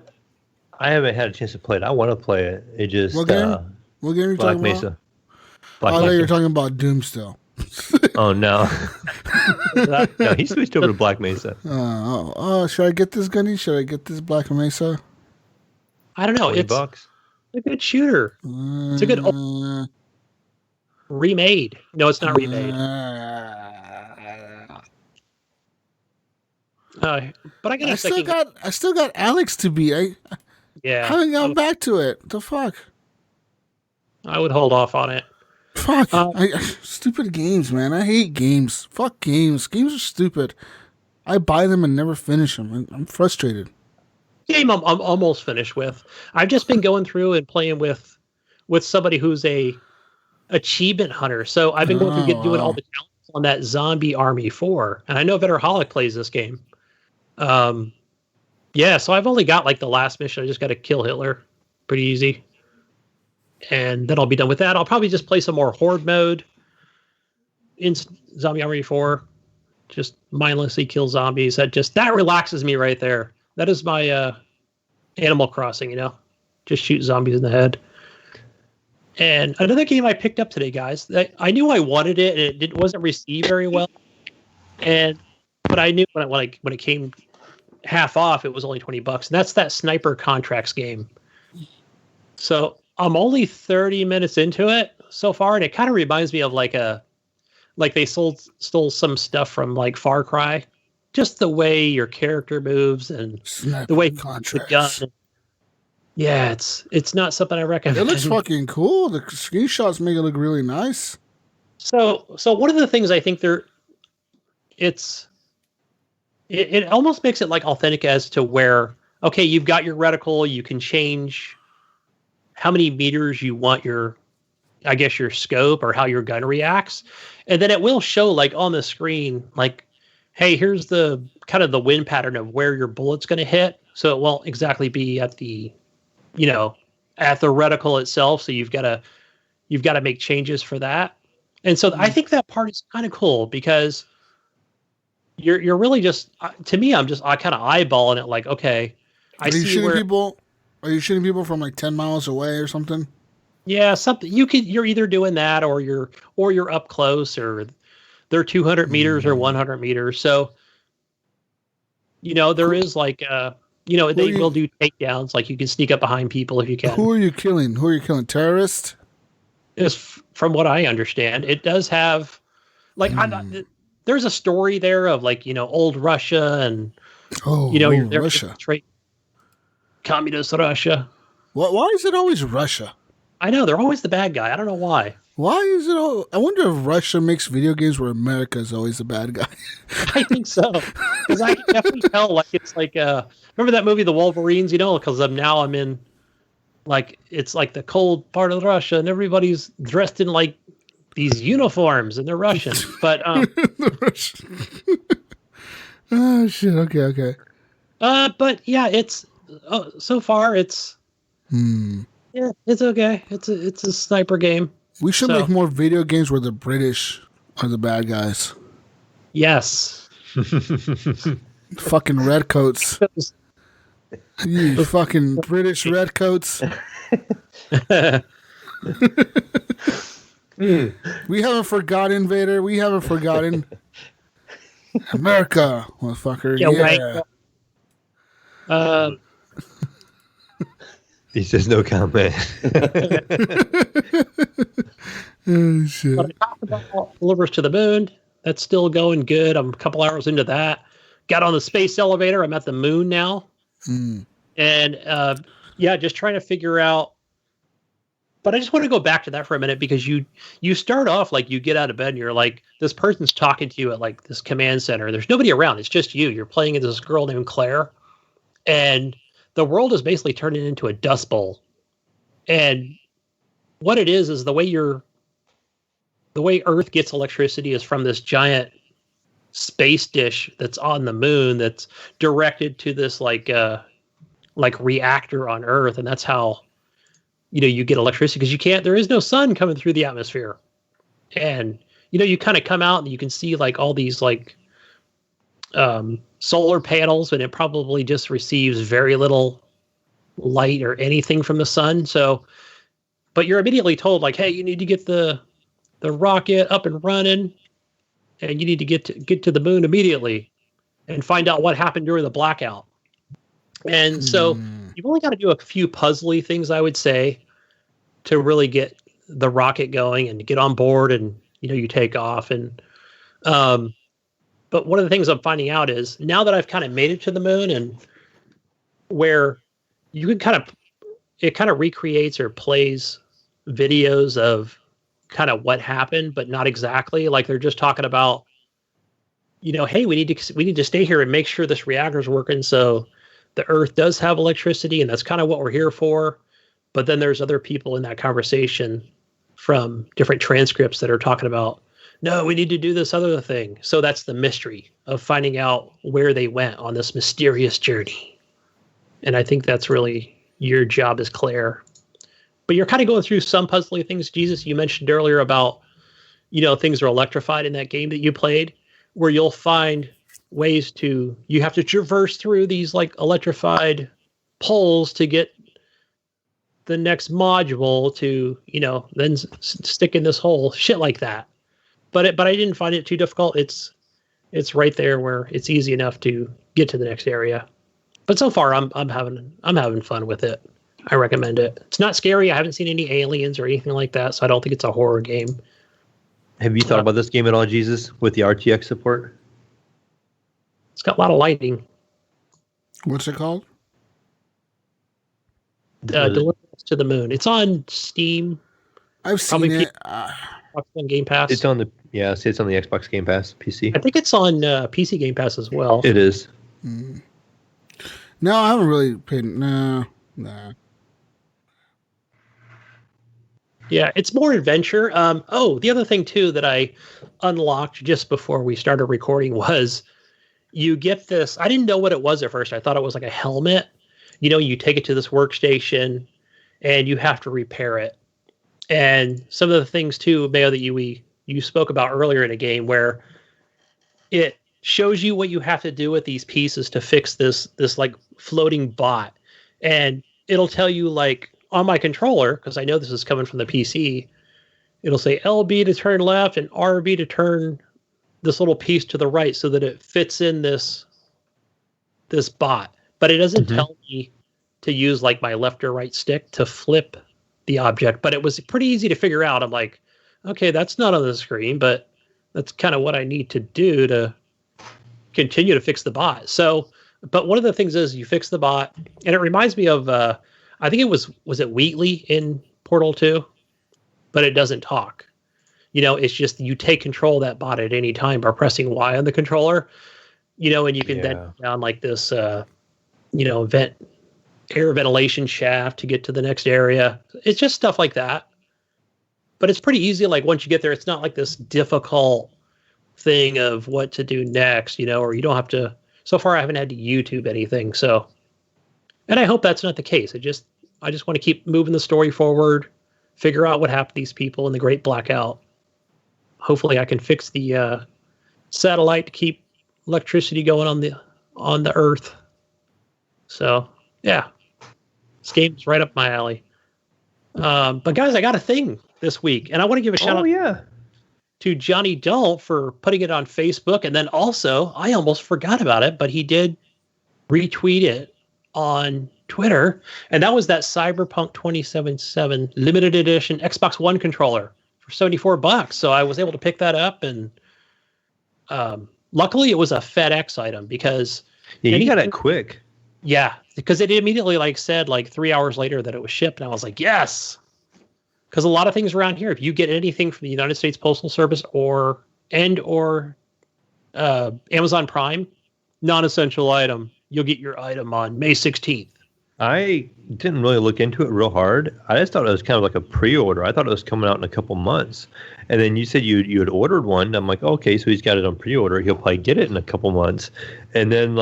I haven't had a chance to play it. I want to play it. It just What game? What game are you Black talking Mesa. about? Black I thought Mesa. you were talking about Doom still. Oh no, no, he switched over to Black Mesa. Should I get this, Gunny? Should I get this Black Mesa? I don't know. $20. It's a good shooter. It's a good remade. No, it's not remade. But I got I still got Alex to beat. I haven't gone back to it. The fuck? I would hold off on it. Fuck. Stupid games, man. I hate games. Fuck games. Games are stupid. I buy them and never finish them. I'm frustrated. Game I'm almost finished with. I've just been going through and playing with somebody who's a achievement hunter. So I've been going through doing all the challenges on that Zombie Army 4. And I know Vedderholic plays this game. So I've only got like the last mission. I just got to kill Hitler. Pretty easy. And then I'll be done with that. I'll probably just play some more Horde mode in Zombie Army 4. Just mindlessly kill zombies. That relaxes me right there. That is my Animal Crossing, just shoot zombies in the head. And another game I picked up today, guys, that I knew I wanted it, and it wasn't received very well. But I knew when it came half off, it was only $20, and that's that Sniper Contracts game. So I'm only 30 minutes into it so far, and it kind of reminds me of like they stole some stuff from like Far Cry, just the way your character moves and Sniper the way Contracts. the gun. Yeah, it's not something I recommend. It looks fucking cool. The screenshots make it look really nice. So one of the things I think it almost makes it like authentic as to where, okay, you've got your reticle, you can change how many meters you want your scope or how your gun reacts. And then it will show like on the screen, like, hey, here's the kind of the wind pattern of where your bullet's going to hit. So it won't exactly be at the reticle itself. So you've got to make changes for that. And so I think that part is kind of cool because you're really just, to me, I kind of eyeballing it like, okay, Are you shooting people from like 10 miles away or something? Yeah, something you're either doing that or you're up close, or they're 200 meters or 100 meters. So, there is like, they will do takedowns. Like you can sneak up behind people if you can. Who are you killing? Terrorists? From what I understand, it does have like, there's a story there of like, old Russia and, you're there Russia. Communist Russia. Why is it always Russia? I know, they're always the bad guy. I don't know why. Why is it I wonder if Russia makes video games where America is always the bad guy. I think so. Because I can definitely tell, like, it's like, remember that movie, The Wolverines, because now I'm in, like, it's like the cold part of Russia and everybody's dressed in, like, these uniforms and they're Russian. But, oh, shit. Okay. But, yeah, it's, so far, it's, yeah, it's okay. It's a sniper game. We should make more video games where the British are the bad guys. Yes. Fucking redcoats. You fucking British redcoats. We haven't forgotten, Vader. We haven't forgotten. America, motherfucker. Yeah. Right. He says no comment. Oh, shit. But I talked about Delivers to the Moon. That's still going good. I'm a couple hours into that. Got on the space elevator. I'm at the moon now. And just trying to figure out. But I just want to go back to that for a minute because you start off like you get out of bed and you're like, this person's talking to you at like this command center. There's nobody around. It's just you. You're playing as this girl named Claire. And the world is basically turning into a dust bowl. And what it is the way Earth gets electricity is from this giant space dish that's on the moon that's directed to this like reactor on Earth. And that's how, you get electricity because there is no sun coming through the atmosphere. And, you kind of come out and you can see like all these like, solar panels, and it probably just receives very little light or anything from the sun. So, but you're immediately told like, hey, you need to get the rocket up and running, and you need to get to the moon immediately and find out what happened during the blackout. And so you've only got to do a few puzzly things, I would say, to really get the rocket going and to get on board, and you take off. And but one of the things I'm finding out is now that I've kind of made it to the moon, and where you can it kind of recreates or plays videos of kind of what happened, but not exactly. Like they're just talking about, hey, we need to stay here and make sure this reactor's working. So the Earth does have electricity, and that's kind of what we're here for. But then there's other people in that conversation from different transcripts that are talking about, no, we need to do this other thing. So that's the mystery of finding out where they went on this mysterious journey. And I think that's really your job as Claire. But you're kind of going through some puzzly things. Jesus, you mentioned earlier about, things are electrified in that game that you played, where you'll find ways you have to traverse through these like electrified pulls to get the next module to, then stick in this hole, shit like that. But I didn't find it too difficult. It's right there where it's easy enough to get to the next area. But so far, I'm having fun with it. I recommend it. It's not scary. I haven't seen any aliens or anything like that, so I don't think it's a horror game. Have you thought about this game at all, Jesus, with the RTX support? It's got a lot of lighting. What's it called? Deliverance to the Moon. It's on Steam. I've seen it. Xbox One Game Pass. It's on the Xbox Game Pass PC. I think it's on PC Game Pass as well. It is. No, I haven't really paid. Nah. Yeah, it's more adventure. The other thing too that I unlocked just before we started recording was you get this. I didn't know what it was at first. I thought it was like a helmet. You take it to this workstation and you have to repair it. And some of the things too, Mayo, that you spoke about earlier in a game where it shows you what you have to do with these pieces to fix this like floating bot. And it'll tell you like on my controller, because I know this is coming from the PC, it'll say LB to turn left and RB to turn this little piece to the right so that it fits in this bot. But it doesn't tell me to use like my left or right stick to flip the object. But it was pretty easy to figure out. I'm like, okay, that's not on the screen, but that's kind of what I need to do to continue to fix the bot. So, but one of the things is you fix the bot, and it reminds me of, I think it was it Wheatley in Portal 2? But it doesn't talk. It's just you take control of that bot at any time by pressing Y on the controller, and you can then down like this, air ventilation shaft to get to the next area. It's just stuff like that. But it's pretty easy. Like once you get there, it's not like this difficult thing of what to do next, or you don't have to. So far, I haven't had to YouTube anything. So, and I hope that's not the case. I just want to keep moving the story forward, figure out what happened to these people in the Great Blackout. Hopefully, I can fix the satellite to keep electricity going on the Earth. So, yeah, this game's right up my alley. But guys, I got a thing this week, and I want to give a shout out to Johnny Dull for putting it on Facebook, and then also I almost forgot about it, but he did retweet it on Twitter, and that was that Cyberpunk 2077 limited edition Xbox One controller for $74. So I was able to pick that up, and luckily it was a FedEx item because you got it quick. Yeah, because it immediately said 3 hours later that it was shipped, and I was like, yes. Because a lot of things around here, if you get anything from the United States Postal Service or Amazon Prime, non-essential item, you'll get your item on May 16th. I didn't really look into it real hard. I just thought it was kind of like a pre-order. I thought it was coming out in a couple months. And then you said you had ordered one. I'm like, okay, so he's got it on pre-order. He'll probably get it in a couple months. And then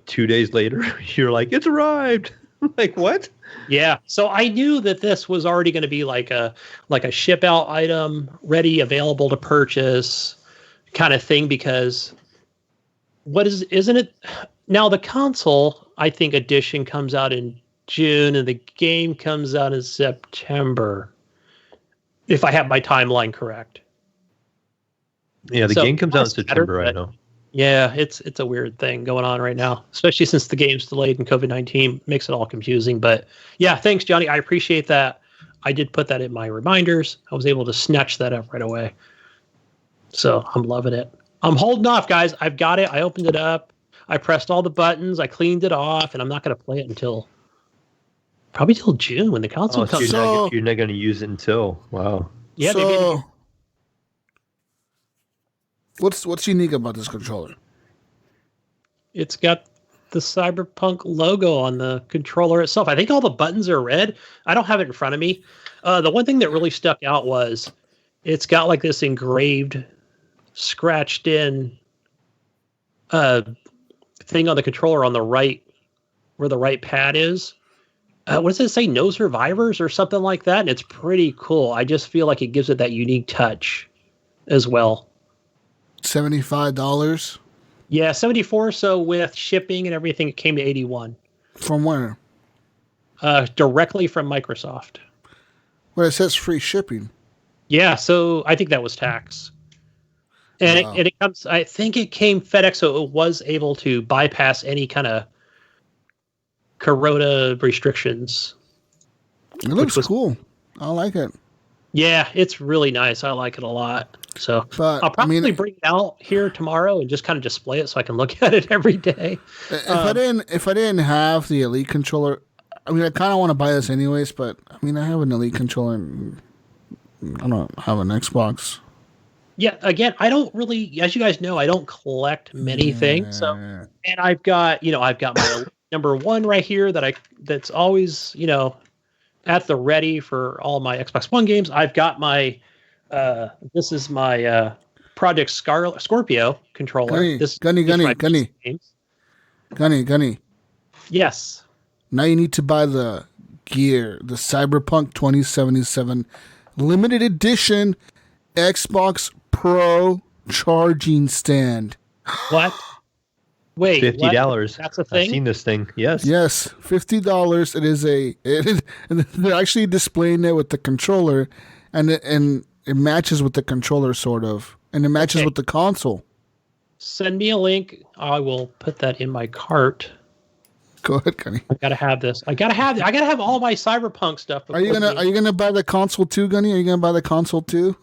2 days later, you're like, it's arrived. I'm like, what? Yeah. So I knew that this was already going to be like a ship out item, ready, available to purchase kind of thing, because isn't it now the console, I think edition comes out in June and the game comes out in September, if I have my timeline correct. Yeah, the game comes out in September right now. Yeah, it's a weird thing going on right now, especially since the game's delayed and COVID-19 makes it all confusing. But yeah, thanks, Johnny. I appreciate that. I did put that in my reminders. I was able to snatch that up right away. So I'm loving it. I'm holding off, guys. I've got it. I opened it up. I pressed all the buttons. I cleaned it off, and I'm not going to play it until probably till June when the console comes out. You're not going to use it until, wow. Yeah, so, what's unique about this controller? It's got the Cyberpunk logo on the controller itself. I think all the buttons are red. I don't have it in front of me. The one thing that really stuck out was it's got this engraved, scratched in thing on the controller on the right, where the right pad is. What does it say? No survivors or something like that? And it's pretty cool. I just feel like it gives it that unique touch as well. $75. Yeah, 74. So with shipping and everything, it came to 81. From where? Directly from Microsoft. Well, it says free shipping. Yeah, so I think that was tax. And Wow. it comes, I think it came FedEx, so it was able to bypass any kind of Corona restrictions. It looks cool. I like it. Yeah, it's really nice. I like it a lot. So But, I'll probably bring it out here tomorrow and just kind of display it so I can look at it every day. If I didn't have the Elite controller, I mean, I kind of want to buy this anyways. But I mean, I have an Elite controller, and I don't have an Xbox. Yeah, again, I don't really, as you guys know, I don't collect many things. So, and I've got my number one right here that's always, at the ready for all my Xbox One games. I've got my, this is my Project Scorpio controller. Gunny. Yes. Now you need to buy the gear, the Cyberpunk 2077 limited edition Xbox Pro charging stand. What? Wait, $50. That's a thing? I've seen this thing. Yes. Yes, $50. They're actually displaying it with the controller, and it matches with the controller sort of, and it matches with the console. Send me a link. I will put that in my cart. Go ahead, Gunny. I gotta have this. I gotta have all my Cyberpunk stuff. Are you gonna buy the console too, Gunny? Are you gonna buy the console too?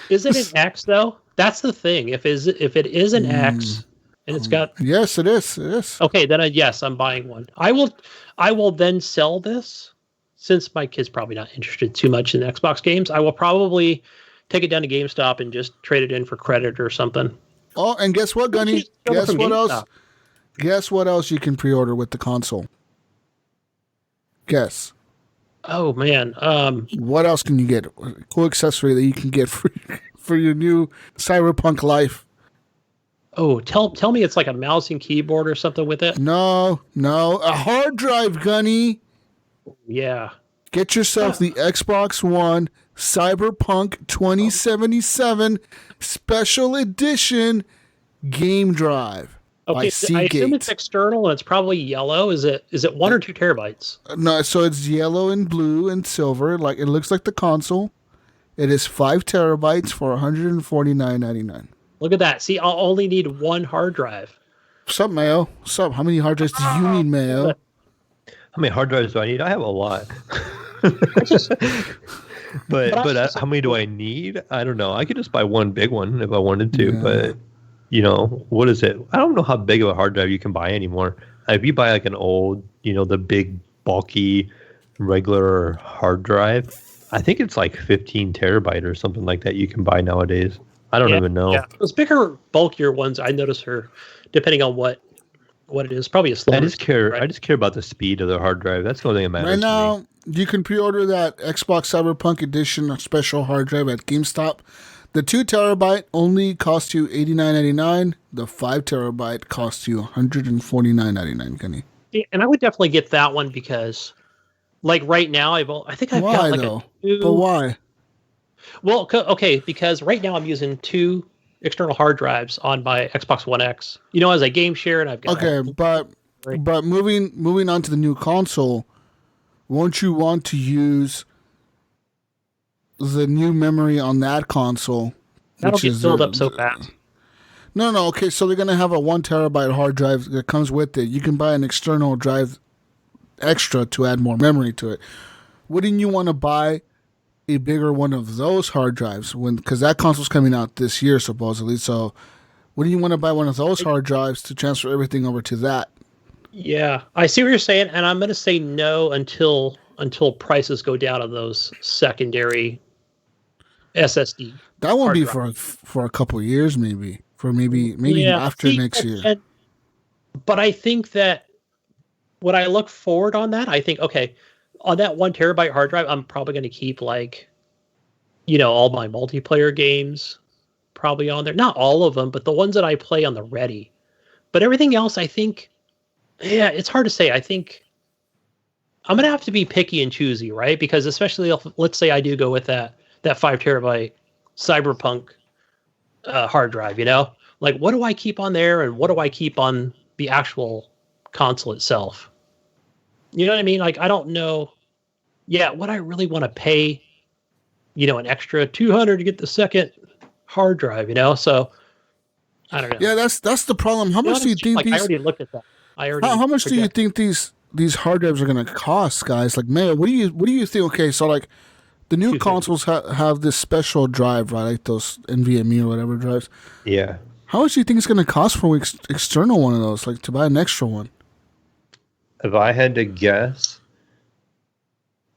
Is it an X though? That's the thing. If it is an X and it's got yes, it is. It is. Okay, then I'm buying one. I will then sell this since my kid's probably not interested too much in Xbox games. I will probably take it down to GameStop and just trade it in for credit or something. Oh, and guess what, Gunny? Guess what else? Guess what else you can pre-order with the console? Guess. Oh man. What else can you get? Cool accessory that you can get for your new Cyberpunk life. Oh, tell me it's like a mouse and keyboard or something with it. No, a hard drive, Gunny. Yeah. Get yourself the Xbox One Cyberpunk 2077 Special Edition game drive. Okay, I assume it's external and it's probably yellow. Is it 1 or 2 terabytes? No, so it's yellow and blue and silver. Like it looks like the console. It is 5 terabytes for $149.99. Look at that. See, I'll only need 1 hard drive. Sup, Mayo? Sup? How many hard drives do you need, Mayo? How many hard drives do I need? I have a lot. But how many do I need? I don't know. I could just buy one big one if I wanted to, but what is it? I don't know how big of a hard drive you can buy anymore. If you buy like an old, the big bulky regular hard drive, I think it's like 15 terabyte or something like that you can buy nowadays. I don't even know. Yeah, those bigger, bulkier ones, I notice are, depending on what it is, probably a slower. I just care about the speed of the hard drive. That's the only thing that matters. Right now, you can pre-order that Xbox Cyberpunk Edition special hard drive at GameStop. The 2 terabyte only costs you $89.99. The 5 terabyte costs you $149.99, Kenny. Yeah, and I would definitely get that one because, like right now, I think I've got like though? a 2. But why? Well, okay, because right now I'm using 2 external hard drives on my Xbox One X. As a game share, and I've got. Okay, but moving on to the new console, won't you want to use the new memory on that console? That'll get filled up so fast. No. Okay, so they're gonna have a 1 terabyte hard drive that comes with it. You can buy an external drive extra to add more memory to it. Wouldn't you want to buy a bigger one of those hard drives because that console's coming out this year supposedly? So, wouldn't you want to buy one of those hard drives to transfer everything over to that? Yeah, I see what you're saying, and I'm going to say no until prices go down on those secondary SSD. That won't be for a couple of years, maybe after next year. But I think that when I look forward on that, I think on that 1 terabyte hard drive, I'm probably going to keep all my multiplayer games probably on there. Not all of them, but the ones that I play on the ready. But everything else, I think, it's hard to say. I think I'm going to have to be picky and choosy, right? Because especially if, let's say I do go with that 5 terabyte Cyberpunk hard drive, like what do I keep on there and what do I keep on the actual console itself. You know what I mean? Like, I don't know. Yeah, would I really want to pay, an extra $200 to get the second hard drive? So I don't know. Yeah, that's the problem. How much do you think like, these? I already looked at that. How much do you think these hard drives are going to cost, guys? Like, Mayo, what do you think? Okay, so like the new consoles have this special drive, right? Like those NVMe or whatever drives. Yeah. How much do you think it's going to cost for an external one of those? Like to buy an extra one? If I had to guess,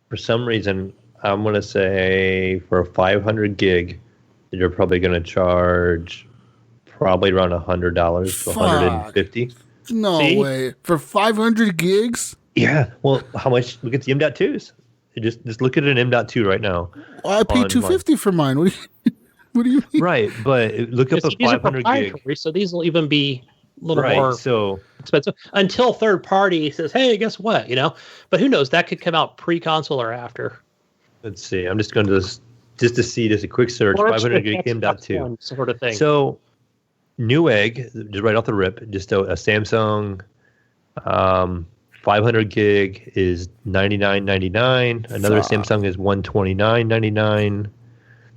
for some reason, I'm going to say for a 500 gig, you're probably going to charge probably around $100 to $150. No way. For 500 gigs? Yeah. Well, how much? Look at the M.2s. Just look at an M.2 right now. Well, I paid $250 for mine. What do you mean? Right, but look up a 500 gig. So these will even be a little more expensive until third party says, "Hey, guess what?" But who knows? That could come out pre-console or after. Let's see. I'm just going to just to see a quick search. 500 gig M.2 sort of thing. So Newegg, just right off the rip, just a Samsung 500 gig is $99.99. Another Samsung is $129.99.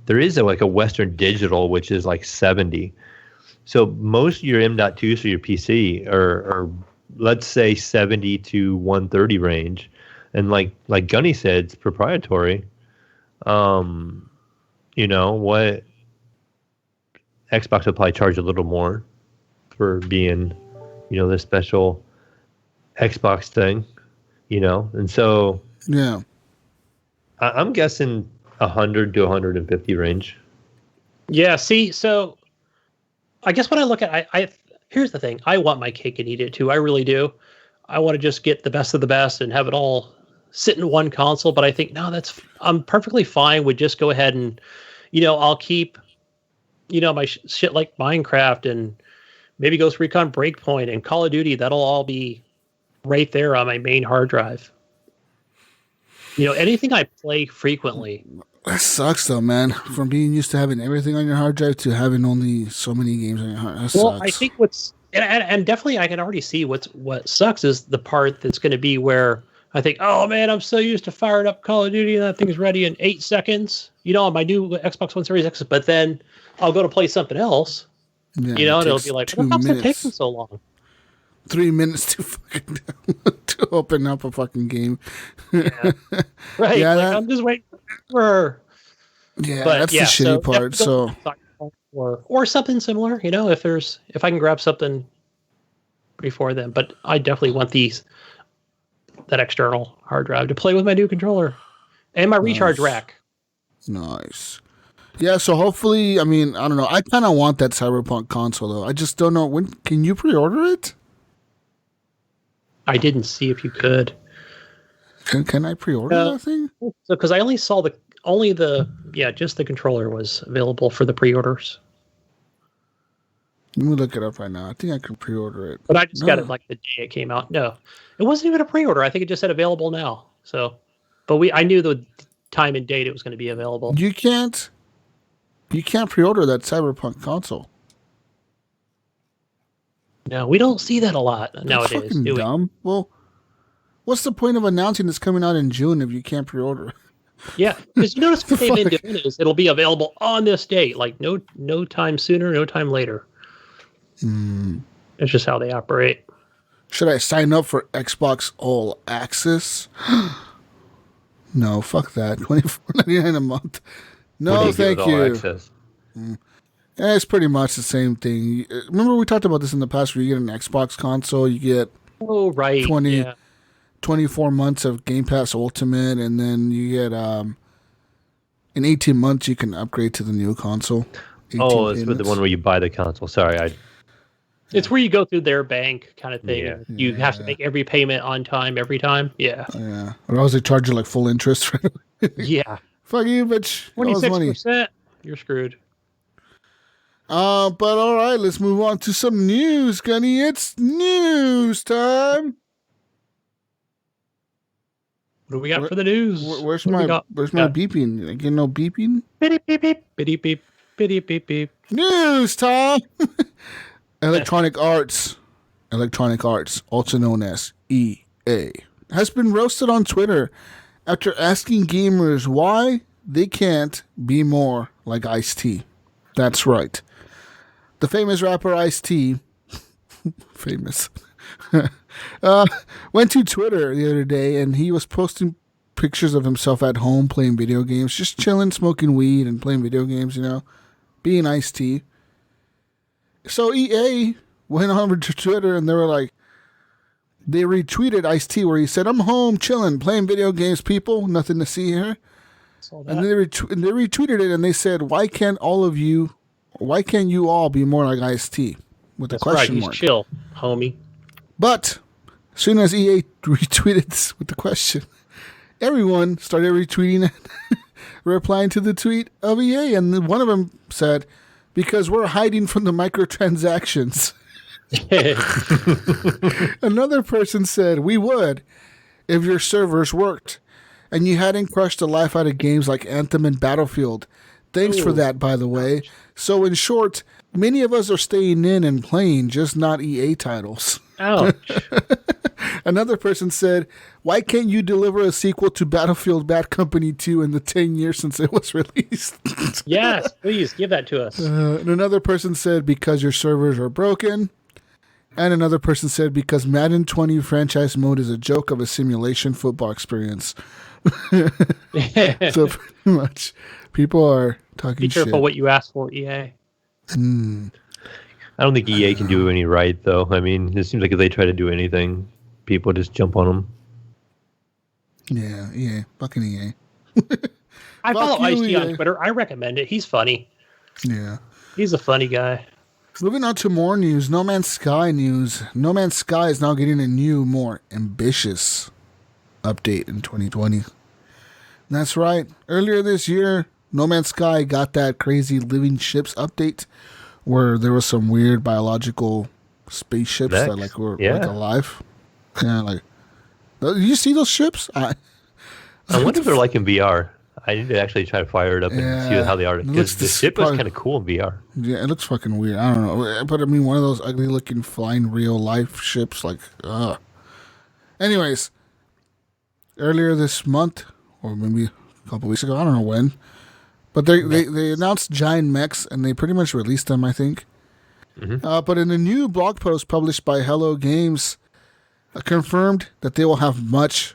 There is a Western Digital, which is like $70. So most of your M.2s for your PC are let's say 70 to 130 range, and like Gunny said, it's proprietary. What Xbox will probably charge a little more for being, this special Xbox thing, and so yeah, I'm guessing 100 to 150 range. Yeah. See, so I guess when I look at, I here's the thing: I want my cake and eat it too. I really do. I want to just get the best of the best and have it all sit in one console. But I think I'm perfectly fine with just go ahead and, I'll keep, my shit like Minecraft and maybe Ghost Recon Breakpoint and Call of Duty. That'll all be right there on my main hard drive. Anything I play frequently. That sucks though, man. From being used to having everything on your hard drive to having only so many games on your hard drive. Well, I think and definitely I can already see what sucks is the part that's going to be where I think, oh man, I'm so used to firing up Call of Duty and that thing's ready in 8 seconds, on my new Xbox One Series X, but then I'll go to play something else, and it'll be like, what the fuck's it taking so long? 3 minutes to fucking to open up a fucking game. Yeah. Right. Yeah, I'm just waiting for. Yeah, but, that's the shitty part. So or something similar, if I can grab something before then. But I definitely want that external hard drive to play with my new controller and my recharge rack. Nice. Yeah, so hopefully, I don't know. I kind of want that Cyberpunk console though. I just don't know when. Can you pre-order it? I didn't see if you could. Can I pre-order that thing? So, because I only saw just the controller was available for the pre-orders. Let me look it up right now. I think I can pre-order it. But I just got it like the day it came out. No, it wasn't even a pre-order. I think it just said available now. So, but I knew the time and date it was going to be available. You can't pre-order that Cyberpunk console. No, we don't see that a lot nowadays. That's fucking dumb. Well, what's the point of announcing it's coming out in June if you can't pre-order? Yeah, because you notice what they've been doing is it'll be available on this date, like no time sooner, no time later. It's just how they operate. Should I sign up for Xbox All Access? No, fuck that. $24.99 a month. No, thank you. Yeah, it's pretty much the same thing. Remember we talked about this in the past where you get an Xbox console, you get 24 months of Game Pass Ultimate, and then you get in 18 months you can upgrade to the new console. It's for the one where you buy the console. Sorry, it's where you go through their bank kind of thing. Yeah. You have to make every payment on time every time. Yeah. Yeah. Or else they charge you like full interest. Yeah. Fuck you, bitch. 26%. You're screwed. But all right, let's move on to some news, Gunny. It's news time. What do we got for the news? Where's my beeping? I get no beeping? Beep, beep, beep, beep, beep, beep, beep, beep. News time. Electronic Arts Electronic Arts, also known as EA, has been roasted on Twitter after asking gamers why they can't be more like Ice-T. That's right. The famous rapper Ice-T, famous, went to Twitter the other day and he was posting pictures of himself at home playing video games, just chilling, smoking weed and playing video games, being Ice-T. So EA went over to Twitter and they were like, they retweeted Ice-T where he said, "I'm home chilling, playing video games, people. Nothing to see here." And they retweeted it and they said, why can't you all be more like Ice-T? With a question mark. He's chill, homie. But as soon as EA retweeted this with the question, everyone started retweeting it, replying to the tweet of EA. And one of them said, because we're hiding from the microtransactions. Another person said, we would if your servers worked and you hadn't crushed the life out of games like Anthem and Battlefield. Thanks for that, by the way. So in short, many of us are staying in and playing, just not EA titles. Ouch. Another person said, why can't you deliver a sequel to Battlefield Bad Company 2 in the 10 years since it was released? Yes, please, give that to us. And another person said, because your servers are broken. And another person said, because Madden 20 franchise mode is a joke of a simulation football experience. So pretty much, people are talking shit. Be careful what you ask for, EA. I don't think EA can do any right, though. I mean, it seems like if they try to do anything, people just jump on them. Yeah, EA. Fucking EA. I follow Ice-T on Twitter. I recommend it. He's funny. Yeah. He's a funny guy. Moving on to more news. No Man's Sky news. No Man's Sky is now getting a new, more ambitious update in 2020. That's right. Earlier this year, No Man's Sky got that crazy living ships update where there was some weird biological spaceships that were like alive. Yeah, like, did you see those ships? I wonder if they're like in VR. I need to actually try to fire it up and see how they are. Because the ship was kind of cool in VR. Yeah, it looks fucking weird. I don't know. But I mean, one of those ugly looking flying real life ships, like, ugh. Anyways, earlier this month, or maybe a couple weeks ago, I don't know when, but they announced giant mechs and they pretty much released them, I think. Mm-hmm. But in a new blog post published by Hello Games, confirmed that they will have much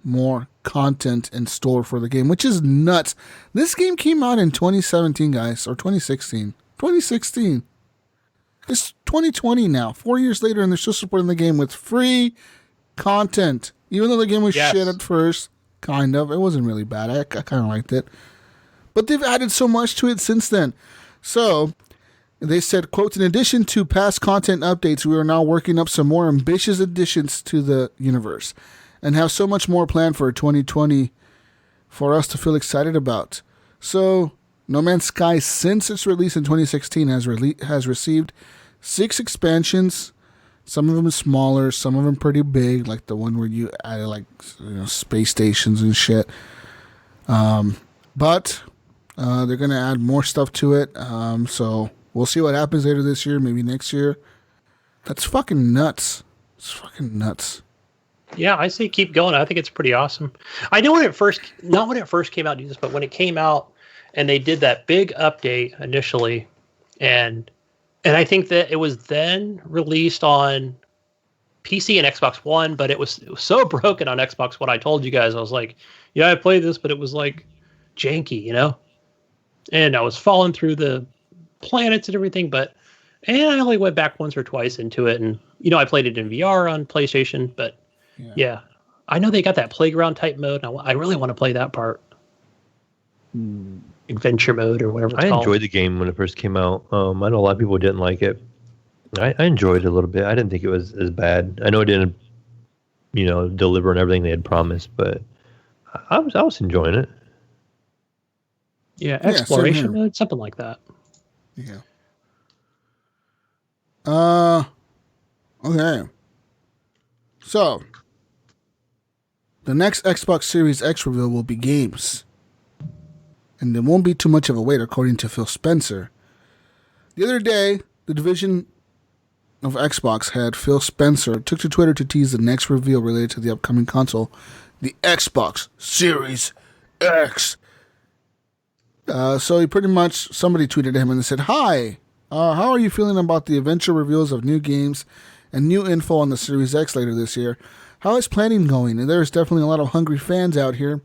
more content in store for the game, which is nuts. This game came out in 2017, guys, or 2016. 2016. It's 2020 now, 4 years later, and they're still supporting the game with free content. Even though the game was shit at first, kind of. It wasn't really bad. I kind of liked it. But they've added so much to it since then. So, they said, quote, in addition to past content updates, we are now working up some more ambitious additions to the universe and have so much more planned for 2020 for us to feel excited about. So, No Man's Sky, since its release in 2016, has received 6 expansions. Some of them smaller, some of them pretty big, like the one where you added like space stations and shit. But they're gonna add more stuff to it. So we'll see what happens later this year, maybe next year. That's fucking nuts. It's fucking nuts. Yeah, I say keep going. I think it's pretty awesome. I know when it first, not when it first came out, Jesus, but when it came out and they did that big update initially, and I think that it was then released on PC and Xbox One, but it was so broken on Xbox One. I told you guys, I was like, yeah, I played this, but it was like janky, and I was falling through the planets and everything, and I only went back once or twice into it, and I played it in VR on PlayStation, but yeah, I know they got that playground type mode, and I really want to play that part. Adventure mode or whatever it's called. I enjoyed the game when it first came out. I know a lot of people didn't like it. I enjoyed it a little bit. I didn't think it was as bad. I know it didn't, deliver on everything they had promised, but I was enjoying it. Yeah, exploration mode, something like that. Yeah. Okay. So, the next Xbox Series X reveal will be games. And there won't be too much of a wait, according to Phil Spencer. The other day, the Division of Xbox head Phil Spencer took to Twitter to tease the next reveal related to the upcoming console, the Xbox Series X. So he pretty much, somebody tweeted him and they said, "Hi, how are you feeling about the eventual reveals of new games and new info on the Series X later this year? How is planning going? And there's definitely a lot of hungry fans out here."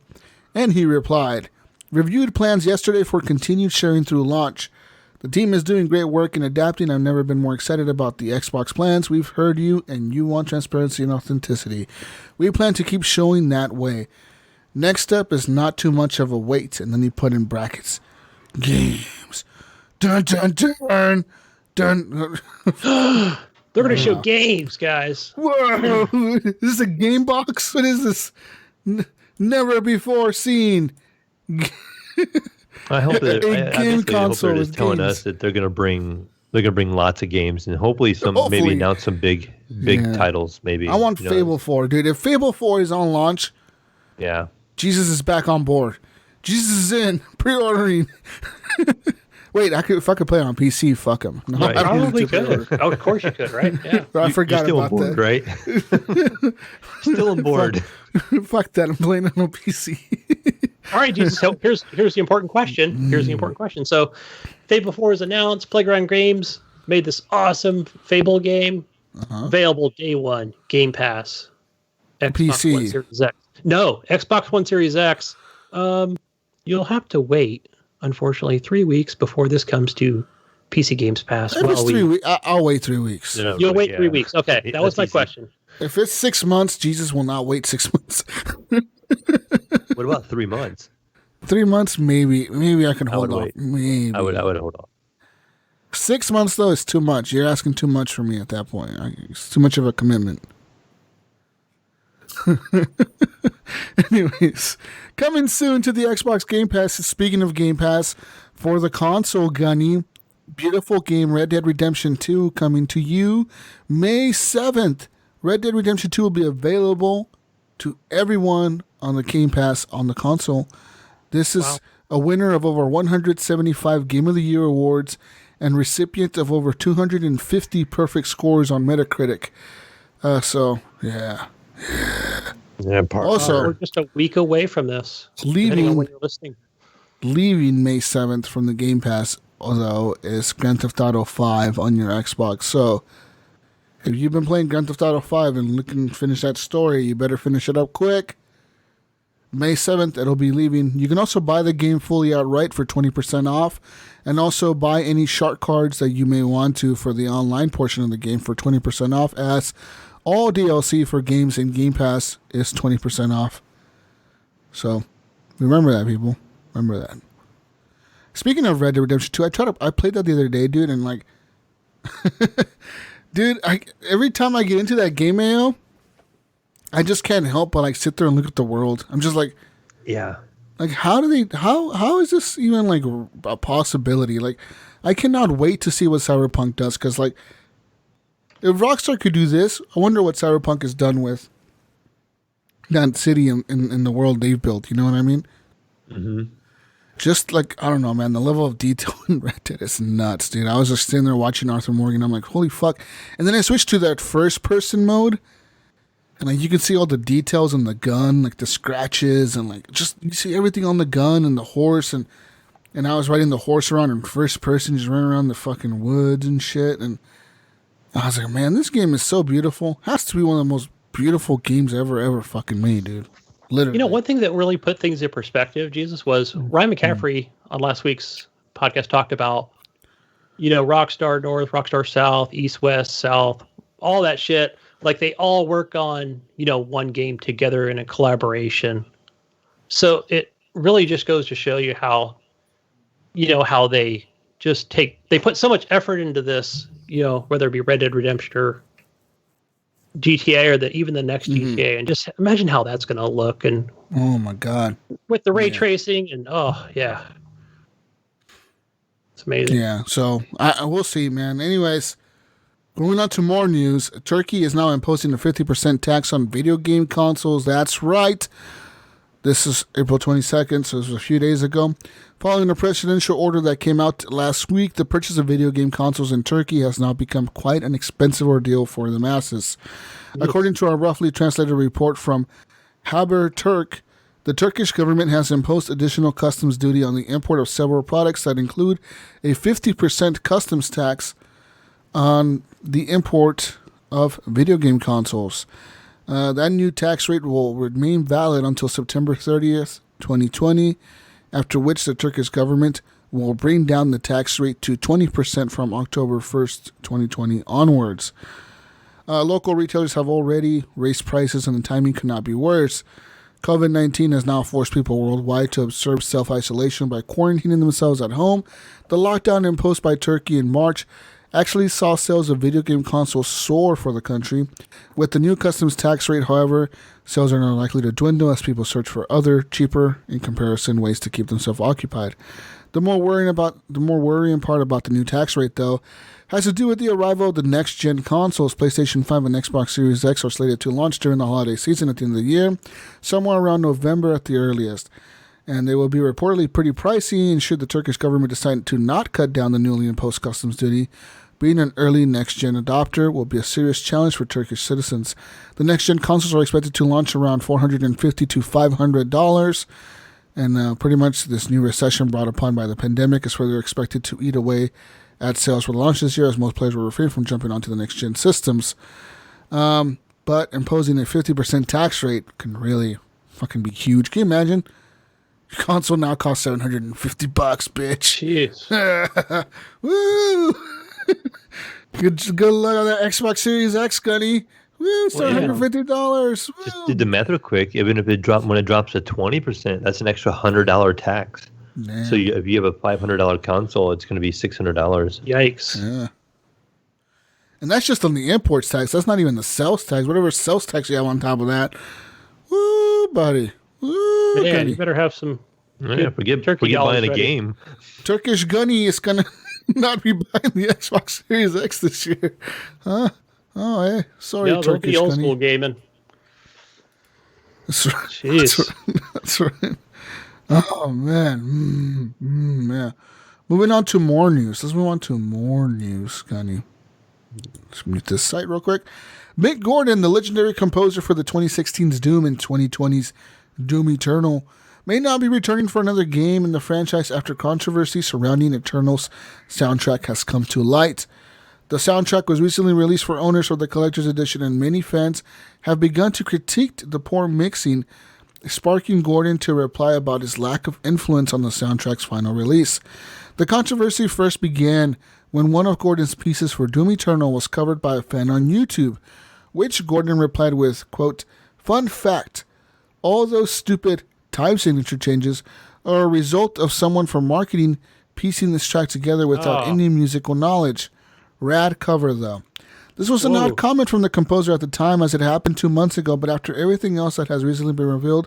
And he replied, "Reviewed plans yesterday for continued sharing through launch. The team is doing great work in adapting. I've never been more excited about the Xbox plans. We've heard you, and you want transparency and authenticity. We plan to keep showing that way. Next step is not too much of a wait." And then he put in brackets, "games. Dun, dun, dun, dun." They're going to show games, guys. Whoa. Is this a game box? What is this? Never before seen. I hope that A game console they're with just telling games. us that they're gonna bring lots of games and hopefully Hopefully. maybe announce some big Yeah. titles. Maybe I want Fable 4, dude. If Fable 4 is on launch, Yeah, Jesus is back on board. Jesus is in. Pre-ordering. Wait, if I could play it on PC, fuck him. No, Right. I don't Probably need to pre-order. could. Oh, of course you could, right? Yeah. I forgot You're still about on board, that. right? Still on board. Fuck that. I'm playing it on PC. All right, Jesus. So here's the important question. Here's the important question. So, Fable 4 is announced. Playground Games made this awesome Fable game, available day one, Game Pass, Xbox PC. One Series X. No, Xbox One Series X. You'll have to wait, unfortunately, 3 weeks before this comes to PC Games Pass. If it's 3 weeks, I'll wait 3 weeks. No, You'll but wait yeah. 3 weeks. Okay, that was That's my easy. question. If it's 6 months, Jesus will not wait 6 months. What about 3 months? 3 months, maybe I can hold would off. wait. Maybe. I would hold off. 6 months though is too much. You're asking too much for me at that point. It's too much of a commitment. Anyways, coming soon to the Xbox Game Pass. Speaking of Game Pass, for the console, Gunny, beautiful game Red Dead Redemption 2 coming to you May 7th. Red Dead Redemption 2 will be available to everyone on the Game Pass on the console. This is a winner of over 175 Game of the Year awards and recipient of over 250 perfect scores on Metacritic. So, yeah. Yeah, Also, We're just a week away from this, depending on when you're listening. leaving May 7th from the Game Pass, although, is Grand Theft Auto 5 on your Xbox. So, if you've been playing Grand Theft Auto 5 and looking to finish that story, you better finish it up quick. May 7th, it'll be leaving. You can also buy the game fully outright for 20% off, and also buy any shark cards that you may want to for the online portion of the game for 20% off, as all DLC for games in Game Pass is 20% off. So, remember that, people. Remember that. Speaking of Red Dead Redemption 2, I played that the other day, dude, and like, dude, every time I get into that game, Mayo, I just can't help but like sit there and look at the world. I'm just like, yeah. like how is this even like a possibility? Like, I cannot wait to see what Cyberpunk does, because like, if Rockstar could do this, I wonder what Cyberpunk has done with that city in the world they've built. You know what I mean? Mm-hmm. Just like, I don't know, man, the level of detail in Red Dead is nuts, dude. I was just sitting there watching Arthur Morgan. I'm like, holy fuck. And then I switched to that first person mode, and like you can see all the details in the gun, like the scratches, and like just you see everything on the gun and the horse, and I was riding the horse around in first person, just running around the fucking woods and shit. And I was like, man, this game is so beautiful. Has to be one of the most beautiful games ever fucking made, dude. Literally. You know, one thing that really put things in perspective, Jesus, was Ryan McCaffrey on last week's podcast talked about, you know, Rockstar North, Rockstar South, East, West, South, all that shit. Like, they all work on, you know, one game together in a collaboration. So it really just goes to show you how, you know, how they just they put so much effort into this, you know, whether it be Red Dead Redemption or GTA or even the next GTA, and just imagine how that's going to look, and oh my god, with the ray tracing, and oh yeah, it's amazing. Yeah, so I will see, man. Anyways, going on to more news. Turkey is now imposing a 50% tax on video game consoles. That's right. This is April 22nd, so this was a few days ago. Following a presidential order that came out last week, the purchase of video game consoles in Turkey has now become quite an expensive ordeal for the masses. According to a roughly translated report from Haberturk, the Turkish government has imposed additional customs duty on the import of several products that include a 50% customs tax on the import of video game consoles. That new tax rate will remain valid until September 30th, 2020, after which the Turkish government will bring down the tax rate to 20% from October 1st, 2020 onwards. Local retailers have already raised prices, and the timing could not be worse. COVID-19 has now forced people worldwide to observe self-isolation by quarantining themselves at home. The lockdown imposed by Turkey in March actually saw sales of video game consoles soar for the country. With the new customs tax rate, however, sales are now likely to dwindle as people search for other, cheaper, in comparison, ways to keep themselves occupied. The more worrying part about the new tax rate, though, has to do with the arrival of the next-gen consoles. PlayStation 5 and Xbox Series X are slated to launch during the holiday season at the end of the year, somewhere around November at the earliest. And they will be reportedly pretty pricey, and should the Turkish government decide to not cut down the newly imposed customs duty, being an early next-gen adopter will be a serious challenge for Turkish citizens. The next-gen consoles are expected to launch around $450 to $500, and pretty much this new recession brought upon by the pandemic is further expected to eat away at sales for the launch this year, as most players will refrain from jumping onto the next-gen systems. But imposing a 50% tax rate can really fucking be huge. Can you imagine? Your console now costs $750, bitch. Jeez. Woo! Good luck on that Xbox Series X, Gunny. Woo, $750. Woo. Just did the math real quick. Even if when it drops to 20%, that's an extra $100 tax. Man. So if you have a $500 console, it's going to be $600. Yikes. Yeah. And that's just on the imports tax. That's not even the sales tax. Whatever sales tax you have on top of that. Woo, buddy. Woo, Man, Gunny. you better have some. Yeah, forget turkey buying a ready. game. Turkish Gunny is going to not be buying the Xbox Series X this year. Huh? Oh, hey. Sorry, No, they'll Turkish be old Gunny. school gaming. That's right. Jeez. That's right. Oh, man. Yeah. Moving on to more news. Let's move on to more news, Gunny. Let's mute this site real quick. Mick Gordon, the legendary composer for the 2016's Doom and 2020's Doom Eternal, may not be returning for another game in the franchise after controversy surrounding Eternal's soundtrack has come to light. The soundtrack was recently released for owners of the Collector's Edition, and many fans have begun to critique the poor mixing, sparking Gordon to reply about his lack of influence on the soundtrack's final release. The controversy first began when one of Gordon's pieces for Doom Eternal was covered by a fan on YouTube, which Gordon replied with, quote, "Fun fact, all those stupid time signature changes are a result of someone from marketing piecing this track together without any musical knowledge. Rad cover, though." This was an odd comment from the composer at the time, as it happened 2 months ago, but after everything else that has recently been revealed,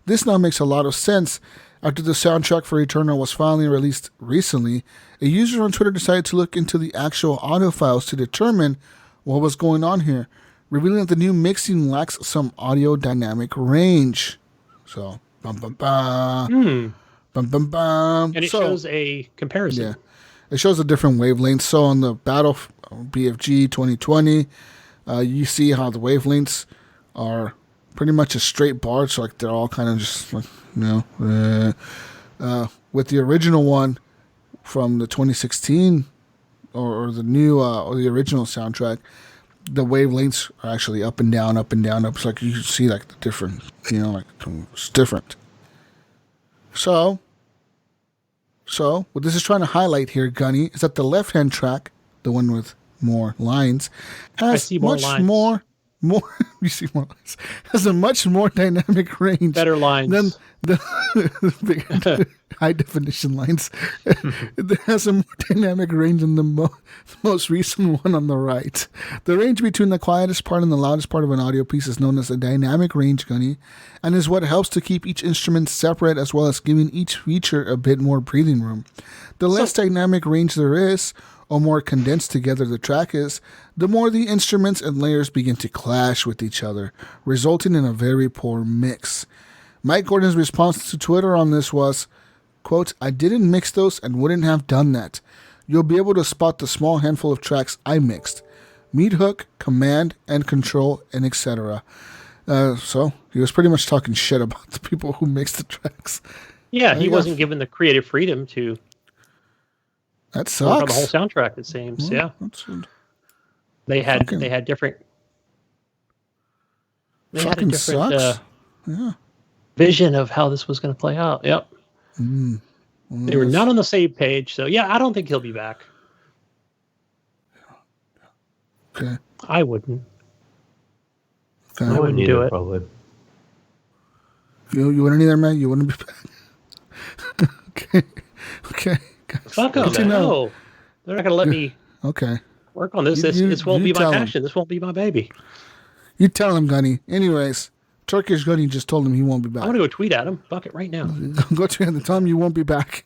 this now makes a lot of sense. After the soundtrack for Eternal was finally released recently, a user on Twitter decided to look into the actual audio files to determine what was going on here, revealing that the new mixing lacks some audio dynamic range. So, bum bum bum. Bum bum bum. And it shows a comparison. Yeah. It shows the different wavelengths. So on the Battle BFG 2020, you see how the wavelengths are pretty much a straight bar. So like they're all kind of just like, you know, with the original one from the 2016 or the new or the original soundtrack, the wavelengths are actually up and down, up and down, up. It's like you see like the different, you know, like it's different. So what this is trying to highlight here, Gunny, is that the left-hand track, the one with more lines, has you see more lines, has a much more dynamic range. Better lines. Than the big high-definition lines. It has a more dynamic range than the most recent one on the right. The range between the quietest part and the loudest part of an audio piece is known as a dynamic range, Gunny, and is what helps to keep each instrument separate as well as giving each feature a bit more breathing room. The less dynamic range there is, or more condensed together the track is, the more the instruments and layers begin to clash with each other, resulting in a very poor mix. Mike Gordon's response to Twitter on this was, quote, "I didn't mix those and wouldn't have done that. You'll be able to spot the small handful of tracks I mixed. Meat hook, command, and control, and etc." So he was pretty much talking shit about the people who mixed the tracks. Yeah, he wasn't given the creative freedom to that sucks. work on the whole soundtrack, it seems. Yeah. They had different sucks. vision of how this was going to play out. Yep. They were not on the same page. So, yeah, I don't think he'll be back. Okay. I wouldn't. Okay. I wouldn't do it. Probably. You wouldn't either, man? You wouldn't be back? Okay. Fuck them. No. They're not going to let me work on this. This won't be my passion. This won't be my baby. You tell him, Gunny. Anyways, Turkish Gunny just told him he won't be back. I'm going to go tweet at him. Fuck it right now. Go to him and tell him you won't be back.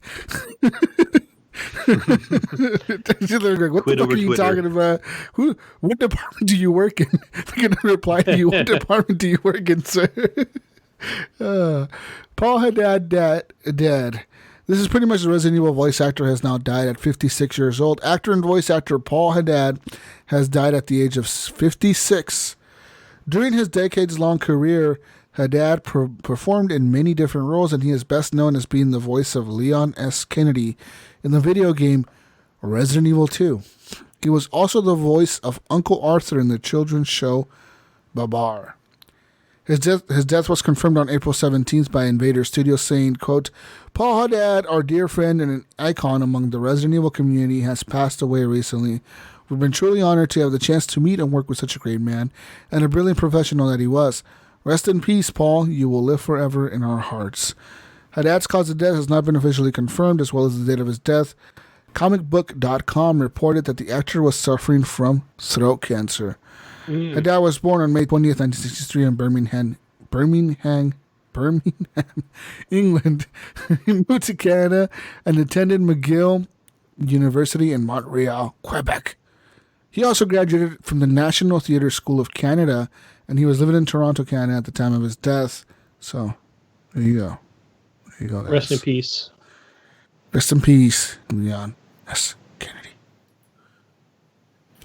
What the fuck are you talking about? What department do you work in? They're going to reply to you. What department do you work in, sir? Paul Haddad dead. This is pretty much the Resident Evil voice actor has now died at 56 years old. Actor and voice actor Paul Haddad has died at the age of 56. During his decades-long career, Haddad performed in many different roles, and he is best known as being the voice of Leon S. Kennedy in the video game Resident Evil 2. He was also the voice of Uncle Arthur in the children's show Babar. His death was confirmed on April 17th by Invader Studios, saying, quote, "Paul Haddad, our dear friend and an icon among the Resident Evil community, has passed away recently. We've been truly honored to have the chance to meet and work with such a great man and a brilliant professional that he was. Rest in peace, Paul. You will live forever in our hearts." Haddad's cause of death has not been officially confirmed, as well as the date of his death. Comicbook.com reported that the actor was suffering from throat cancer. Haddad was born on May 20th, 1963 in Birmingham, England. He moved to Canada and attended McGill University in Montreal, Quebec. He also graduated from the National Theatre School of Canada, and he was living in Toronto, Canada at the time of his death. So, there you go. Guys. Rest in peace. Rest in peace, Leon S. Kennedy.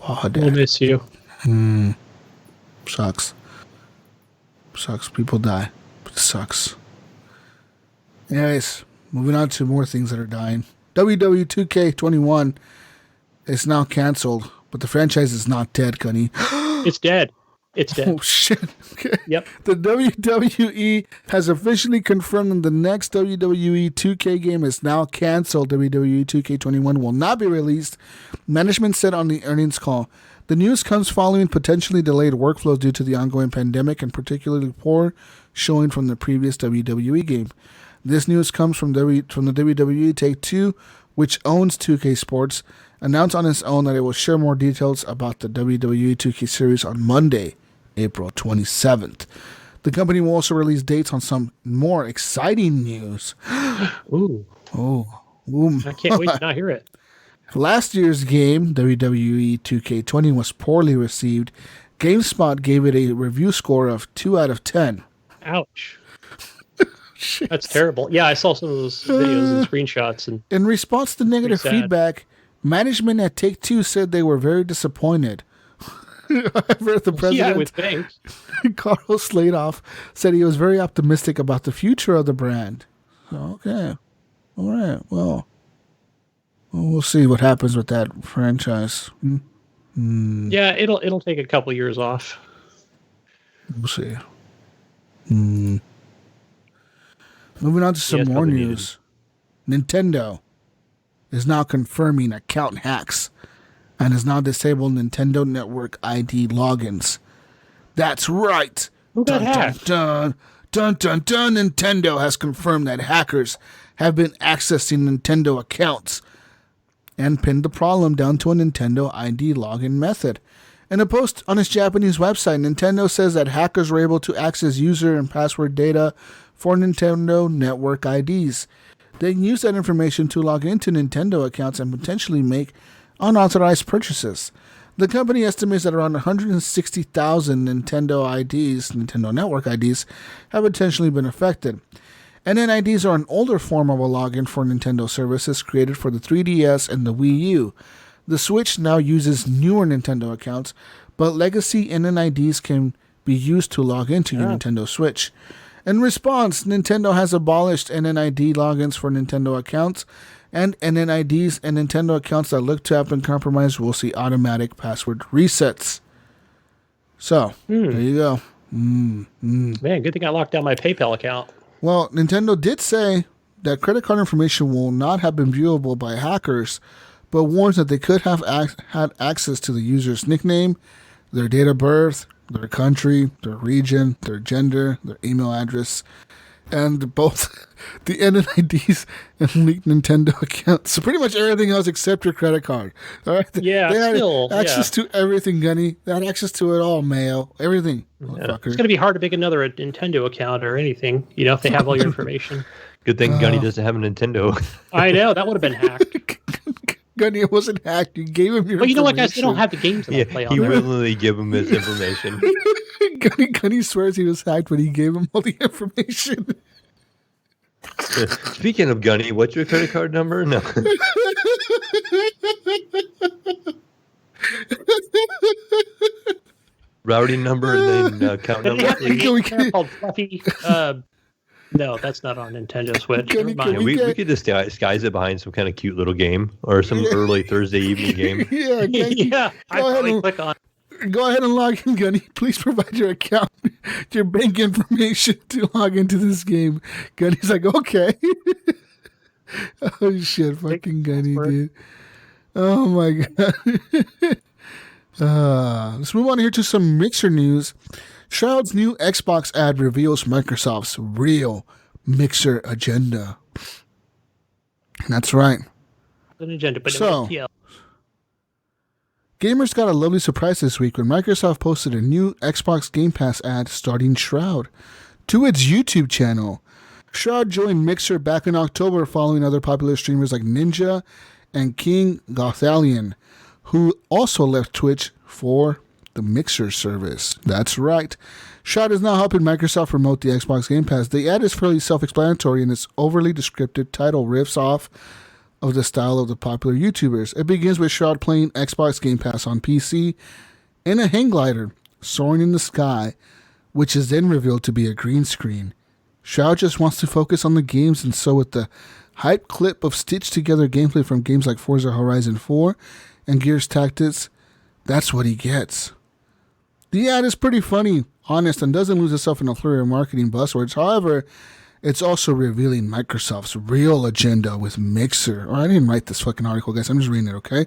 Oh, We'll miss you. Sucks. People die. But it sucks. Anyways, moving on to more things that are dying. WWE 2K21 is now canceled, but the franchise is not dead, Gunny. It's dead. It's dead. Oh, shit. Okay. Yep. The WWE has officially confirmed that the next WWE 2K game is now canceled. WWE 2K21 will not be released, management said on the earnings call. The news comes following potentially delayed workflows due to the ongoing pandemic and particularly poor showing from the previous WWE game. This news comes from the WWE Take-Two, which owns 2K Sports, announced on its own that it will share more details about the WWE 2K series on Monday, April 27th. The company will also release dates on some more exciting news. Ooh. I can't wait to not hear it. Last year's game, WWE 2K20, was poorly received. GameSpot gave it a review score of 2 out of 10. Ouch. That's terrible. Yeah, I saw some of those videos and screenshots. And in response to negative feedback, management at Take-Two said they were very disappointed. However, the president, with thanks. Carlos Sladoff, said he was very optimistic about the future of the brand. So, okay. All right. Well, we'll see what happens with that franchise. Yeah, it'll take a couple years off. We'll see. Moving on to some more news. Nintendo is now confirming account hacks and has now disabled Nintendo Network ID logins. That's right. Who got hacked? Dun, dun, dun, dun. Nintendo has confirmed that hackers have been accessing Nintendo accounts and pinned the problem down to a Nintendo ID login method. In a post on its Japanese website, Nintendo says that hackers were able to access user and password data for Nintendo Network IDs. They can use that information to log into Nintendo accounts and potentially make unauthorized purchases. The company estimates that around 160,000 Nintendo Network IDs have potentially been affected. NNIDs are an older form of a login for Nintendo services created for the 3DS and the Wii U. The Switch now uses newer Nintendo accounts, but legacy NNIDs can be used to log into your Nintendo Switch. In response, Nintendo has abolished NNID logins for Nintendo accounts, and NNIDs and Nintendo accounts that look to have been compromised will see automatic password resets. So, there you go. Man, good thing I locked down my PayPal account. Well, Nintendo did say that credit card information will not have been viewable by hackers, but warns that they could have had access to the user's nickname, their date of birth, their country, their region, their gender, their email address, and both the NNIDs and leaked Nintendo accounts. So pretty much everything else except your credit card. All right? Yeah, they had still, access to everything, Gunny. They had access to it all, Mayo. Everything. Yeah. It's going to be hard to make another Nintendo account or anything, if they have all your information. Good thing Gunny doesn't have a Nintendo. I know, that would have been hacked. Gunny, it wasn't hacked. You gave him your information. You know what, guys? They don't have the games that I play on he there. willingly gave him his information. Gunny swears he was hacked, but he gave him all the information. Speaking of Gunny, what's your credit card number? No. Routing number and then account number, please. Called Fluffy. No, that's not on Nintendo Switch. Gunny, Never mind. We could disguise it behind some kind of cute little game or some early Thursday evening game. Yeah, Gunny, Yeah, I probably click on. go ahead and log in, Gunny. Please provide your account, your bank information to log into this game. Gunny's like, okay. Oh, shit. Fucking Gunny, dude. Oh, my God. Let's move on here to some Mixer news. Shroud's new Xbox ad reveals Microsoft's real Mixer agenda. That's right. An agenda, but So, no FTL. Gamers got a lovely surprise this week when Microsoft posted a new Xbox Game Pass ad starting Shroud to its YouTube channel. Shroud joined Mixer back in October following other popular streamers like Ninja and King Gothalion, who also left Twitch for the Mixer service. That's right. Shroud is now helping Microsoft promote the Xbox Game Pass. The ad is fairly self-explanatory, and its overly descriptive title riffs off of the style of the popular YouTubers. It begins with Shroud playing Xbox Game Pass on PC in a hang glider soaring in the sky, which is then revealed to be a green screen. Shroud just wants to focus on the games, and so with the hype clip of stitched together gameplay from games like Forza Horizon 4 and Gears Tactics, that's what he gets. The ad is pretty funny, honest, and doesn't lose itself in a flurry of marketing buzzwords. However, it's also revealing Microsoft's real agenda with Mixer. Or I didn't write this fucking article, guys. I'm just reading it, okay?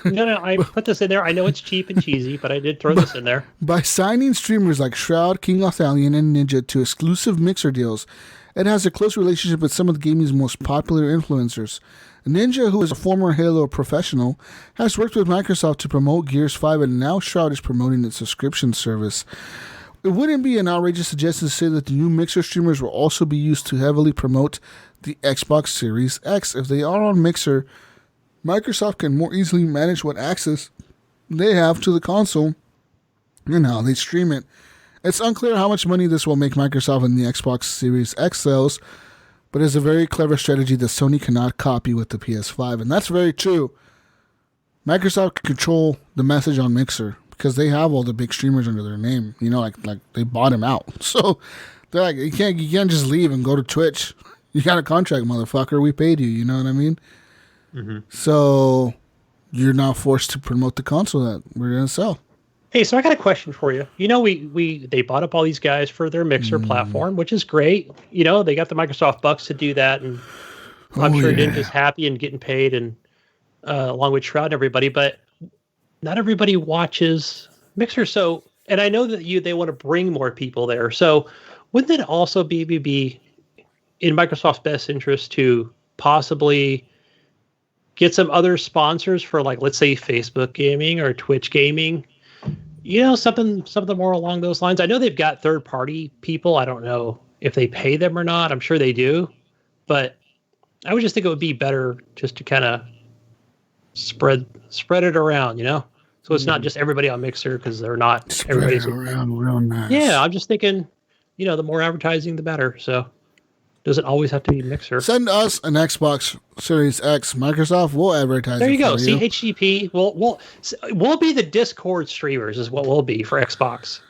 No, I put this in there. I know it's cheap and cheesy, but I did throw this in there. By signing streamers like Shroud, King Gothalion, and Ninja to exclusive Mixer deals, it has a close relationship with some of the gaming's most popular influencers. Ninja, who is a former Halo professional, has worked with Microsoft to promote Gears 5, and now Shroud is promoting its subscription service. It wouldn't be an outrageous suggestion to say that the new Mixer streamers will also be used to heavily promote the Xbox Series X. If they are on Mixer, Microsoft can more easily manage what access they have to the console and how they stream it. It's unclear how much money this will make Microsoft in the Xbox Series X sales, but it's a very clever strategy that Sony cannot copy with the PS5, and that's very true. Microsoft can control the message on Mixer because they have all the big streamers under their name. Like they bought them out. So they're like, you can't just leave and go to Twitch. You got a contract, motherfucker. We paid you. You know what I mean? Mm-hmm. So you're now forced to promote the console that we're gonna sell. Hey, so I got a question for you. They bought up all these guys for their Mixer platform, which is great. They got the Microsoft bucks to do that, and I'm sure Ninja's happy and getting paid, and along with Shroud and everybody. But not everybody watches Mixer, so and I know that they want to bring more people there. So wouldn't it also be in Microsoft's best interest to possibly get some other sponsors for, like, let's say Facebook gaming or Twitch gaming? Something more along those lines. I know they've got third-party people. I don't know if they pay them or not. I'm sure they do. But I would just think it would be better just to kind of spread it around, So it's not just everybody on Mixer because they're not Spread everybody's it around real nice. Yeah, I'm just thinking, the more advertising, the better. So doesn't always have to be Mixer. Send us an Xbox Series X. Microsoft will advertise. There you go. For See, HGP. We'll be the Discord streamers, is what we'll be for Xbox.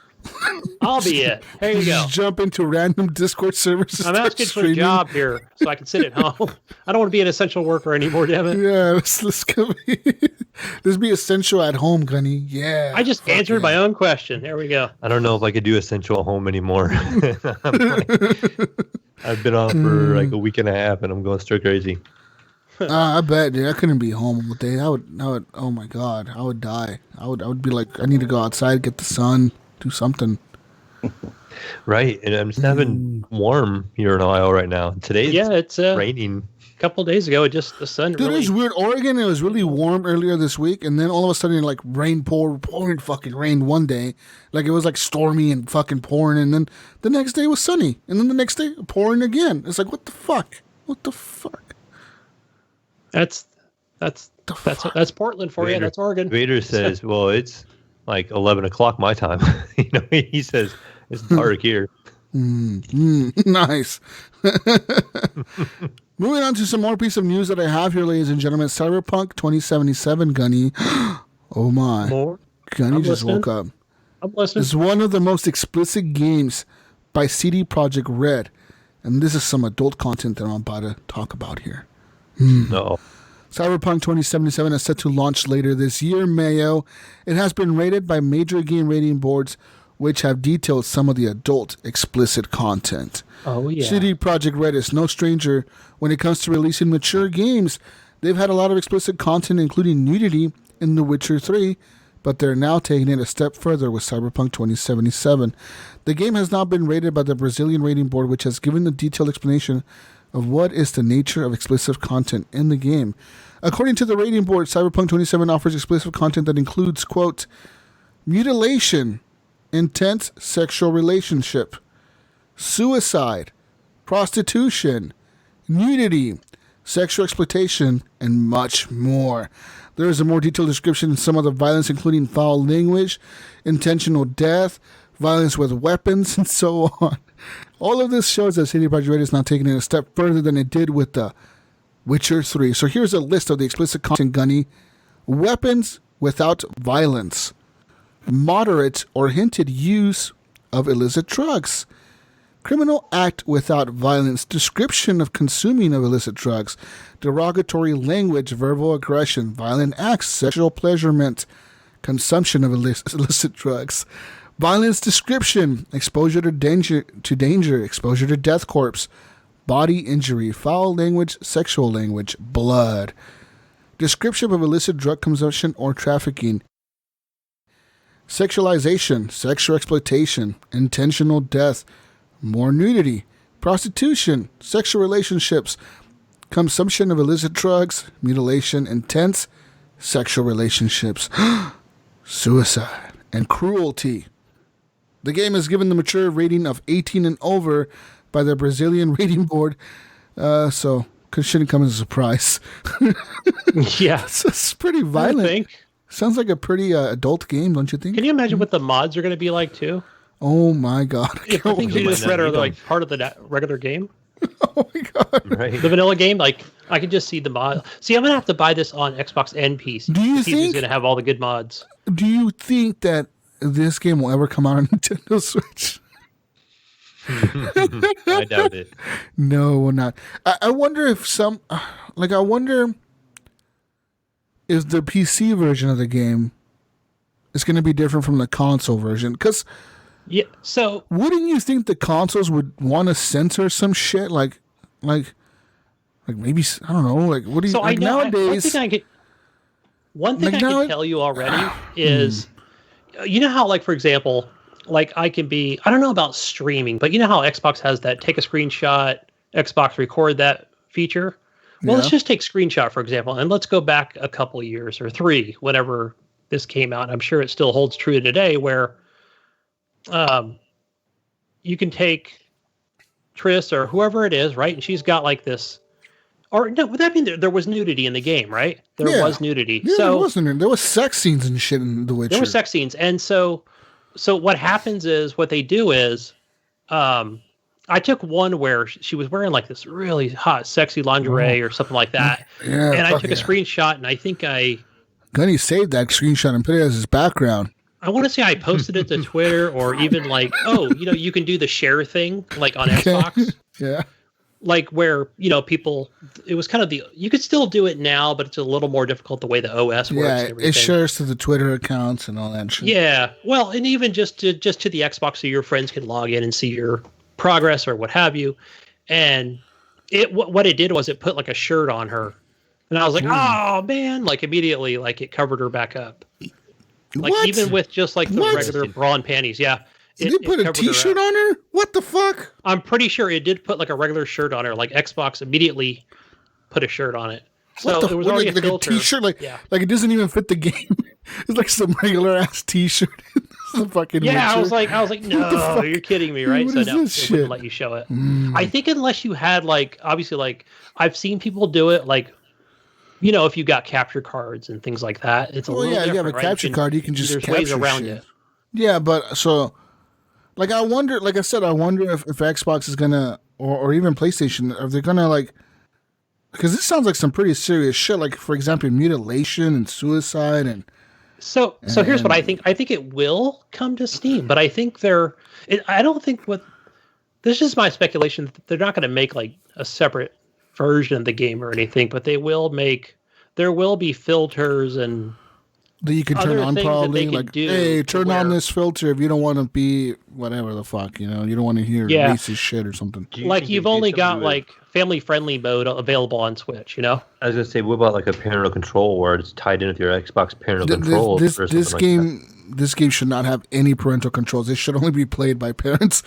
I'll be it. There you go. Just jump into random Discord servers. I'm asking for a job here so I can sit at home. I don't want to be an essential worker anymore, damn it. Yeah, let's go. Let's be essential at home, Gunny. Yeah. I just answered my own question. There we go. I don't know if I could do essential at home anymore. I've been on for like a week and a half, and I'm going stir crazy. I bet, dude. I couldn't be home all day. I would. Oh my god, I would die. I would be like, I need to go outside, get the sun, do something. Right, and I'm just having warm here in Ohio right now. Today, it's raining. A couple of days ago, the sun. Dude, it was weird. Oregon, it was really warm earlier this week, and then all of a sudden, like pouring fucking rain one day. Like it was like stormy and fucking pouring, and then the next day was sunny, and then the next day pouring again. It's like, what the fuck? What the fuck? That's Portland for you. That's Oregon. Vader says, "Well, it's like 11 o'clock my time." He says it's dark here. Nice. Moving on to some more piece of news that I have here, ladies and gentlemen. Cyberpunk 2077, Gunny. Oh my. More? Gunny just woke up. I'm listening. It's one of the most explicit games by CD Projekt Red. And this is some adult content that I'm about to talk about here. No. Cyberpunk 2077 is set to launch later this year, Mayo. It has been rated by major game rating boards, which have detailed some of the adult explicit content. Oh, yeah. CD Projekt Red is no stranger when it comes to releasing mature games. They've had a lot of explicit content, including nudity in The Witcher 3, but they're now taking it a step further with Cyberpunk 2077. The game has now been rated by the Brazilian rating board, which has given a detailed explanation of what is the nature of explicit content in the game. According to the rating board, Cyberpunk 2077 offers explicit content that includes, quote, mutilation, intense sexual relationship, suicide, prostitution, nudity, sexual exploitation, and much more. There is a more detailed description of some of the violence, including foul language, intentional death, violence with weapons, and so on. All of this shows that CD Projekt Red is now taking it a step further than it did with The Witcher 3. So here's a list of the explicit content, Gunny. Weapons without violence. Moderate or hinted use of illicit drugs. Criminal act without violence. Description of consuming of illicit drugs. Derogatory language, verbal aggression, violent acts, sexual pleasurement, consumption of illicit drugs. Violence description, exposure to danger, exposure to death corpse, body injury, foul language, sexual language, blood. Description of illicit drug consumption or trafficking. Sexualization, sexual exploitation, intentional death, more nudity, prostitution, sexual relationships, consumption of illicit drugs, mutilation, intense sexual relationships, suicide, and cruelty. The game is given the mature rating of 18 and over by the Brazilian rating board, so it shouldn't come as a surprise. Yeah. It's pretty violent. I think. Sounds like a pretty adult game, don't you think? Can you imagine what the mods are going to be like, too? Oh, my God. If the things you just read are like part of the regular game. Oh, my God. Right. The vanilla game, like, I can just see the mod. See, I'm going to have to buy this on Xbox and PC. Do you PC is think- going to have all the good mods. Do you think that this game will ever come out on Nintendo Switch? I doubt it. No, it will not. I wonder if I wonder if the PC version of the game is going to be different from the console version. Because Yeah, so wouldn't you think the consoles would want to censor some shit? Like maybe, I don't know. Like, what do you, so like I know nowadays? one thing Like I now can tell you already is, you know how, like, for example, like I don't know about streaming, but you know how Xbox has that take a screenshot, Xbox record that feature? Well, let's Yeah. just take screenshot, for example, and let's go back a couple of years or 3, whenever this came out. I'm sure it still holds true today, where you can take Triss or whoever it is, right? And she's got like this Or no, would that mean there was nudity in the game, right? There was nudity. Yeah, so there was sex scenes and shit in The Witcher. there were sex scenes, and so what happens is what they do is, I took one where she was wearing like this really hot, sexy lingerie or something like that, Yeah, and I took a screenshot, and I think Gunny saved that screenshot and put it as his background. I want to say I posted it to Twitter or even like, you can do the share thing like on Xbox. Yeah. Like where, people, it was kind of you could still do it now, but it's a little more difficult the way the OS works. Yeah, and everything. it shares to the Twitter accounts and all that shit. Yeah. Well, and even just to the Xbox so your friends can log in and see your progress or what have you. And what it did was it put like a shirt on her. And I was like, oh man, like immediately, like it covered her back up. Like what? even with just like the regular bra and panties. Yeah. Did put a t-shirt on her? What the fuck? I'm pretty sure it did put like a regular shirt on her. Like Xbox immediately put a shirt on it. So it was already like a t-shirt, like it doesn't even fit the game. It's like some regular ass t-shirt. The fucking Witcher. I was like, no, you're kidding me, right? What so no, it wouldn't let you show it. I think unless you had like, obviously, like I've seen people do it, like, if you got capture cards and things like that, it's a little different. You have a capture card, you can just there's capture ways around shit. it. Yeah, but so. Like I wonder, like I said, I wonder if Xbox is gonna, or even PlayStation, if they're gonna like, because this sounds like some pretty serious shit. Like for example, mutilation and suicide and. So here's what I think. I think it will come to Steam, but I think I don't think this is my speculation. They're not going to make like a separate version of the game or anything, but there will be filters and. That you can turn on probably like, hey, turn on this filter if you don't want to be whatever the fuck, you don't want to hear racist shit or something. Like you've only got like family friendly mode available on Switch, I was gonna say, what about like a parental control where it's tied in with your Xbox parental controls? This game should not have any parental controls. It should only be played by parents.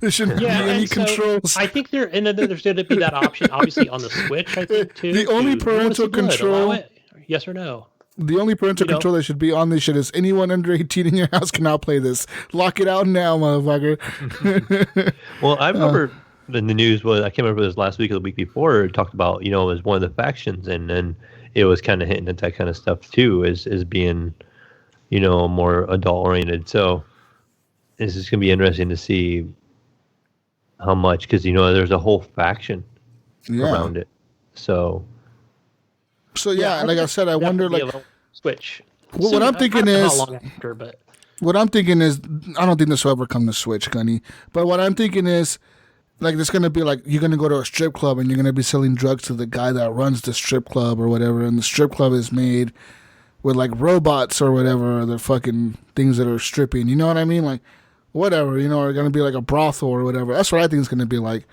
There shouldn't be any controls. I think there's going to be that option, obviously on the Switch. I think too. The only parental control. Yes or no? The only parental control that should be on this shit is anyone under 18 in your house cannot play this. Lock it out now, motherfucker. Well, I remember in the news, I can't remember if it was last week or the week before, it talked about, it was one of the factions, and then it was kind of hinting at that kind of stuff too, as being, more adult oriented. So this is going to be interesting to see how much, because, there's a whole faction around it. So like I said, I wonder, like, Switch. What I'm thinking is, how long after, but what I'm thinking is, I don't think this will ever come to Switch, Gunny. But what I'm thinking is, like, there's gonna be like, you're gonna go to a strip club and you're gonna be selling drugs to the guy that runs the strip club or whatever, and the strip club is made with like robots or whatever, or the fucking things that are stripping. You know what I mean? Like, whatever. Or gonna be like a brothel or whatever. That's what I think it's gonna be like.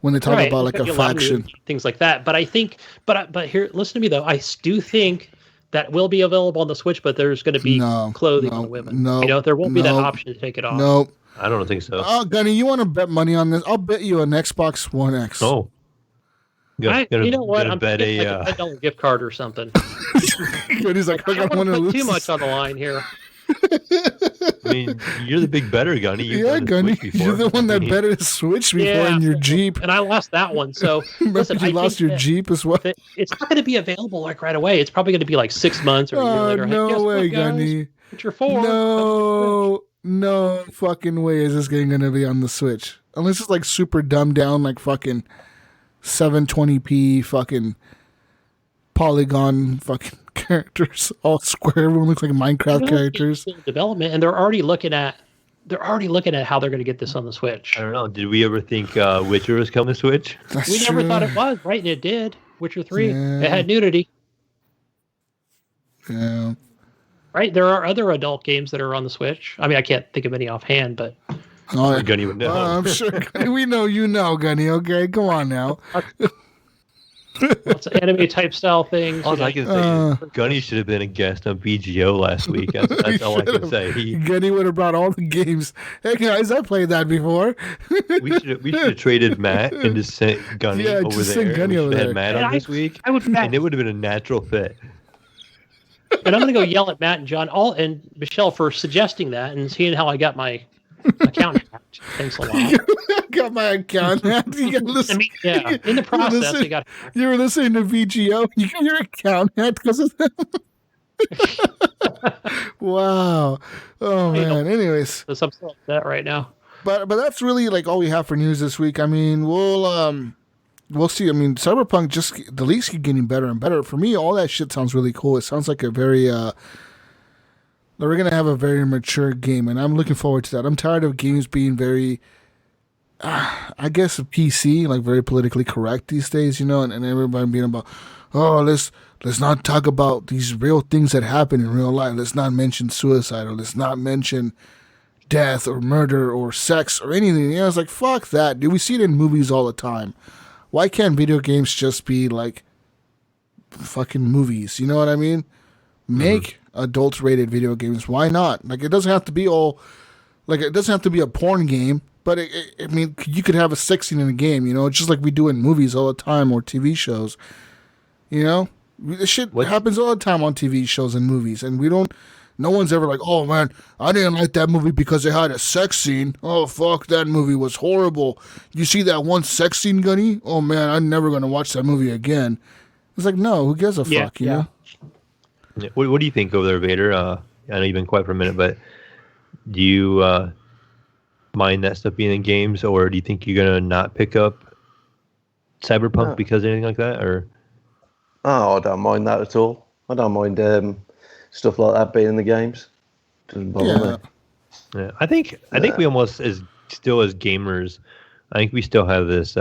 When they talk about like a faction, things like that. But I think, but here, listen to me though. I do think that will be available on the Switch, but there's going to be clothing on the women. There won't be that option to take it off. Nope. I don't think so. Oh, Gunny, you want to bet money on this? I'll bet you an Xbox One X. Oh. You know what? I'm betting like a $10 gift card or something. He's like, I don't want to put too much on the line here. I mean, you're the big better, Gunny. Gunny. You're the one that betted Switch before in your Jeep. And I lost that one. So, listen, you lost your Jeep as well. It's not going to be available like right away. It's probably going to be like 6 months or a year later. No way, Gunny. What you're for? No fucking way is this game going to be on the Switch. Unless it's like super dumbed down, like fucking 720p fucking polygon fucking characters, all square. Everyone looks like Minecraft characters. Development, and they're already looking at how they're going to get this on the Switch. I don't know. Did we ever think Witcher was coming to Switch? We never thought it was, right? And it did. Witcher 3. Yeah. It had nudity. Yeah. Right? There are other adult games that are on the Switch. I mean, I can't think of any offhand, but Gunny would know. I'm sure. We know you know, Gunny. Okay, come on now. Lots of anime type style things. All I can say is Gunny should have been a guest on BGO last week. That's all I can say. Gunny would have brought all the games. Hey guys, I played that before. we should have traded Matt and just sent Gunny over there. Send Gunny over there. Had Matt on this week, and it would have been a natural fit. And I'm going to go yell at Matt and John and Michelle for suggesting that and seeing how I got my account hacked. Thanks a lot. Got my account hacked. You got listen. Yeah, in the process, they got hacked. You were listening to VGO. You got your account hacked because of that. Wow. Oh man. Anyways, So I'm still upset right now. but that's really like all we have for news this week. I mean, we'll see. I mean, Cyberpunk the leaks keep getting better and better. For me, all that shit sounds really cool. It sounds like a very we're gonna have a very mature game, and I'm looking forward to that. I'm tired of games being very, I guess, PC, like very politically correct these days, you know, and everybody being about, oh, let's not talk about these real things that happen in real life. Let's not mention suicide, or let's not mention death or murder or sex or anything. You know, it's like, fuck that, dude. We see it in movies all the time. Why can't video games just be like fucking movies? You know what I mean? Make adult rated video games. Why not? Like, it doesn't have to be all, like, it doesn't have to be a porn game, but I mean, you could have a sex scene in a game, you know, just like we do in movies all the time or TV shows. You know, this shit happens all the time on TV shows and movies, and no one's ever like, oh man, I didn't like that movie because it had a sex scene. Oh fuck, that movie was horrible. You see that one sex scene, Gunny? Oh man, I'm never gonna watch that movie again. It's like, no, who gives a fuck, you know? Yeah. What do you think over there, Vader? I know you've been quiet for a minute, but do you mind that stuff being in games, or do you think you're gonna not pick up Cyberpunk because of anything like that, or? Oh, I don't mind that at all. I don't mind stuff like that being in the games. Doesn't bother me. Yeah, I think we almost as gamers, I think we still have this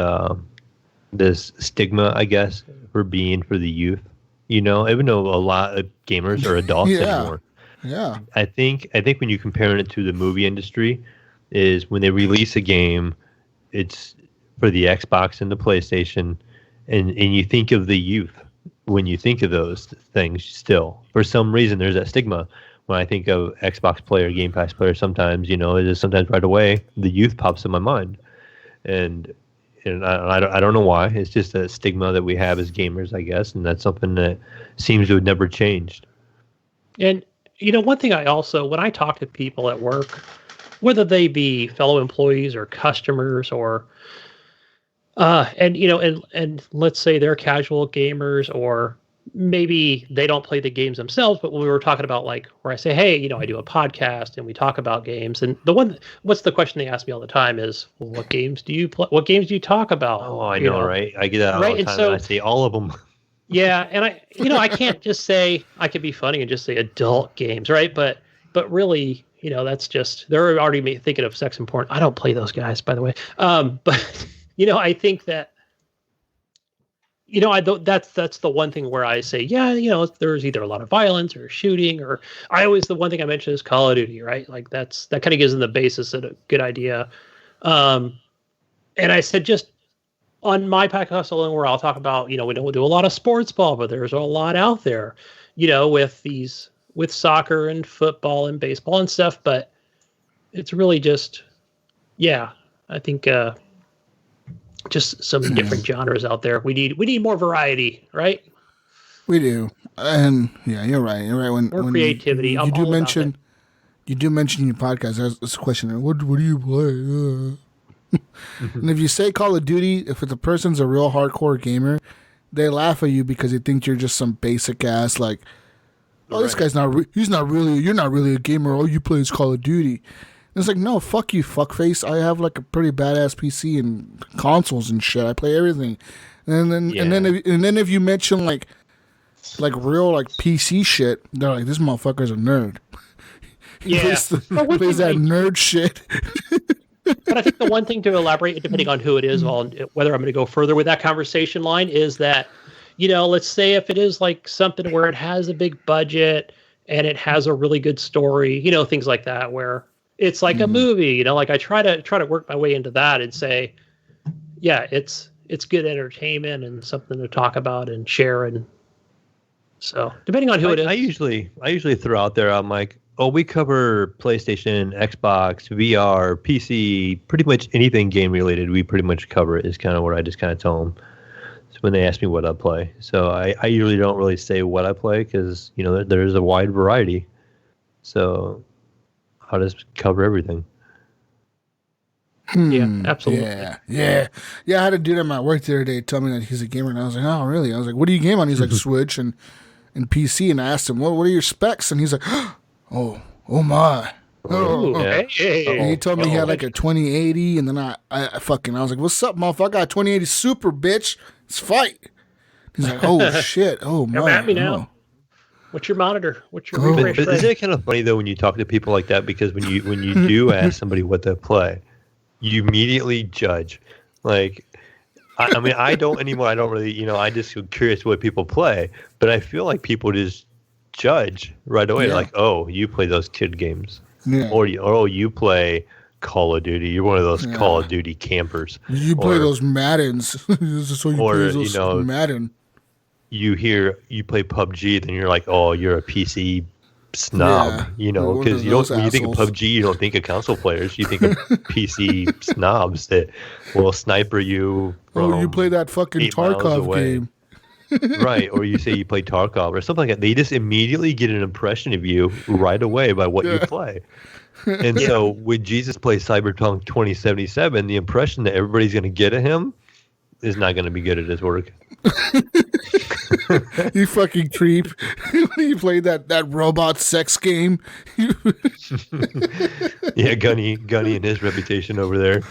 this stigma, I guess, for being for the youth. You know, even though a lot of gamers are adults anymore. Yeah. I think when you compare it to the movie industry, is when they release a game, it's for the Xbox and the PlayStation, and you think of the youth when you think of those things. Still, for some reason, there's that stigma. When I think of Xbox player, Game Pass player, sometimes, you know, it is sometimes right away the youth pops in my mind, and I don't know why. It's just a stigma that we have as gamers, I guess, and that's something that seems to have never changed. And you know, one thing I also, when I talk to people at work, whether they be fellow employees or customers or and you know, and let's say they're casual gamers, or maybe they don't play the games themselves, but when we were talking about, like, where I say, hey, you know, I do a podcast and we talk about games, and what's the question they ask me all the time is, well, what games do you play? What games do you talk about? Oh, I know, right? I get that all the time, and I say all of them. Yeah, and I can't just say, I could be funny and just say adult games, right? But really, you know, that's just, they're already thinking of sex and porn. I don't play those guys, by the way. But you know, I think that, you know, that's the one thing where I say, yeah, you know, there's either a lot of violence or shooting, or the one thing I mentioned is Call of Duty, right? Like that kind of gives them the basis of a good idea. And I said, just on my podcast alone, where I'll talk about, you know, we don't do a lot of sports ball, but there's a lot out there, you know, with soccer and football and baseball and stuff. But it's really just, yeah, I think, just some different genres out there. We need more variety, right? We do, and yeah, you're right. You're right. When creativity, you do mention in your podcast, there's a question. What do you play? And if you say Call of Duty, if the person's a real hardcore gamer, they laugh at you because they think you're just some basic ass, like, oh, this guy's not. You're not really a gamer. All you play is Call of Duty. It's like, no, fuck you, fuckface. I have like a pretty badass PC and consoles and shit. I play everything. And then if you mention like real like PC shit, they're like, this motherfucker's a nerd. He plays that nerd shit. But I think the one thing to elaborate, depending on who it is, whether I'm going to go further with that conversation line, is that, you know, let's say if it is like something where it has a big budget and it has a really good story, you know, things like that, where it's like a movie, you know, like I try to work my way into that and say, yeah, it's good entertainment and something to talk about and share. And so depending on who it is, I usually throw out there, I'm like, oh, we cover PlayStation, Xbox, VR, PC, pretty much anything game related. We pretty much cover it, is kind of what I just kind of tell them. So when they ask me what I play. So I usually don't really say what I play, because, you know, there's a wide variety. So I'll just cover everything. Yeah, absolutely. Yeah. I had a dude at my work the other day tell me that he's a gamer, and I was like, oh, really? I was like, what do you game on? He's like, Switch and PC, and I asked him, what are your specs? And he's like, oh my. Ooh, hey. He told me he had like a 2080, and then I was like, what's up, motherfucker? I got a 2080 Super, bitch. Let's fight. He's like, oh shit, oh my. Come at me now. What's your monitor? What's your refresh But rate? isn't it kind of funny though when you talk to people like that, because when you do ask somebody what they play, you immediately judge. Like, I mean, I don't anymore. I don't really, I just feel curious what people play, but I feel like people just judge right away. Yeah. Like, oh, you play those kid games, Yeah. or you play Call of Duty. You're one of those Call of Duty campers. You play those Maddens. So you play those Madden. You play PUBG, then you're like, oh, you're a PC snob, because when you think of PUBG, you don't think of console players. You think of PC snobs that will sniper you. You play that fucking Tarkov game. Right, or you say you play Tarkov or something like that. They just immediately get an impression of you right away by what you play. And so when Jesus plays Cyberpunk 2077, the impression that everybody's going to get of him is not going to be good at his work. You fucking creep. When you played that robot sex game. Yeah, Gunny and his reputation over there.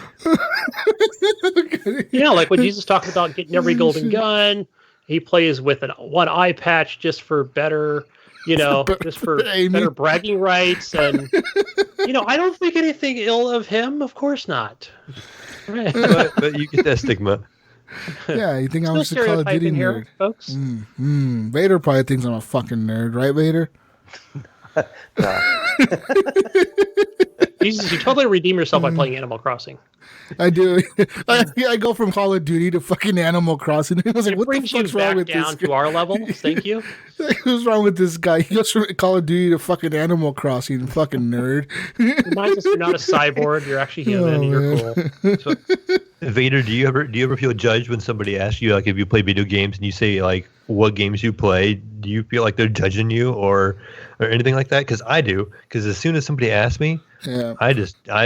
Yeah, like when Jesus talked about getting every golden gun, he plays with one eye patch just for better, just for better bragging rights. And, I don't think anything ill of him. Of course not. but you get that stigma. Yeah, you think I'm just a Call of Duty nerd, folks? Vader probably thinks I'm a fucking nerd, right, Vader? Jesus, you totally redeem yourself by playing Animal Crossing. I do. I go from Call of Duty to fucking Animal Crossing. I was like, what the fuck's wrong with this guy? Down to our level. Thank you. What's wrong with this guy? He goes from Call of Duty to fucking Animal Crossing. Fucking nerd. Reminds us you're not a cyborg. You're actually human. And you're cool. So, Vader, do you ever feel judged when somebody asks you, like, if you play video games and you say, like, what games you play? Do you feel like they're judging you or anything like that? Because I do. Because as soon as somebody asks me, I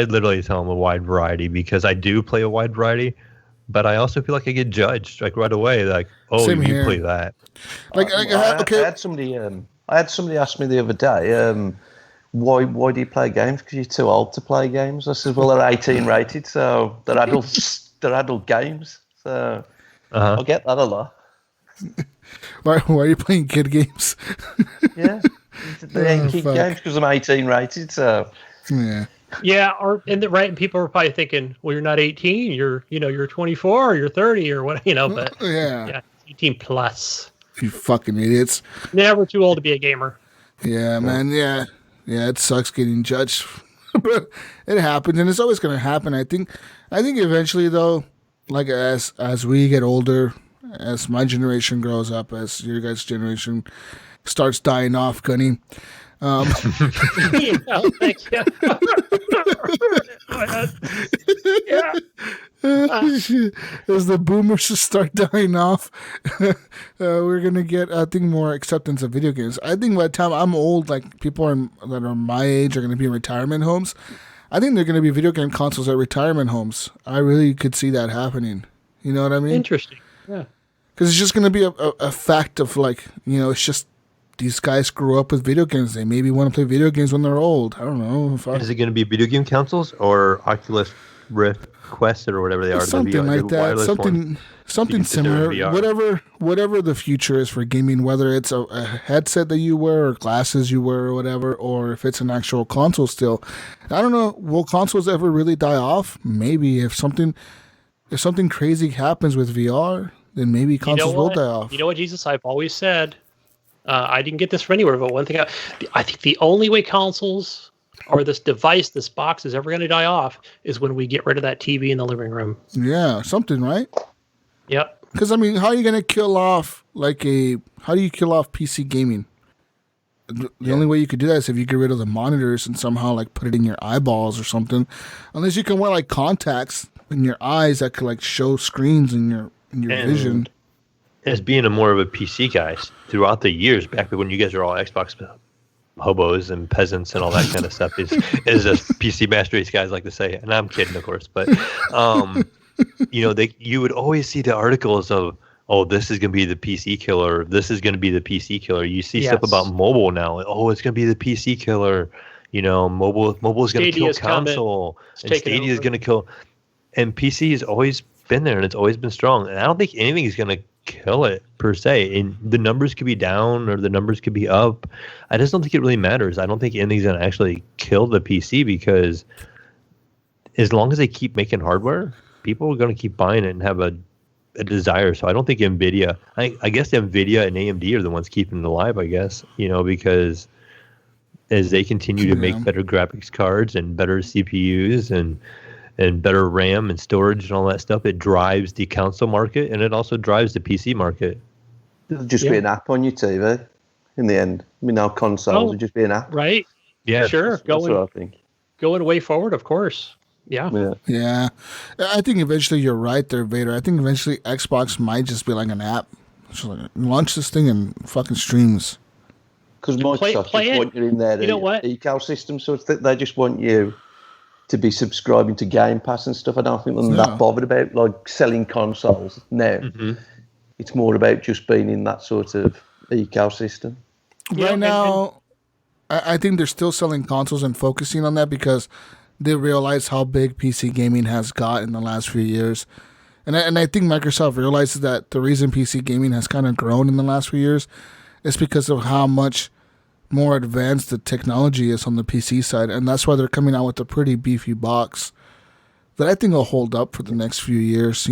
literally tell them a wide variety, because I do play a wide variety, but I also feel like I get judged like right away. Like, oh, Same you here. play that. Like, okay. I had somebody ask me the other day, why do you play games? Because you're too old to play games. I said, well, they're 18 rated, so they're adults. They're adult games. So I get that a lot. Why are you playing kid games? Yeah, they ain't kid games because I'm 18 rated. So yeah, and people are probably thinking, well, you're not 18, you're 24 or you're 30 or what, but yeah, 18 plus. You fucking idiots. Never too old to be a gamer. Yeah, man. Yeah, it sucks getting judged, but it happens, and it's always going to happen. I think eventually, though, like as we get older, as my generation grows up, as your guys' generation starts dying off, Gunny. Yeah, thank you. As the boomers start dying off, we're gonna get, I think, more acceptance of video games. I think by the time I'm old, like people that are my age are gonna be in retirement homes. I think they're gonna be video game consoles at retirement homes. I really could see that happening. You know what I mean? Interesting. Yeah. Because it's just gonna be a fact of, like, it's just these guys grew up with video games. They maybe want to play video games when they're old. I don't know. Is it going to be video game consoles or Oculus Rift Quest or whatever they are? Something like that. Something similar. Whatever the future is for gaming, whether it's a headset that you wear or glasses you wear or whatever, or if it's an actual console still. I don't know. Will consoles ever really die off? Maybe. If something crazy happens with VR, then maybe consoles will die off. You know what, Jesus? I've always said, I didn't get this from anywhere, but one thing I think the only way consoles or this device, this box, is ever going to die off is when we get rid of that TV in the living room. Yeah, something, right? Yep. Because, I mean, how are you going to kill off PC gaming? The only way you could do that is if you get rid of the monitors and somehow, like, put it in your eyeballs or something. Unless you can wear, like, contacts in your eyes that could, like, show screens in your vision. As being more of a PC guy throughout the years, back when you guys are all Xbox hobos and peasants and all that kind of stuff is as PC Master Race guys like to say. And I'm kidding, of course, but you would always see the articles of, oh, this is going to be the PC killer. This is going to be the PC killer. You see stuff about mobile now. Like, oh, it's going to be the PC killer. Mobile is going to kill console. And Stadia is going to kill. And PC has always been there, and it's always been strong. And I don't think anything is going to kill it per se. And the numbers could be down or the numbers could be up. I just don't think it really matters. I don't think anything's going to actually kill the PC, because as long as they keep making hardware, people are going to keep buying it and have a desire. So I don't think NVIDIA, I guess NVIDIA and AMD are the ones keeping it alive, I guess, because as they continue to make better graphics cards and better CPUs and better RAM and storage and all that stuff, it drives the console market, and it also drives the PC market. It'll just be an app on your TV in the end. I mean, now consoles will just be an app. Right. Yeah. Sure. That's what I think. Going way forward, of course. Yeah. Yeah. I think eventually you're right there, Vader. I think eventually Xbox might just be like an app. Just like, launch this thing and fucking streams. Because Microsoft just want you in their ecosystem, so they just want you to be subscribing to Game Pass and stuff. I don't think they're that bothered about like selling consoles now. Mm-hmm. It's more about just being in that sort of ecosystem. Right now, I think they're still selling consoles and focusing on that because they realize how big PC gaming has got in the last few years. And I think Microsoft realizes that the reason PC gaming has kind of grown in the last few years is because of how much more advanced the technology is on the PC side, and that's why they're coming out with a pretty beefy box that I think will hold up for the next few years.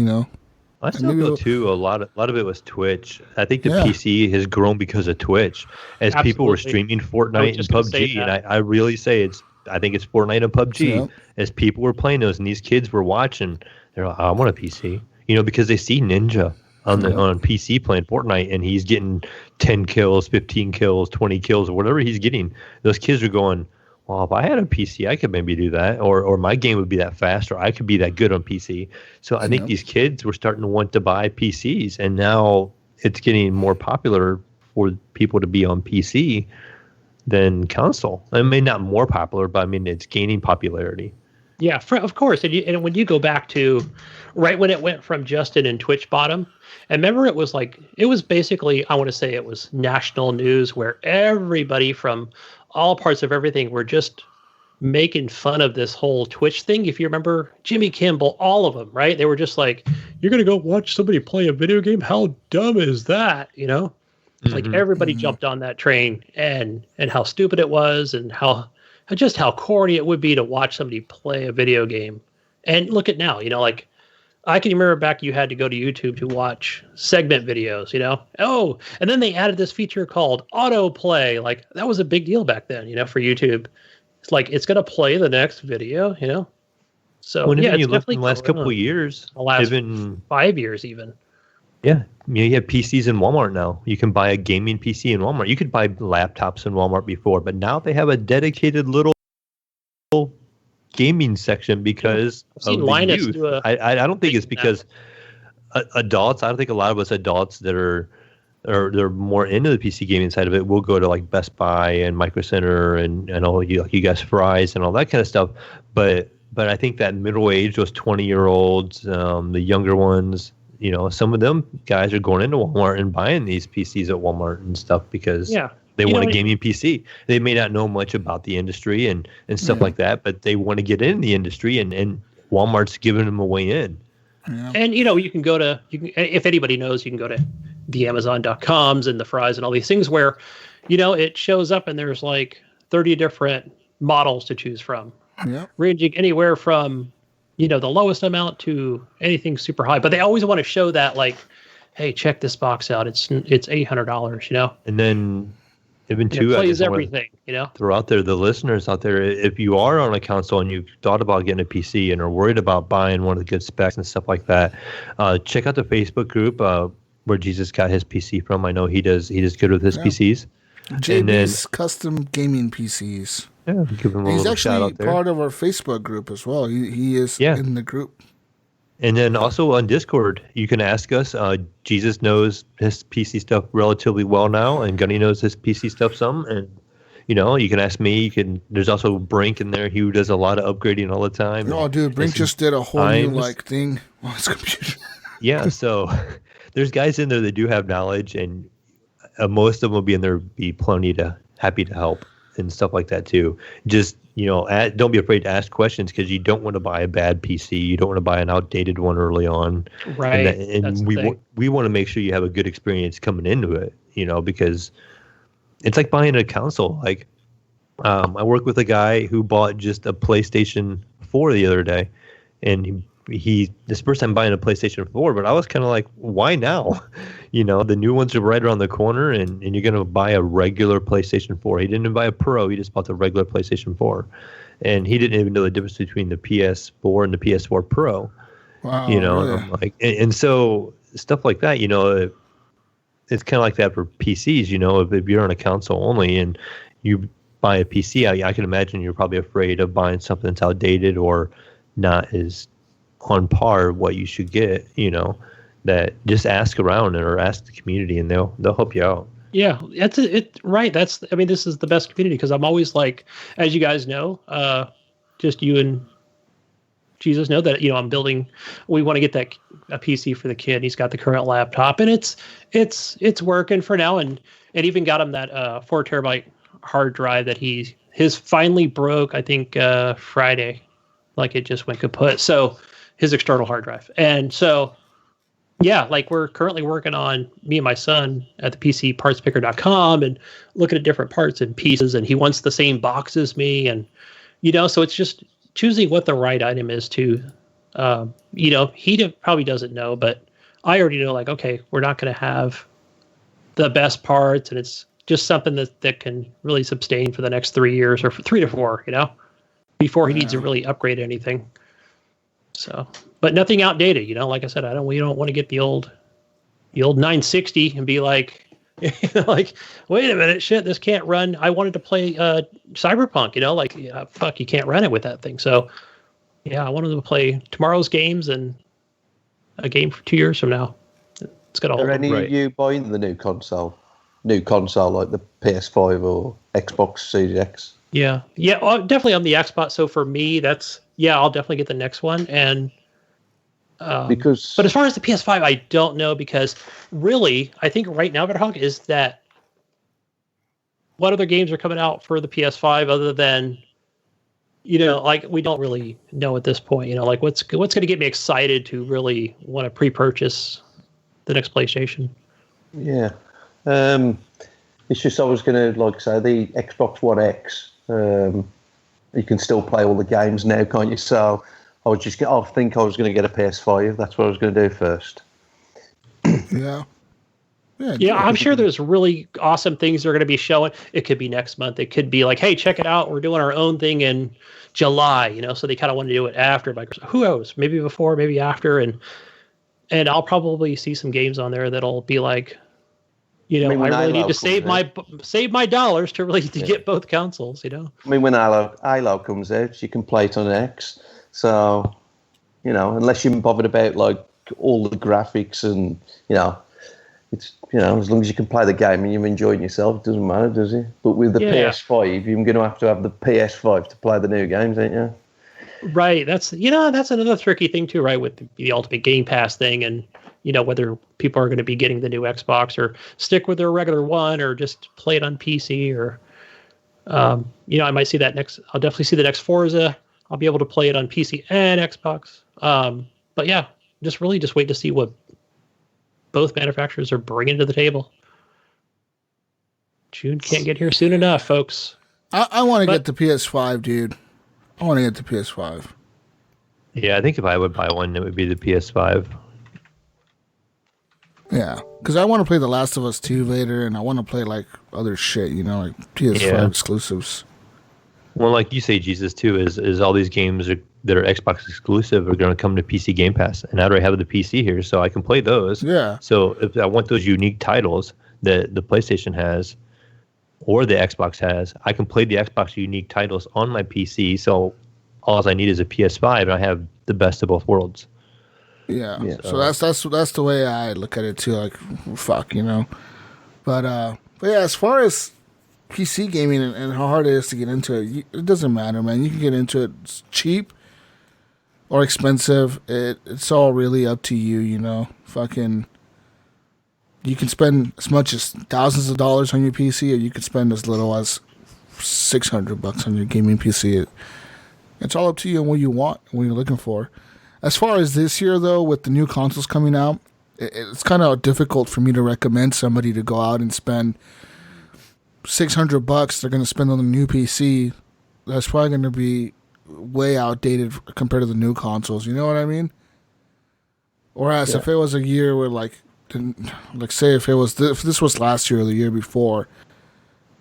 I still feel too. A lot of it was Twitch. I think the PC has grown because of Twitch, as people were streaming Fortnite and PUBG, and I really say I think it's Fortnite and PUBG. As people were playing those, and these kids were watching, they're like, I want a PC, because they see Ninja on PC playing Fortnite, and he's getting 10 kills, 15 kills, 20 kills, or whatever he's getting. Those kids are going, well, if I had a PC, I could maybe do that, or my game would be that fast, or I could be that good on PC. So I think these kids were starting to want to buy PCs, and now it's getting more popular for people to be on PC than console. I mean, not more popular, but I mean, it's gaining popularity. Yeah, of course. And when you go back to right when it went from Justin and Twitch bottom, and remember it was basically, I want to say it was national news where everybody from all parts of everything were just making fun of this whole Twitch thing. If you remember Jimmy Kimmel, all of them, right? They were just like, you're going to go watch somebody play a video game? How dumb is that? It's like everybody jumped on that train and how stupid it was and how corny it would be to watch somebody play a video game. And look at now, I can remember back you had to go to YouTube to watch segment videos, Oh, and then they added this feature called autoplay. Like that was a big deal back then, for YouTube. It's like, it's going to play the next video, So you look in the last couple of years, the last 5 years even. Yeah. You have PCs in Walmart now. You can buy a gaming PC in Walmart. You could buy laptops in Walmart before, but now they have a dedicated little gaming section because of the youth. I don't think it's because adults. I don't think a lot of us adults that are they're more into the PC gaming side of it will go to like Best Buy and Micro Center and all you guys Fry's and all that kind of stuff. But I think that middle age, those 20-year-olds, the younger ones, some of them guys are going into Walmart and buying these PCs at Walmart and stuff because they want a gaming PC. They may not know much about the industry and stuff like that, but they want to get in the industry, and Walmart's giving them a way in. Yeah. And, you can go to, if anybody knows, you can go to the Amazon.coms and the Fry's and all these things where, it shows up and there's like 30 different models to choose from, ranging anywhere from, the lowest amount to anything super high. But they always want to show that like, hey, check this box out. It's $800, And then even too, it plays everything, throw out there, the listeners out there, if you are on a console and you've thought about getting a PC and are worried about buying one of the good specs and stuff like that, check out the Facebook group where Jesus got his PC from. I know he does good with his PCs. JB's custom gaming PCs. Yeah, give him a He's little shout out there. Actually part of our Facebook group as well. He is in the group. And then also on Discord, you can ask us. Jesus knows his PC stuff relatively well now, and Gunny knows his PC stuff some. And You can ask me. There's also Brink in there. He does a lot of upgrading all the time. Oh, dude, Brink just did a whole new thing on his computer. Yeah, so there's guys in there that do have knowledge, and most of them will be in there, be happy to help and stuff like that too. Just don't be afraid to ask questions, because you don't want to buy a bad PC. You don't want to buy an outdated one early on. Right. And we want to make sure you have a good experience coming into it. Because it's like buying a console. Like I work with a guy who bought just a PlayStation 4 the other day, and this is the first time buying a PlayStation 4, but I was kind of like, why now? The new ones are right around the corner, and you're going to buy a regular PlayStation 4. He didn't even buy a Pro. He just bought the regular PlayStation 4. And he didn't even know the difference between the PS4 and the PS4 Pro. Wow. And I'm like, and so stuff like that, it's kind of like that for PCs, if you're on a console only and you buy a PC, I can imagine you're probably afraid of buying something that's outdated or not as on par what you should get, that just ask around or ask the community, and they'll help you out. Yeah, that's it. Right. This is the best community, because I'm always like, as you guys know, just you and Jesus know that, we want to get a PC for the kid. He's got the current laptop, and it's working for now. And even got him that 4 terabyte hard drive that his finally broke, I think, Friday, like it just went kaput. So his external hard drive. And so, yeah, like we're currently working on, me and my son, at the PCPartsPicker.com, and looking at different parts and pieces, and he wants the same box as me. And, so it's just choosing what the right item is to, he probably doesn't know, but I already know, like, okay, we're not going to have the best parts, and it's just something that can really sustain for the next 3 years, or 3 to 4, before he needs to really upgrade anything. So, but nothing outdated, like I said, we don't want to get the old 960 and be like, like, wait a minute, shit, this can't run. I wanted to play Cyberpunk, fuck, you can't run it with that thing. So, yeah, I wanted to play tomorrow's games and a game for 2 years from now. It's got a whole. Are any of you buying the new console like the PS5 or Xbox Series X? Yeah, definitely on the Xbox. So for me, I'll definitely get the next one. And but as far as the PS5, I don't know, because really, I think right now, Vedderholic, is that what other games are coming out for the PS5 other than, like, we don't really know at this point. Like what's going to get me excited to really want to pre-purchase the next PlayStation. Yeah, it's just I was going to say the Xbox One X. You can still play all the games now, can't you? So I think I was going to get a PS5. That's what I was going to do first. Yeah. Yeah, I'm sure there's really awesome things they're going to be showing. It could be next month. It could be like, hey, check it out. We're doing our own thing in July, so they kind of want to do it after. Who knows? Maybe before, maybe after. And I'll probably see some games on there that'll be like, I really need to save my dollars to really get both consoles, I mean, when Halo comes out, you can play it on X. So, unless you're bothered about like all the graphics and, it's, as long as you can play the game and you're enjoying yourself, it doesn't matter, does it? But with the PS5, you're going to have the PS5 to play the new games, ain't you? Right. That's another tricky thing too, right? With the Ultimate Game Pass thing, and, whether people are going to be getting the new Xbox or stick with their regular one or just play it on PC, or, I might see that I'll definitely see the next Forza. I'll be able to play it on PC and Xbox. But yeah, just wait to see what both manufacturers are bringing to the table. June can't get here soon enough, folks. I want to get the PS5, dude. I want to get the PS5. Yeah, I think if I would buy one, it would be the PS5. Yeah, because I want to play The Last of Us 2 later, and I want to play like other shit, like PS5 exclusives. Well, like you say, Jesus, too, is all these games that are Xbox exclusive are going to come to PC Game Pass, and I already have the PC here, so I can play those. Yeah. So if I want those unique titles that the PlayStation has or the Xbox has, I can play the Xbox unique titles on my PC. So all I need is a PS5, and I have the best of both worlds. Yeah. So that's the way I look at it too. Like, fuck, But yeah, as far as PC gaming and how hard it is to get into it, it doesn't matter, man. You can get into it. It's cheap or expensive. It's all really up to you, you know. Fucking, you can spend as much as thousands of dollars on your PC, or you can spend as little as $600 on your gaming PC. It's all up to you and what you want, what you're looking for. As far as this year, though, with the new consoles coming out, it's kind of difficult for me to recommend somebody to go out and spend $600 they're going to spend on the new PC. That's probably going to be way outdated compared to the new consoles. You know what I mean? Whereas if it was a year where, like say if this was last year or the year before,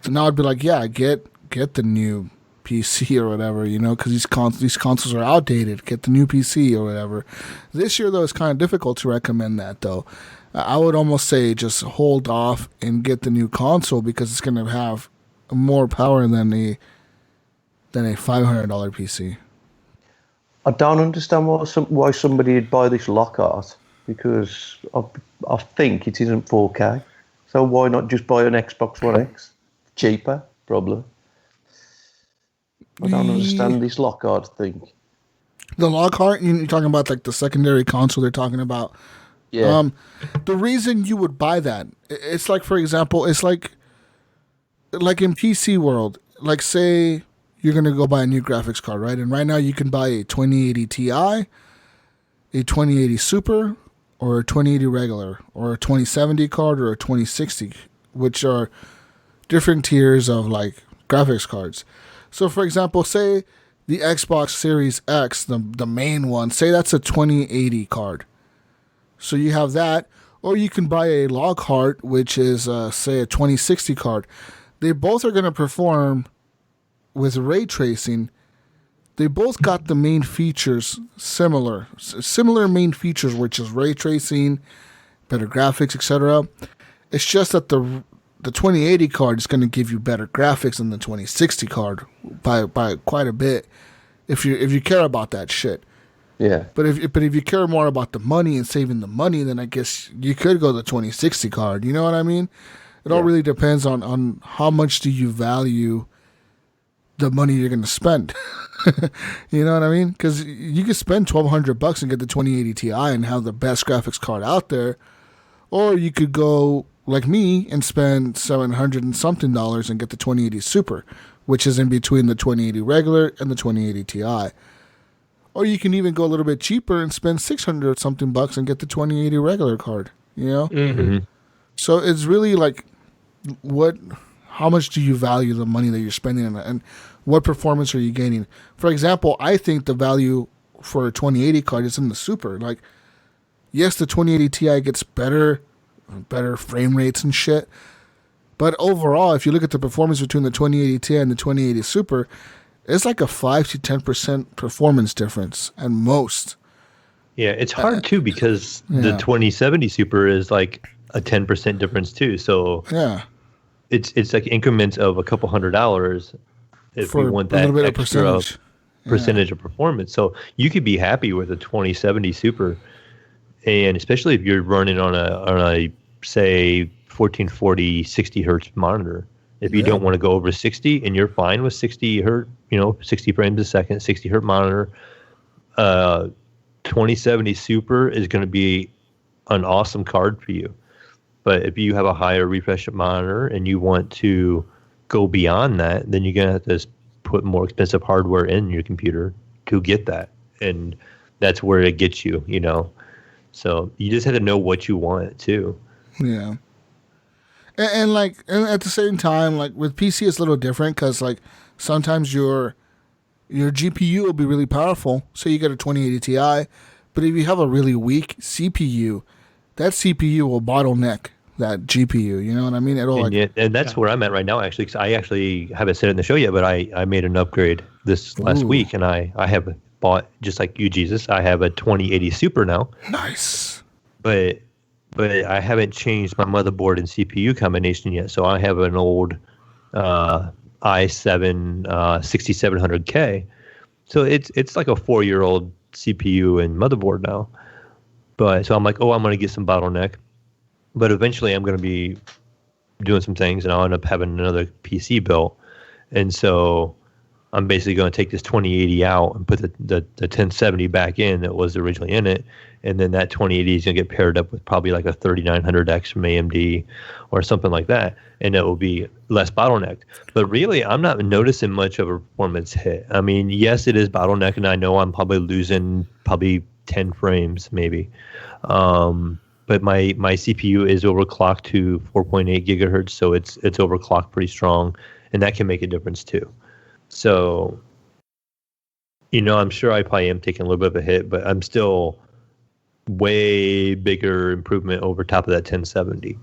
then I would be like, yeah, get the new PC or whatever, you know, because these consoles are outdated. Get the new PC or whatever. This year, though, it's kind of difficult to recommend that, though. I would almost say just hold off and get the new console because it's going to have more power than a $500 PC. I don't understand why somebody would buy this Lockhart, because I think it isn't 4K. So why not just buy an Xbox One X? Cheaper, probably. I don't understand this Lockhart thing. The Lockhart, you're talking about like the secondary console they're talking about. Yeah. The reason you would buy that, it's like, for example, it's like in PC world, like say you're going to go buy a new graphics card, right? And right now you can buy a 2080 Ti, a 2080 Super, or a 2080 regular, or a 2070 card, or a 2060, which are different tiers of like graphics cards. So, for example, say the Xbox Series X, the main one, say that's a 2080 card. So you have that, or you can buy a Lockhart, which is, say, a 2060 card. They both are going to perform with ray tracing. They both got the main features similar main features, which is ray tracing, better graphics, etc. It's just that the 2080 card is going to give you better graphics than the 2060 card by quite a bit, if you care about that shit. Yeah. But if you care more about the money and saving the money, then I guess you could go the 2060 card. You know what I mean? It all really depends on how much do you value the money you're going to spend. You know what I mean? Because you could spend $1,200 and get the 2080 Ti and have the best graphics card out there, or you could go like me and spend $700 and something and get the 2080 Super, which is in between the 2080 regular and the 2080 Ti. Or you can even go a little bit cheaper and spend $600 something and get the 2080 regular card, you know? Mm-hmm. So it's really like, how much do you value the money that you're spending and what performance are you gaining? For example, I think the value for a 2080 card is in the Super. Like, yes, the 2080 Ti gets better frame rates and shit. But overall, if you look at the performance between the 2080 Ti and the 2080 Super, it's like a 5 to 10% performance difference at most. Yeah, it's hard too because the 2070 Super is like a 10% difference too. So it's like increments of a couple $100 if we want that extra percentage of performance. So you could be happy with a 2070 Super. And especially if you're running on a say 1440 60 hertz monitor, if you don't want to go over 60 and you're fine with 60 hertz, 60 frames a second, 60 hertz monitor, 2070 Super is going to be an awesome card for you. But if you have a higher refresh monitor and you want to go beyond that, then you're going to have to put more expensive hardware in your computer to get that, and that's where it gets you, So you just have to know what you want too. Yeah. And at the same time, like with PC, it's a little different because like sometimes your GPU will be really powerful. So you get a 2080 Ti, but if you have a really weak CPU, that CPU will bottleneck that GPU. You know what I mean? And that's where I'm at right now, actually, because I actually haven't said it in the show yet, but I made an upgrade this last week, and I have bought, just like you, Jesus, I have a 2080 Super now. Nice. But I haven't changed my motherboard and CPU combination yet, so I have an old i7 6700K. So it's like a 4-year-old CPU and motherboard now. But so I'm like, I'm going to get some bottleneck. But eventually I'm going to be doing some things, and I'll end up having another PC built. And so I'm basically going to take this 2080 out and put the 1070 back in that was originally in it. And then that 2080 is going to get paired up with probably like a 3900X from AMD or something like that. And it will be less bottlenecked. But really, I'm not noticing much of a performance hit. I mean, yes, it is bottleneck, and I know I'm probably losing 10 frames maybe. But my CPU is overclocked to 4.8 gigahertz, so it's overclocked pretty strong, and that can make a difference too. So, I'm sure I probably am taking a little bit of a hit, but I'm still way bigger improvement over top of that 1070.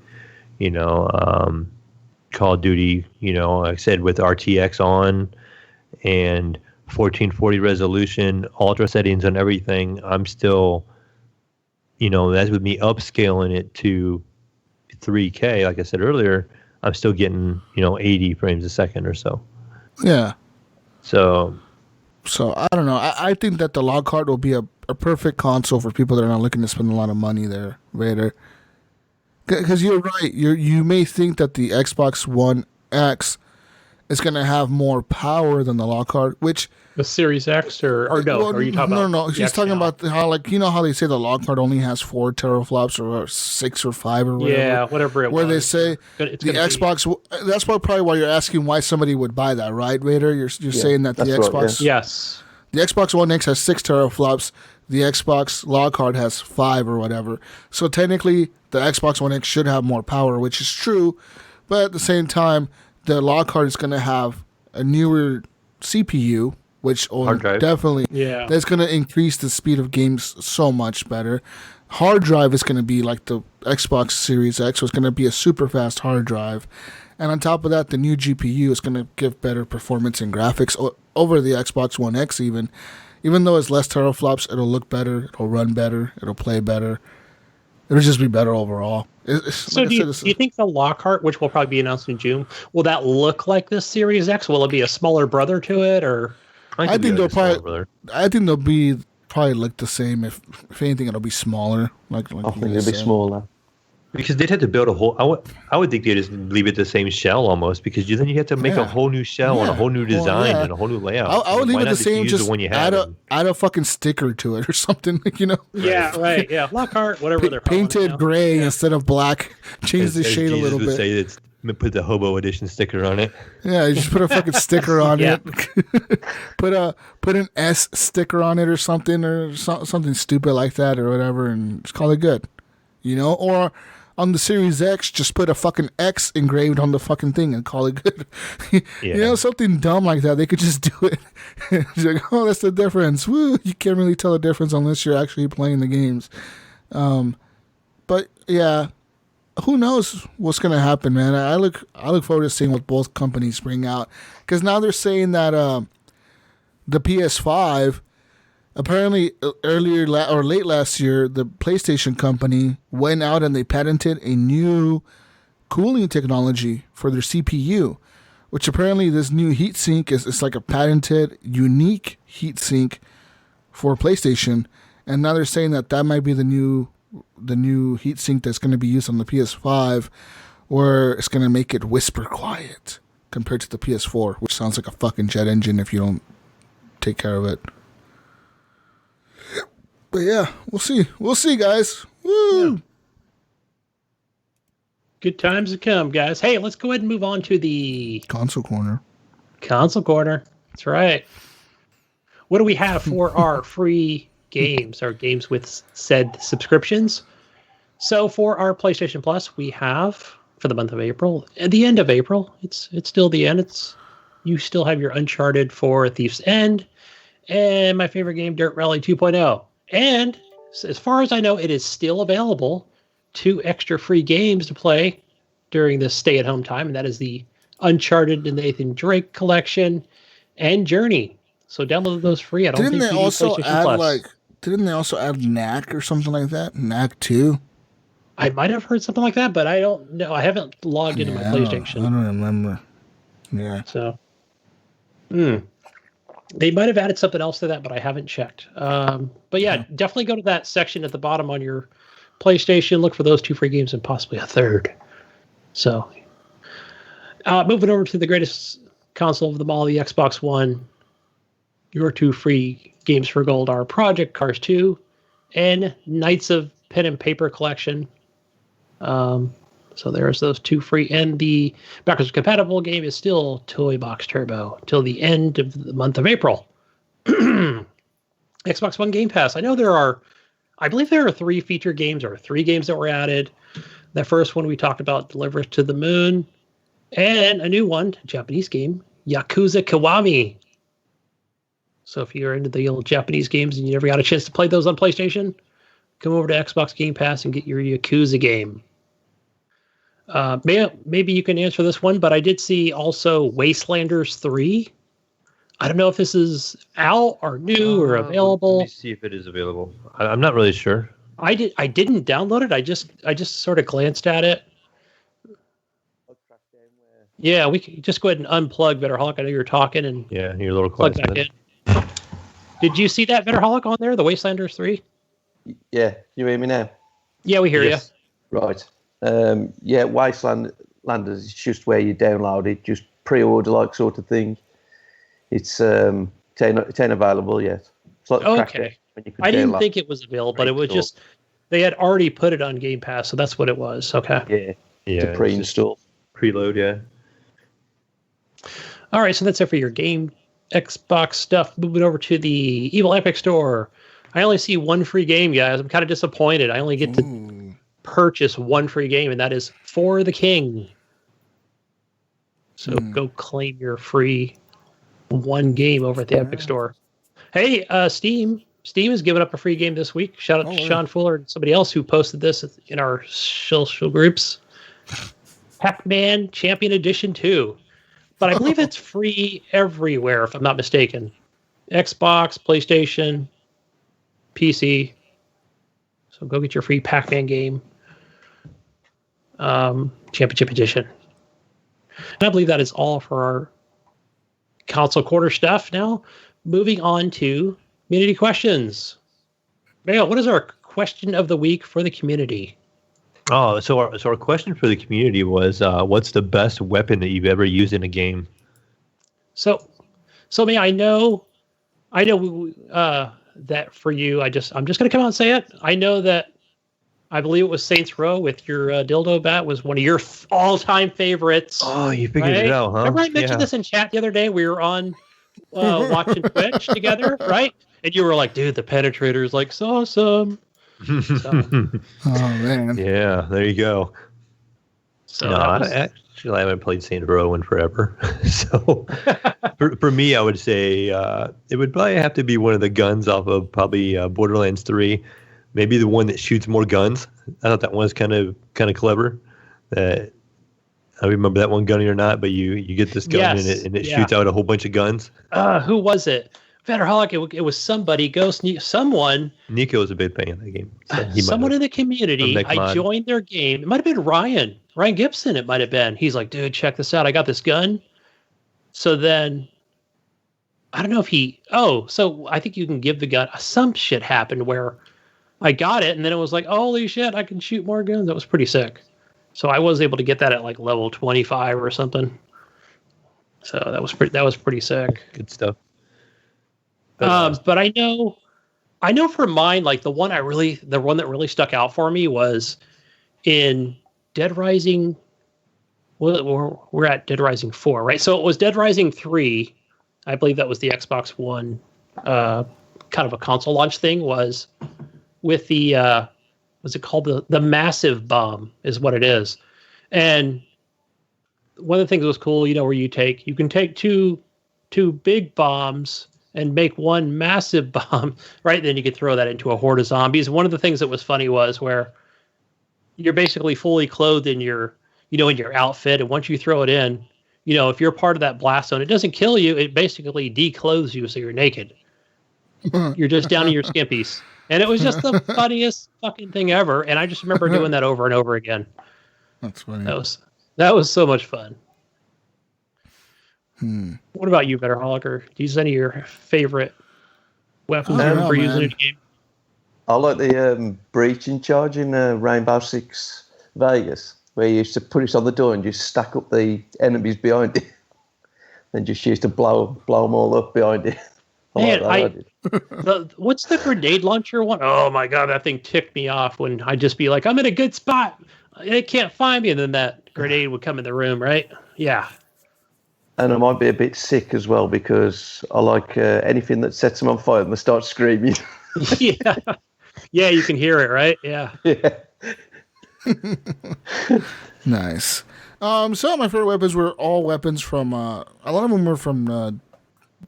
Call of Duty, like I said, with RTX on and 1440 resolution, ultra settings on everything, I'm still, that's with me upscaling it to 3K, like I said earlier, I'm still getting, 80 frames a second or so. Yeah. So I don't know. I think that the log card will be a perfect console for people that are not looking to spend a lot of money there, Vader. Because you're right. You may think that the Xbox One X is going to have more power than the log card, which... The Series X or no? Well, are you talking about? No. She's talking about how, how they say the log card only has 4 teraflops or 6 or 5 or whatever. Yeah, whatever it was. Where they say the Xbox... That's probably why you're asking why somebody would buy that, right, Vader? You're saying that the Xbox... Right, yeah. Yes. The Xbox One X has 6 teraflops. The Xbox log card has 5 or whatever. So technically, the Xbox One X should have more power, which is true. But at the same time, the log card is going to have a newer CPU, which definitely that's going to increase the speed of games so much better. Hard drive is going to be like the Xbox Series X, so it's going to be a super fast hard drive. And on top of that, the new GPU is going to give better performance and graphics over the Xbox One X even. Even though it's less teraflops, it'll look better, it'll run better, it'll play better. It'll just be better overall. So do you think the Lockhart, which will probably be announced in June, will that look like this Series X? Will it be a smaller brother to it, or? I think they'll probably look the same. If anything, it'll be smaller. I think it'll be smaller. Because they'd have to build a whole... I would think they'd just leave it the same shell almost, because then you have to make a whole new shell and a whole new design and a whole new layout. I would leave it the same, just add a fucking sticker to it or something, Yeah, right, yeah. Lockhart, whatever they're calling it. Painted gray instead of black. Change the shade a little bit. Say put the Hobo Edition sticker on it. Yeah, you just put a fucking sticker on it. Put an S sticker on it or something, or something stupid like that or whatever, and just call it good. Or... on the Series X, just put a fucking X engraved on the fucking thing and call it good. Something dumb like that. They could just do it. It's like, oh, that's the difference. Woo! You can't really tell the difference unless you're actually playing the games. But yeah, who knows what's gonna happen, man? I look forward to seeing what both companies bring out, because now they're saying that the PS5. Apparently, earlier or late last year, the PlayStation company went out and they patented a new cooling technology for their CPU, which apparently this new heatsink is like a patented, unique heatsink for PlayStation. And now they're saying that might be the new heatsink that's going to be used on the PS5, where it's going to make it whisper quiet compared to the PS4, which sounds like a fucking jet engine if you don't take care of it. But yeah, we'll see. We'll see, guys. Woo! Yeah. Good times to come, guys. Hey, let's go ahead and move on to the console corner. Console corner. That's right. What do we have for our free games, our games with said subscriptions? So for our PlayStation Plus, we have for the month of April, at the end of April, it's still the end. You still have your Uncharted 4 Thief's End, and my favorite game, Dirt Rally 2.0. And as far as I know, it is still available. 2 extra free games to play during this stay-at-home time, and that is the Uncharted and Nathan Drake collection and Journey. So download those free. Didn't they also add Knack or something like that? Knack 2? I might have heard something like that, but I don't know. I haven't logged into my PlayStation. I don't remember. Yeah. So, they might have added something else to that, but I haven't checked. But yeah, definitely go to that section at the bottom on your PlayStation. Look for those 2 free games and possibly a third. So Moving over to the greatest console of them all, the Xbox One. Your 2 free games for gold are Project Cars 2 and Knights of Pen and Paper Collection. So there's those 2 free. And the backwards compatible game is still Toy Box Turbo till the end of the month of April. Xbox One Game Pass. I believe there are 3 featured games or 3 games that were added. The first one we talked about, Deliver to the Moon. And a new one, Japanese game, Yakuza Kiwami. So if you're into the old Japanese games and you never got a chance to play those on PlayStation, come over to Xbox Game Pass and get your Yakuza game. Maybe you can answer this one, but I did see also Wastelanders 3. I don't know if this is out or new or available. Let me see if it is available. I'm not really sure. I didn't download it. I just sort of glanced at it. Yeah, we can just go ahead and unplug Vedderholic. I know you're talking and yeah, you're a little plug quiet. back in. Did you see that Vedderholic on there, the Wastelanders 3? Yeah, you hear me now? Yeah, we hear you. Right. Yeah, Wastelanders is just where you download it, just pre-order like sort of thing. It's it ain't available yet. It's like okay. I didn't think it was available, but it was just they had already put it on Game Pass, so that's what it was. Okay. Yeah. To pre-install. Preload, yeah. All right, so that's it for your game Xbox stuff. Moving over to the Evil Epic Store. I only see 1 free game, guys. I'm kind of disappointed. I only get to purchase 1 free game, and that is For the King. So go claim your free 1 game over at the Epic Store. Hey, Steam. Steam has given up a free game this week. Shout out to Sean Fuller and somebody else who posted this in our social groups. Pac-Man Champion Edition 2. But I believe it's free everywhere, if I'm not mistaken. Xbox, PlayStation, PC. So go get your free Pac-Man game. Championship Edition. And I believe that is all for our console quarter stuff. Now, moving on to community questions. Mayo, what is our question of the week for the community? Oh, so our question for the community was, what's the best weapon that you've ever used in a game? So me, I know that for you, I'm just going to come out and say it. I know that I believe it was Saints Row with your dildo bat was one of your all-time favorites. Oh, you figured it out, huh? Remember I mentioned this in chat the other day? We were on watching Twitch together, right? And you were like, dude, the Penetrator is like so awesome. Oh, man. Yeah, there you go. So no, I haven't played Saints Row in forever. So for me, I would say it would probably have to be one of the guns off of probably Borderlands 3. Maybe the one that shoots more guns. I thought that one was kind of clever. I remember that one, Gunny or not, but you get this gun and it shoots out a whole bunch of guns. Who was it? Vedderholic. It was somebody. Someone. Nico was a big fan of that game. So someone in the community. I joined their game. It might have been Ryan Gibson. It might have been. He's like, dude, check this out. I got this gun. So then, I don't know if so I think you can give the gun. Some shit happened where I got it, and then it was like, holy shit, I can shoot more guns. That was pretty sick. So I was able to get that at like level 25 or something. So that was pretty sick. Good stuff. But I know for mine, like the one that really stuck out for me was in Dead Rising. Well, we're at Dead Rising 4, right? So it was Dead Rising 3. I believe that was the Xbox One, kind of a console launch thing. Was with the what's it called? The massive bomb is what it is. And one of the things that was cool, where you can take two big bombs and make one massive bomb, right? Then you could throw that into a horde of zombies. One of the things that was funny was where you're basically fully clothed in your outfit, and once you throw it in, if you're part of that blast zone, it doesn't kill you. It basically declothes you, so you're naked. You're just down in your skimpies. And it was just the funniest fucking thing ever. And I just remember doing that over and over again. That's funny. That was so much fun. What about you, Vedderholic? Or do you use any of your favorite weapons for using in a game? I like the breaching charge in Rainbow Six Vegas. where you used to put it on the door and just stack up the enemies behind it, and just used to blow them all up behind it. Man, what's the grenade launcher one? Oh my god, that thing ticked me off when I'd just be like, I'm in a good spot. It can't find me, and then that grenade would come in the room, right? Yeah. And I might be a bit sick as well because I like anything that sets them on fire and they start screaming. Yeah. Yeah, you can hear it, right? Yeah. Yeah. Nice. Some of my favorite weapons were all weapons from, a lot of them were from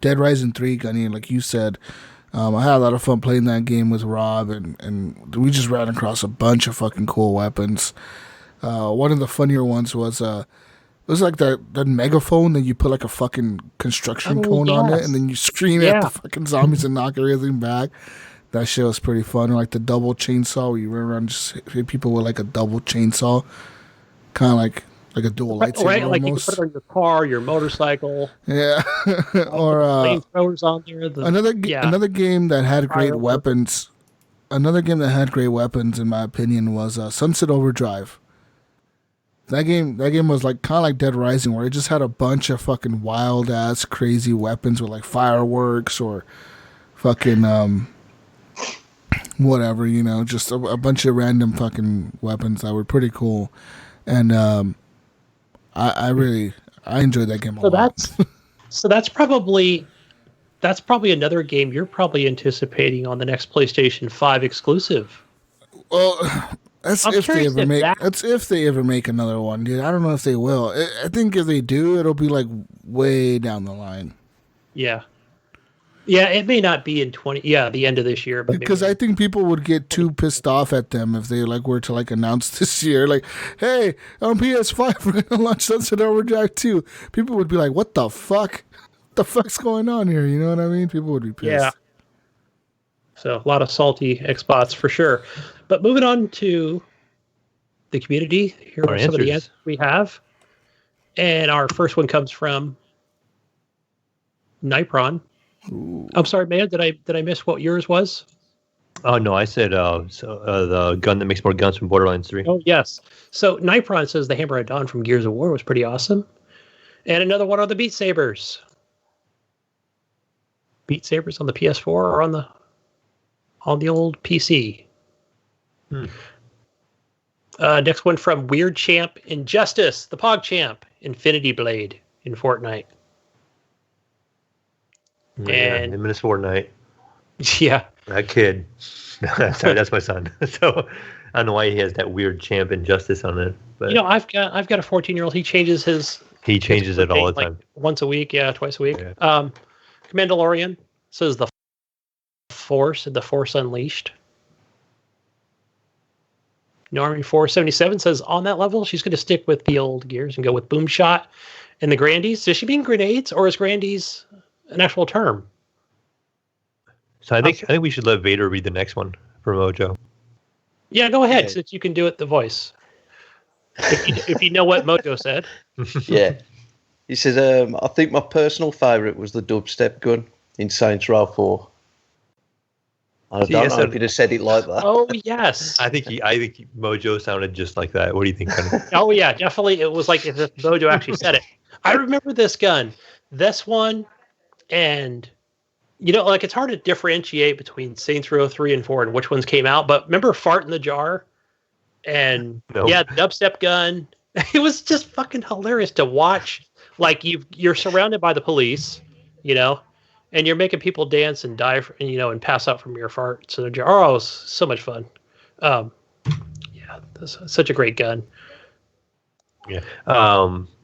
Dead Rising 3, Gunny, like you said. I had a lot of fun playing that game with Rob, and we just ran across a bunch of fucking cool weapons. One of the funnier ones was it was like that megaphone that you put like a fucking construction cone on it, and then you scream at the fucking zombies and knock everything back. That shit was pretty fun. Or like the double chainsaw where you run around and just hit people with like a double chainsaw. Kind of like a dual lightsaber right, like almost. you can put it on your car, your motorcycle. Yeah. Or flamethrowers on there. Another game that had great weapons. Another game that had great weapons, in my opinion, was Sunset Overdrive. That game was like kind of like Dead Rising, where it just had a bunch of fucking wild ass crazy weapons with like fireworks or fucking whatever, just a bunch of random fucking weapons that were pretty cool, and I enjoyed that game a lot. So that's probably another game you're probably anticipating on the next PlayStation 5 exclusive. Well, that's if they ever make another one, dude. I don't know if they will. I think if they do, it'll be like way down the line. Yeah. Yeah, it may not be in the end of this year, but because I think people would get too pissed off at them if they were to announce this year, like, hey, on PS5 we're gonna launch Sunset Overdrive 2. People would be like, what the fuck? What the fuck's going on here? You know what I mean? People would be pissed. Yeah. So a lot of salty Xbots for sure. But moving on to the community, here are some of the answers we have. And our first one comes from Nipron. Ooh. I'm sorry, man. Did I miss what yours was? Oh no, I said the gun that makes more guns from Borderlands 3. Oh yes. So Nipron says the Hammer of Dawn from Gears of War was pretty awesome, and another one on the Beat Sabers. Beat Sabers on the PS4 or on the old PC. Next one from Weird Champ Injustice, the Pog Champ, Infinity Blade in Fortnite. And him and his Fortnite. Yeah. That kid. Sorry, that's my son. So I don't know why he has that weird Champ Injustice on it. But I've got a 14-year-old. He changes it all the time. Once a week, twice a week. Yeah. Mandalorian says the Force Unleashed. Normie 477 says on that level, she's going to stick with the old Gears and go with Boom Shot and the Grandies. Does she mean grenades, or is Grandies an actual term? So I think we should let Vader read the next one for Mojo. Yeah, go ahead, since you can do it the voice. If you know what Mojo said. Yeah. He says, I think my personal favourite was the dubstep gun in Saints Row 4. I don't know if you'd have said it like that. Oh, yes. I think Mojo sounded just like that. What do you think, Gunny? Oh, yeah, definitely. It was like if Mojo actually said it. I remember this gun. This one, and, it's hard to differentiate between Saints Row 3 and 4 and which ones came out. But remember Fart in the Jar? And, dubstep gun. It was just fucking hilarious to watch. Like, you're surrounded by the police, and you're making people dance and die, and pass out from your farts in a jar. Oh, it was so much fun. That's such a great gun. Yeah.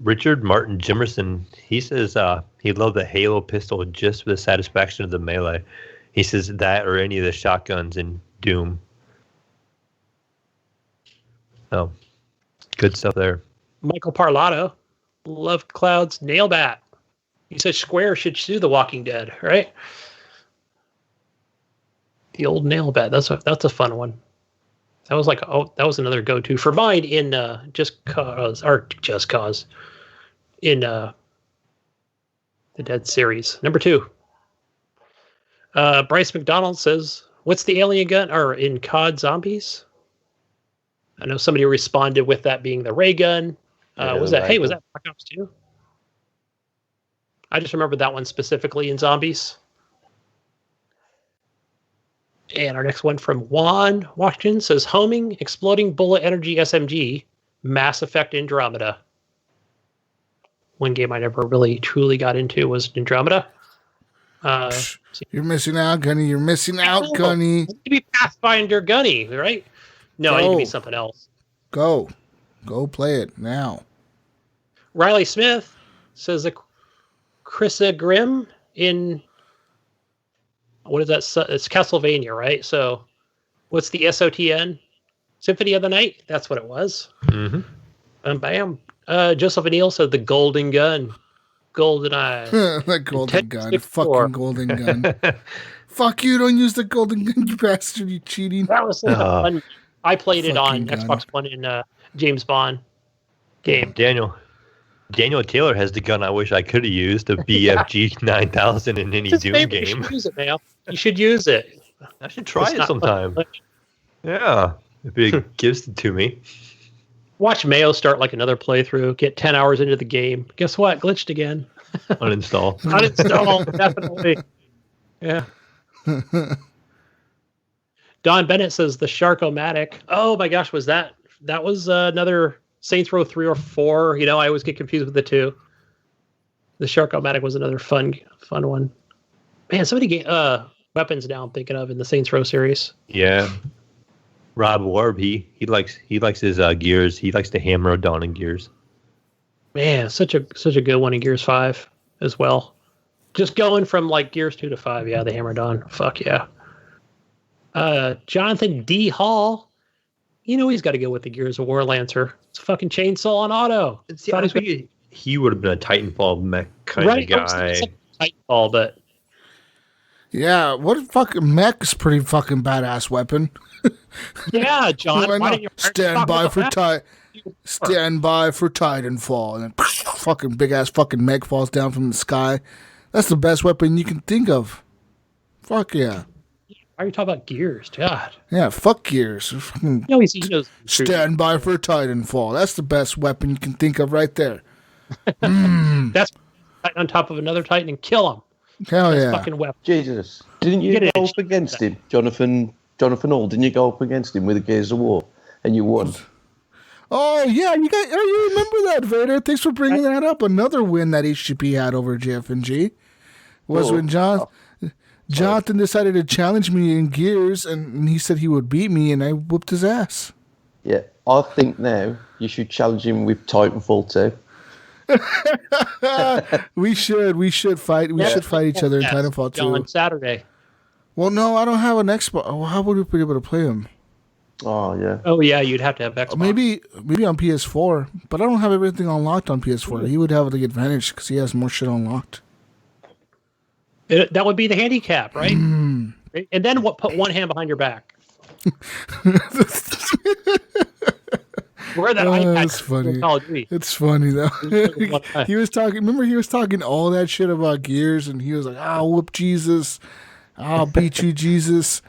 Richard Martin Jimerson, he says he loved the Halo pistol just for the satisfaction of the melee. He says that or any of the shotguns in Doom. Oh, good stuff there. Michael Parlato, loved Cloud's Nailbat. He says Square should sue The Walking Dead, right? The old Nailbat. That's a fun one. That was another go-to for mine in Just Cause in the Dead series. Number 2. Bryce McDonald says, "What's the alien gun?" Or in COD Zombies. I know somebody responded with that being the ray gun. Was that Black Ops 2? I just remember that one specifically in zombies. And our next one from Juan Washington says, homing, exploding bullet energy SMG, Mass Effect Andromeda. One game I never really truly got into was Andromeda. You're missing out, Gunny. You're missing out, Gunny. It need to be Pathfinder Gunny, right? No, I need to be something else. Go play it now. Riley Smith says that Chrissa Grimm in... What is that? It's Castlevania, right? So what's the SOTN? Symphony of the Night? That's what it was. Mm-hmm. Bam. Joseph O'Neill said the Golden Gun. Golden Eye. The Golden Gun. Fucking Golden Gun. Fuck you, don't use the Golden Gun, you bastard, you cheating. That was such a fun... I played it on Xbox One in James Bond game. Daniel Taylor has the gun I wish I could have used, the BFG 9000 in any Doom game. You should use it, man. You should use it. I should try it sometime. Yeah, if it gives it to me. Watch Mayo start like another playthrough, get 10 hours into the game. Guess what? Glitched again. Uninstall. Uninstall, definitely. Yeah. Don Bennett says the Shark-O-Matic. Oh my gosh, was that was another Saints Row 3 or 4. You know, I always get confused with the two. The Shark-O-Matic was another fun one. Man, so many weapons now I'm thinking of in the Saints Row series. Yeah. Rob Warb, he likes his gears. He likes the hammer of Dawn and gears. Man, such a good one in Gears 5 as well. Just going from like Gears 2 to 5, yeah, the hammer Dawn. Fuck yeah. Jonathan D. Hall, you know he's got to go with the Gears of War Lancer. It's a fucking chainsaw on auto. See, I think he would have been a Titanfall mech kind of guy. Titanfall, but yeah, what fucking mech is pretty fucking badass weapon. Yeah, John. Why don't you stand by for Titanfall, and then fucking big ass fucking mech falls down from the sky. That's the best weapon you can think of. Fuck yeah. Why are you talking about Gears? God. Yeah, fuck Gears. No, he knows. Stand by for Titanfall. That's the best weapon you can think of right there. That's on top of another Titan and kill him. Hell yeah. Fucking weapon. Jesus. Didn't you go up against him, Jonathan Hall? Didn't you go up against him with the Gears of War and you won? Oh, yeah. You remember that, Vader. Thanks for bringing that up. Another win that HGP had over JF&G was when Jonathan decided to challenge me in Gears, and he said he would beat me, and I whooped his ass. Yeah, I think now you should challenge him with Titanfall 2. We should fight. We should fight each other in Titanfall 2 on Saturday. Well, no, I don't have an Xbox. Oh, how would we be able to play him? Oh yeah. Oh yeah, you'd have to have Xbox. Maybe on PS4, but I don't have everything unlocked on PS4. He would have the advantage because he has more shit unlocked. That would be the handicap, right? And then put one hand behind your back. Where that iPad? That's funny. It's funny though. He was talking. Remember, he was talking all that shit about Gears, and he was like, "I'll whoop Jesus. I'll beat you, Jesus.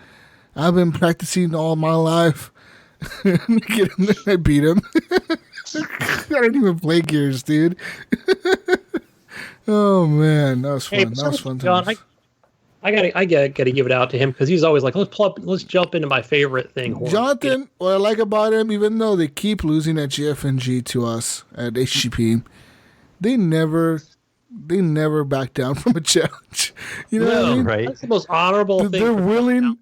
I've been practicing all my life." I beat him. I didn't even play Gears, dude. Oh man, that was fun. That was fun. John, I gotta give it out to him because he's always like, let's jump into my favorite thing. Jonathan, what I like about him, even though they keep losing at GF&G to us at HGP, they never back down from a challenge. You know what I mean? Right. That's the most honorable thing.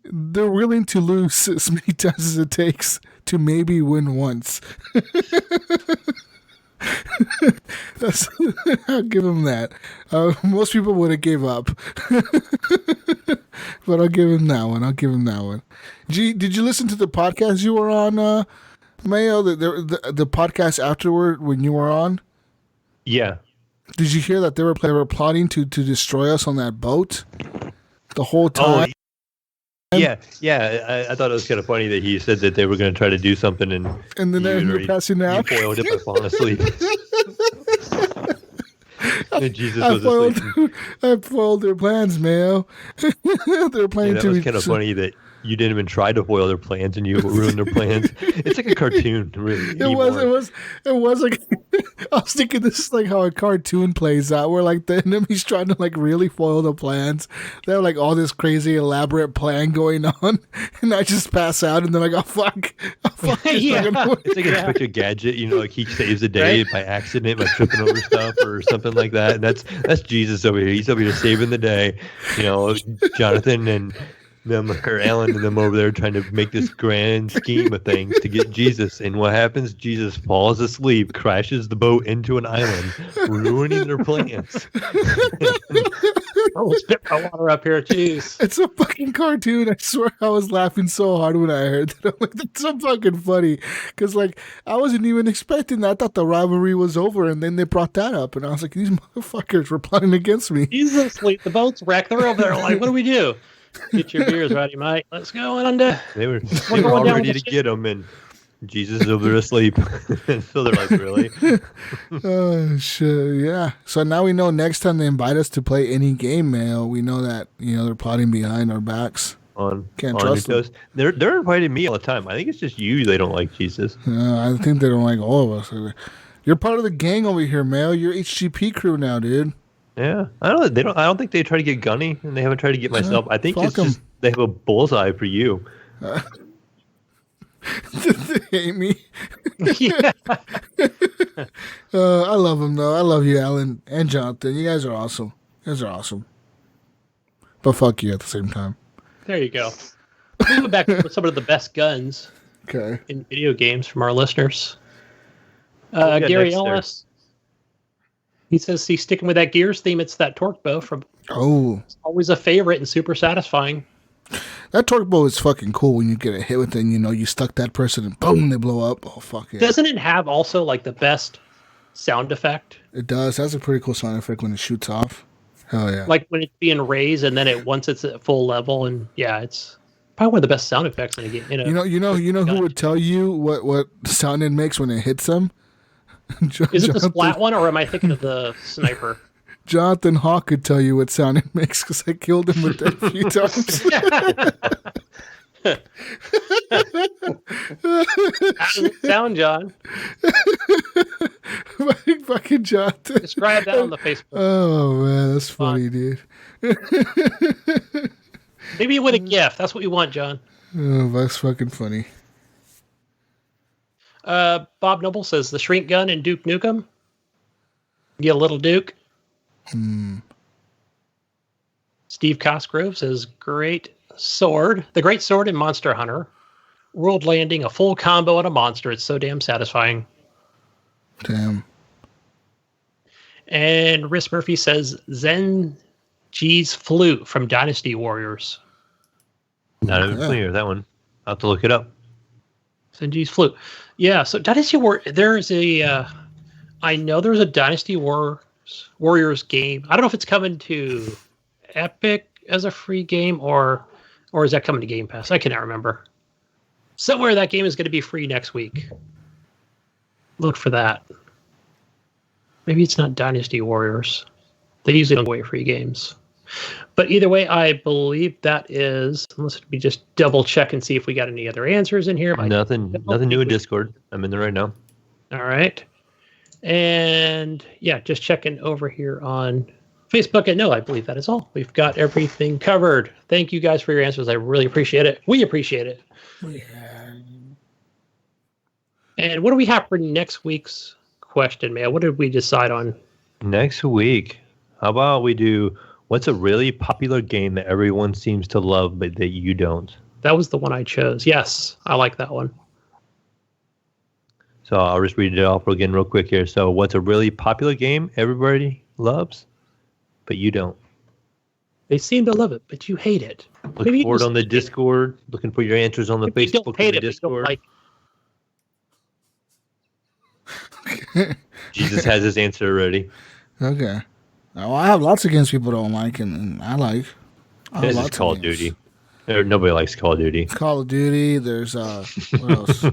They're willing to lose as many times as it takes to maybe win once. I'll give him that. Most people would have gave up, but I'll give him that one. Did you listen to the podcast you were on, Mayo? The podcast afterward when you were on? Yeah. Did you hear that they were plotting to destroy us on that boat the whole time? Yeah. I thought it was kind of funny that he said that they were going to try to do something, and then you're passing out. You foiled it by falling asleep. And Jesus was asleep. I foiled their plans, Mayo. They're planning that was kind of funny that you didn't even try to foil their plans and you ruined their plans. It's like a cartoon, really. It was like I was thinking this is like how a cartoon plays out, where like the enemy's trying to like really foil the plans. They have like all this crazy elaborate plan going on, and I just pass out, and they're like, "Oh fuck, Yeah. It's like Inspector Gadget, like he saves the day by accident by tripping over stuff or something like that. And that's Jesus over here. He's over here saving the day. Jonathan and them or Alan and them over there trying to make this grand scheme of things to get Jesus. And what happens? Jesus falls asleep, crashes the boat into an island, ruining their plans. Oh, spit my water up here, jeez. It's a fucking cartoon. I swear I was laughing so hard when I heard that. I'm like, that's so fucking funny. Because, like, I wasn't even expecting that. I thought the rivalry was over, and then they brought that up. And I was like, these motherfuckers were plotting against me. He's asleep. The boat's wrecked. They're over there like, what do we do? Get your beers ready, mate. Let's go on to... They were all ready to get him, and Jesus is over there asleep. So they're like, really? Oh, shit, yeah. So now we know next time they invite us to play any game, Mayo, we know that, they're plotting behind our backs. Can't trust them. They're inviting me all the time. I think it's just you they don't like, Jesus. I think they don't like all of us. You're part of the gang over here, Mayo. You're HGP crew now, dude. Yeah, I don't think they try to get Gunny, and they haven't tried to get myself. I think it's just they have a bullseye for you. They hate me. Yeah. I love them though. I love you, Alan and Jonathan. You guys are awesome. But fuck you at the same time. There you go. Moving back to some of the best guns in video games from our listeners. Gary Ellis. He says he's sticking with that Gears theme. It's that torque bow from. Oh, it's always a favorite and super satisfying. That torque bow is fucking cool when you get a hit with it. You stuck that person and boom, they blow up. Oh fuck yeah! Doesn't it have also like the best sound effect? It does. It has a pretty cool sound effect when it shoots off. Hell yeah! Like when it's being raised and then once it's at full level, and yeah, it's probably one of the best sound effects in a game. You know who would tell you what sound it makes when it hits them? Is it the splat one, or am I thinking of the sniper? Jonathan Hawk could tell you what sound it makes because I killed him with that a few times. How does it sound, John? Fucking Jonathan. Describe that on the Facebook. Oh man, that's funny, dude. Maybe with a GIF. That's what you want, John. Oh, that's fucking funny. Bob Noble says the shrink gun in Duke Nukem. Get a little Duke. Steve Cosgrove says great sword. The great sword in Monster Hunter. World landing, a full combo on a monster. It's so damn satisfying. Damn. And Riss Murphy says Zen G's flute from Dynasty Warriors. Not even familiar with that one. I'll have to look it up. Zen G's flute. Yeah, so Dynasty there's a I know there's a Dynasty Warriors game. I don't know if it's coming to Epic as a free game or is that coming to Game Pass? I cannot remember. Somewhere that game is going to be free next week. Look for that. Maybe it's not Dynasty Warriors. They usually don't go away free games. But either way, I believe that is, unless we just double check and see if we got any other answers in here. Nothing new in Discord. I'm in there right now. All right. And yeah, just checking over here on Facebook. And no, I believe that is all. We've got everything covered. Thank you guys for your answers. I really appreciate it. We appreciate it. Yeah. And what do we have for next week's question, man? What did we decide on? Next week, how about we do what's a really popular game that everyone seems to love but that you don't? That was the one I chose. Yes, I like that one. So I'll just read it off again real quick here. So what's a really popular game everybody loves but you don't? They seem to love it, but you hate it. Look for it on the Discord. Looking for your answers on the Facebook and the Discord. Jesus has his answer already. Okay. Well, I have lots of games people don't like, and I like. This is Call of Duty. Nobody likes Call of Duty. Call of Duty. There's what else?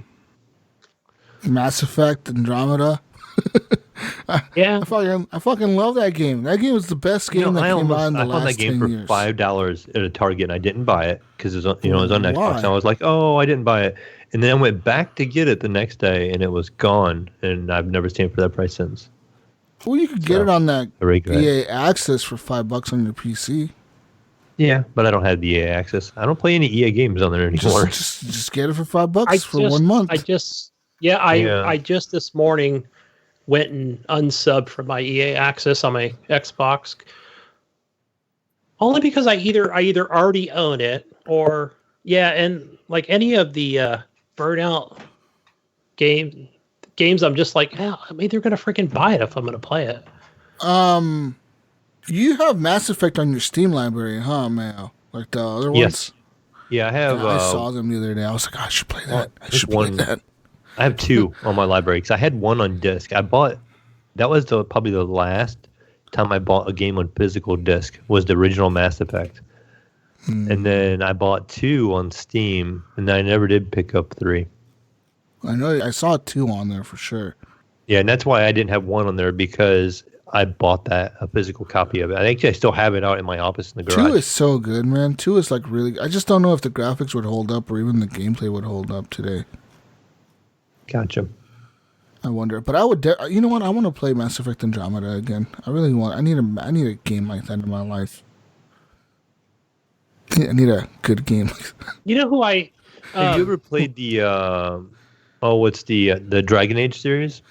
Mass Effect, Andromeda. Yeah. I fucking love that game. That game was the best game that came out in the I found last that game 10 for years. $5 at a Target, and I didn't buy it because it was on, it was on Xbox. Why? And I was like, oh, I didn't buy it, and then I went back to get it the next day, and it was gone, and I've never seen it for that price since. Well, you could get it on that I regret it. EA Access for $5 on your PC. Yeah, but I don't have the EA access. I don't play any EA games on there anymore. Just get it for $5 for 1 month. I just this morning went and unsubbed from my EA Access on my Xbox. Only because I either already own it or and like any of the Burnout games, I'm just like, I'm either gonna freaking buy it if I'm gonna play it. You have Mass Effect on your Steam library, huh, Mayo? Like the other ones? Yeah, I have. I saw them the other day. I was like, I should play that. I should play that. I have 2 on my library because I had 1 on disc. That was probably the last time I bought a game on physical disc was the original Mass Effect. And then I bought 2 on Steam, and then I never did pick up 3. I know. I saw 2 on there for sure. Yeah, and that's why I didn't have 1 on there because I bought a physical copy of it. I still have it out in my office in the garage. 2 is so good, man. 2 is like really. I just don't know if the graphics would hold up or even the gameplay would hold up today. Gotcha. I wonder, but I would. You know what? I want to play Mass Effect Andromeda again. I really want. I need a game like that in my life. I need a good game. You know who I? Have you ever played the? What's the Dragon Age series?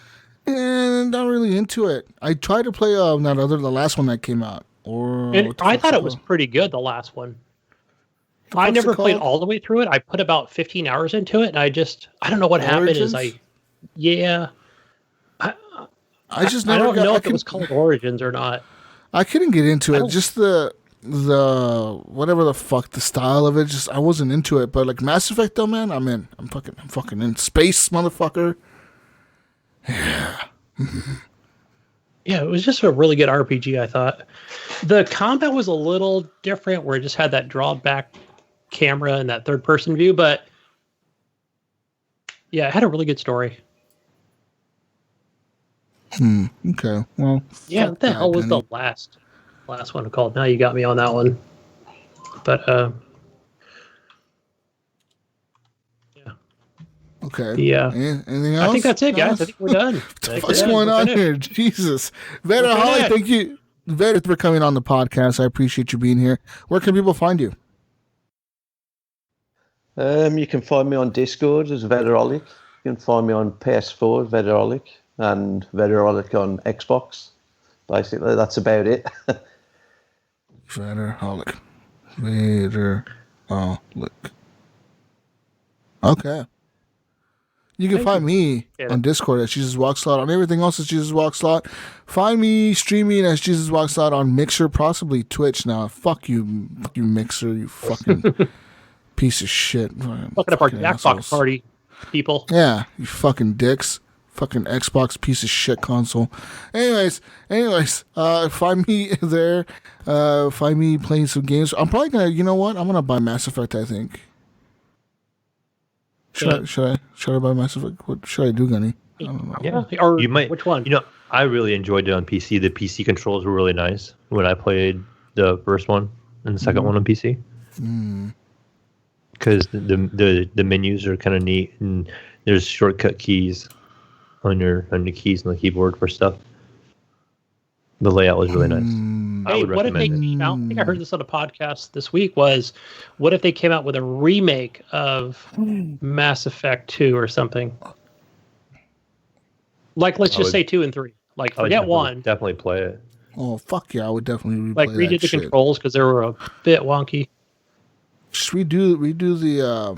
And not really into it. I tried to play the last one that came out. I thought it was pretty good, the last one. I never played all the way through it. I put about 15 hours into it, and I don't know what happened. I just never. I don't know if it was called Origins or not. I couldn't get into it. Just the whatever the fuck the style of it. Just I wasn't into it. But like Mass Effect, though, man, I'm in. I'm fucking in space, motherfucker. Yeah. Yeah, it was just a really good RPG, I thought. The combat was a little different where it just had that drawback camera and that third-person view, but yeah, it had a really good story. Okay. Well, yeah, what the hell was the last one called? Now you got me on that one. But okay. Yeah. Anything else? I think that's it, guys. I think we're done. What's going on here? Jesus. Vedderholic, thank you, Vedder, for coming on the podcast. I appreciate you being here. Where can people find you? You can find me on Discord as Vedderholic. You can find me on PS4, Vedderholic, and Vedderholic on Xbox. Basically, that's about it. Vedderholic. Okay. You can find me on Discord at Jesus Walk Slot, on everything else as Jesus Walk Slot. Find me streaming as Jesus Walk Slot on Mixer, possibly Twitch now. Fuck you Mixer, you fucking piece of shit. Fucking up our Jackbox party, people. Yeah, you fucking dicks. Fucking Xbox piece of shit console. Anyways, find me there. Find me playing some games. I'm probably gonna, you know what? I'm gonna buy Mass Effect, I think. Should I buy Mass Effect? What should I do, Gunny? I don't know. Yeah, or you might. Which one? You know, I really enjoyed it on PC. The PC controls were really nice when I played the first one and the second one on PC. Because the menus are kind of neat, and there's shortcut keys on the keys on the keyboard for stuff. The layout was really nice. Hey, what if they came out? I think I heard this on a podcast this week. What if they came out with a remake of Mass Effect 2 or something? Like, let's just say 2 and 3. Like, forget 1. Definitely play it. Oh, fuck yeah, I would definitely replay redid the controls because they were a bit wonky. Just redo the...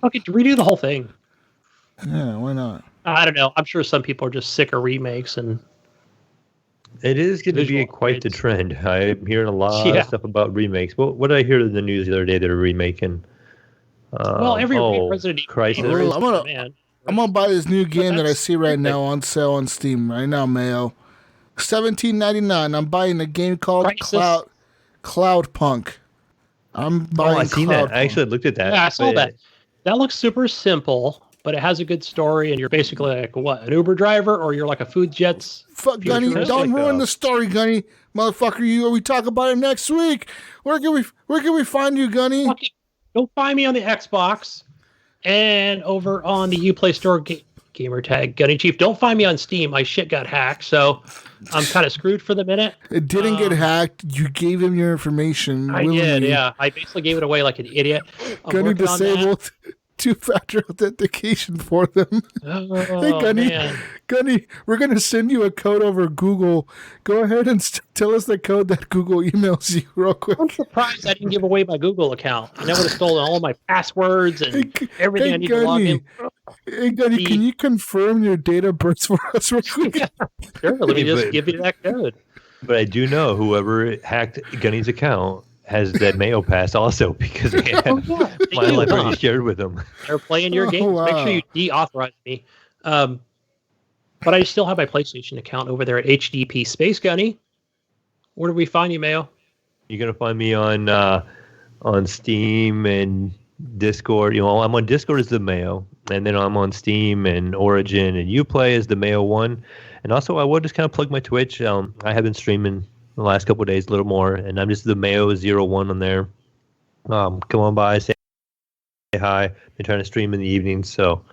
Okay, redo the whole thing. Yeah, why not? I don't know. I'm sure some people are just sick of remakes and... It is going to be quite the trend. I'm hearing a lot of stuff about remakes. What did I hear in the news the other day that are remaking? Every Resident Evil Crisis. I'm gonna buy this new game that I see right now on sale on Steam right now, Mayo. $17.99. I'm buying a game called Cloudpunk. I'm buying. I seen that. I actually looked at that. Yeah, I saw that. That looks super simple, but it has a good story, and you're basically like what, an Uber driver, or you're like a food jets. Fuck, Gunny, don't ruin the story, Gunny, motherfucker. We talk about it next week. Where can we find you, Gunny? Go find me on the Xbox and over on the Uplay Store gamer tag Gunny Chief. Don't find me on Steam. My shit got hacked, so I'm kind of screwed for the minute. It didn't get hacked. You gave him your information. I did, yeah. I basically gave it away like an idiot. Gunny disabled two-factor authentication for them. Hey, Gunny. Man. Gunny, we're going to send you a code over Google. Go ahead and tell us the code that Google emails you real quick. I'm surprised I didn't give away my Google account. I would have stolen all my passwords and everything I need to log in. Hey, Gunny, can you confirm your date of birth for us real quick? Sure, let me just give you that code. But I do know whoever hacked Gunny's account has that Mayo pass also, because my life already shared with them. They're playing your games. Wow. Make sure you deauthorize me. But I still have my PlayStation account over there at HGP Space Gunny. Where do we find you, Mayo? You're gonna find me on Steam and Discord. I'm on Discord as the Mayo, and then I'm on Steam and Origin and Uplay as the Mayo one. And also, I will just kind of plug my Twitch. I have been streaming the last couple of days a little more, and I'm just the Mayo01 on there. Come on by, say hi. Been trying to stream in the evenings, so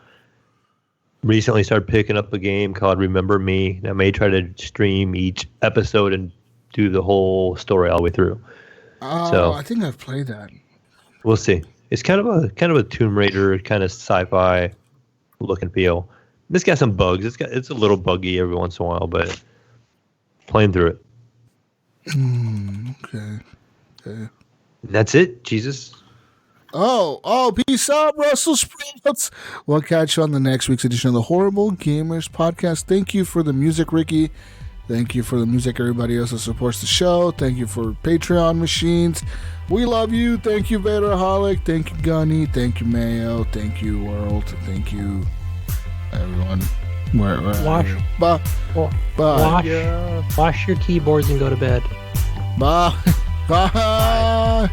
recently started picking up a game called Remember Me. I may try to stream each episode and do the whole story all the way through. So I think I've played that. We'll see. It's kind of a Tomb Raider kind of sci-fi look and feel. It's got some bugs. It's a little buggy every once in a while, but playing through it. Okay. And that's it, Jesus. Oh, peace out, Russell Sprouts. We'll catch you on the next week's edition of the Horrible Gamers Podcast. Thank you for the music, Ricky. Thank you for the music, everybody else that supports the show. Thank you for Patreon machines. We love you. Thank you, Vedderholic. Thank you, Gunny. Thank you, Mayo. Thank you, World. Thank you, everyone. Bye. Wash your keyboards and go to bed. Bye. Bye.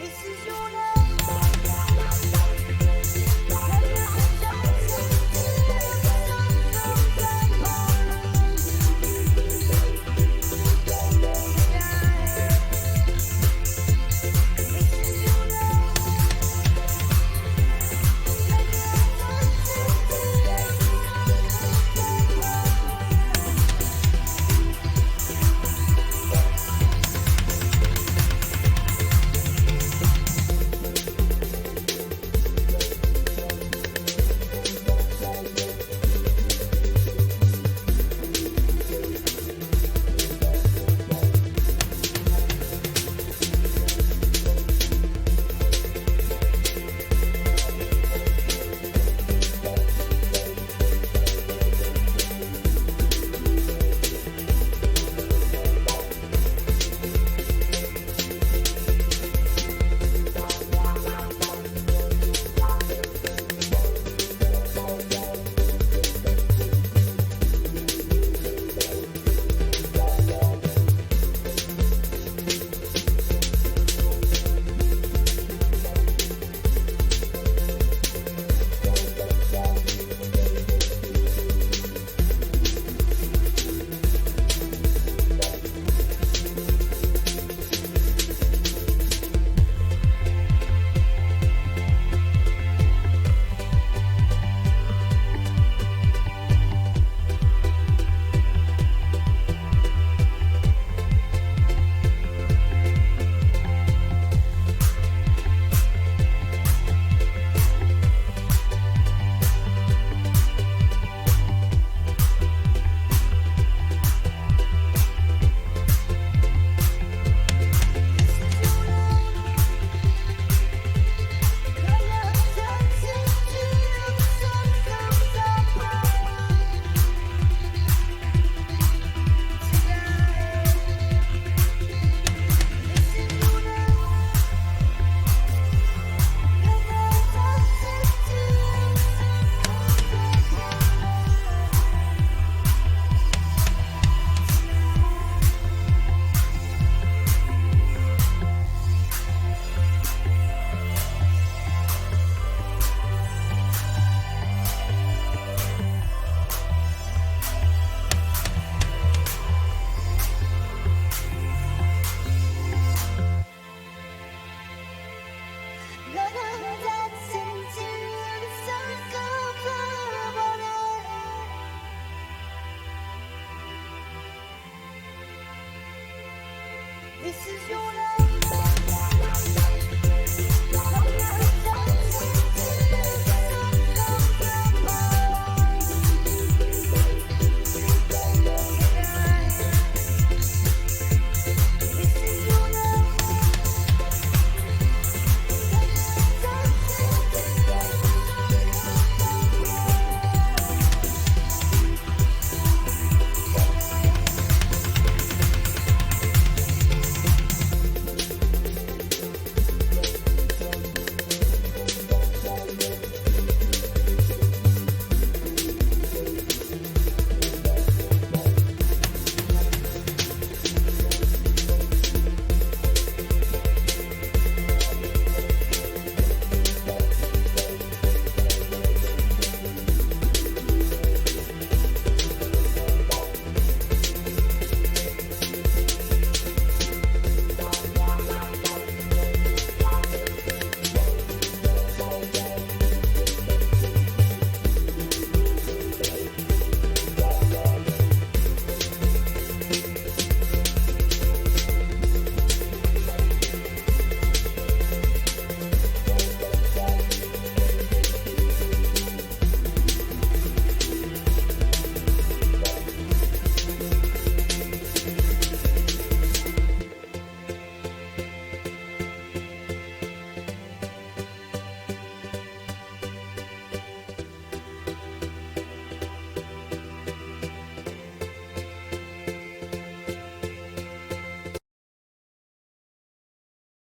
This is your name. This is your name. is your name.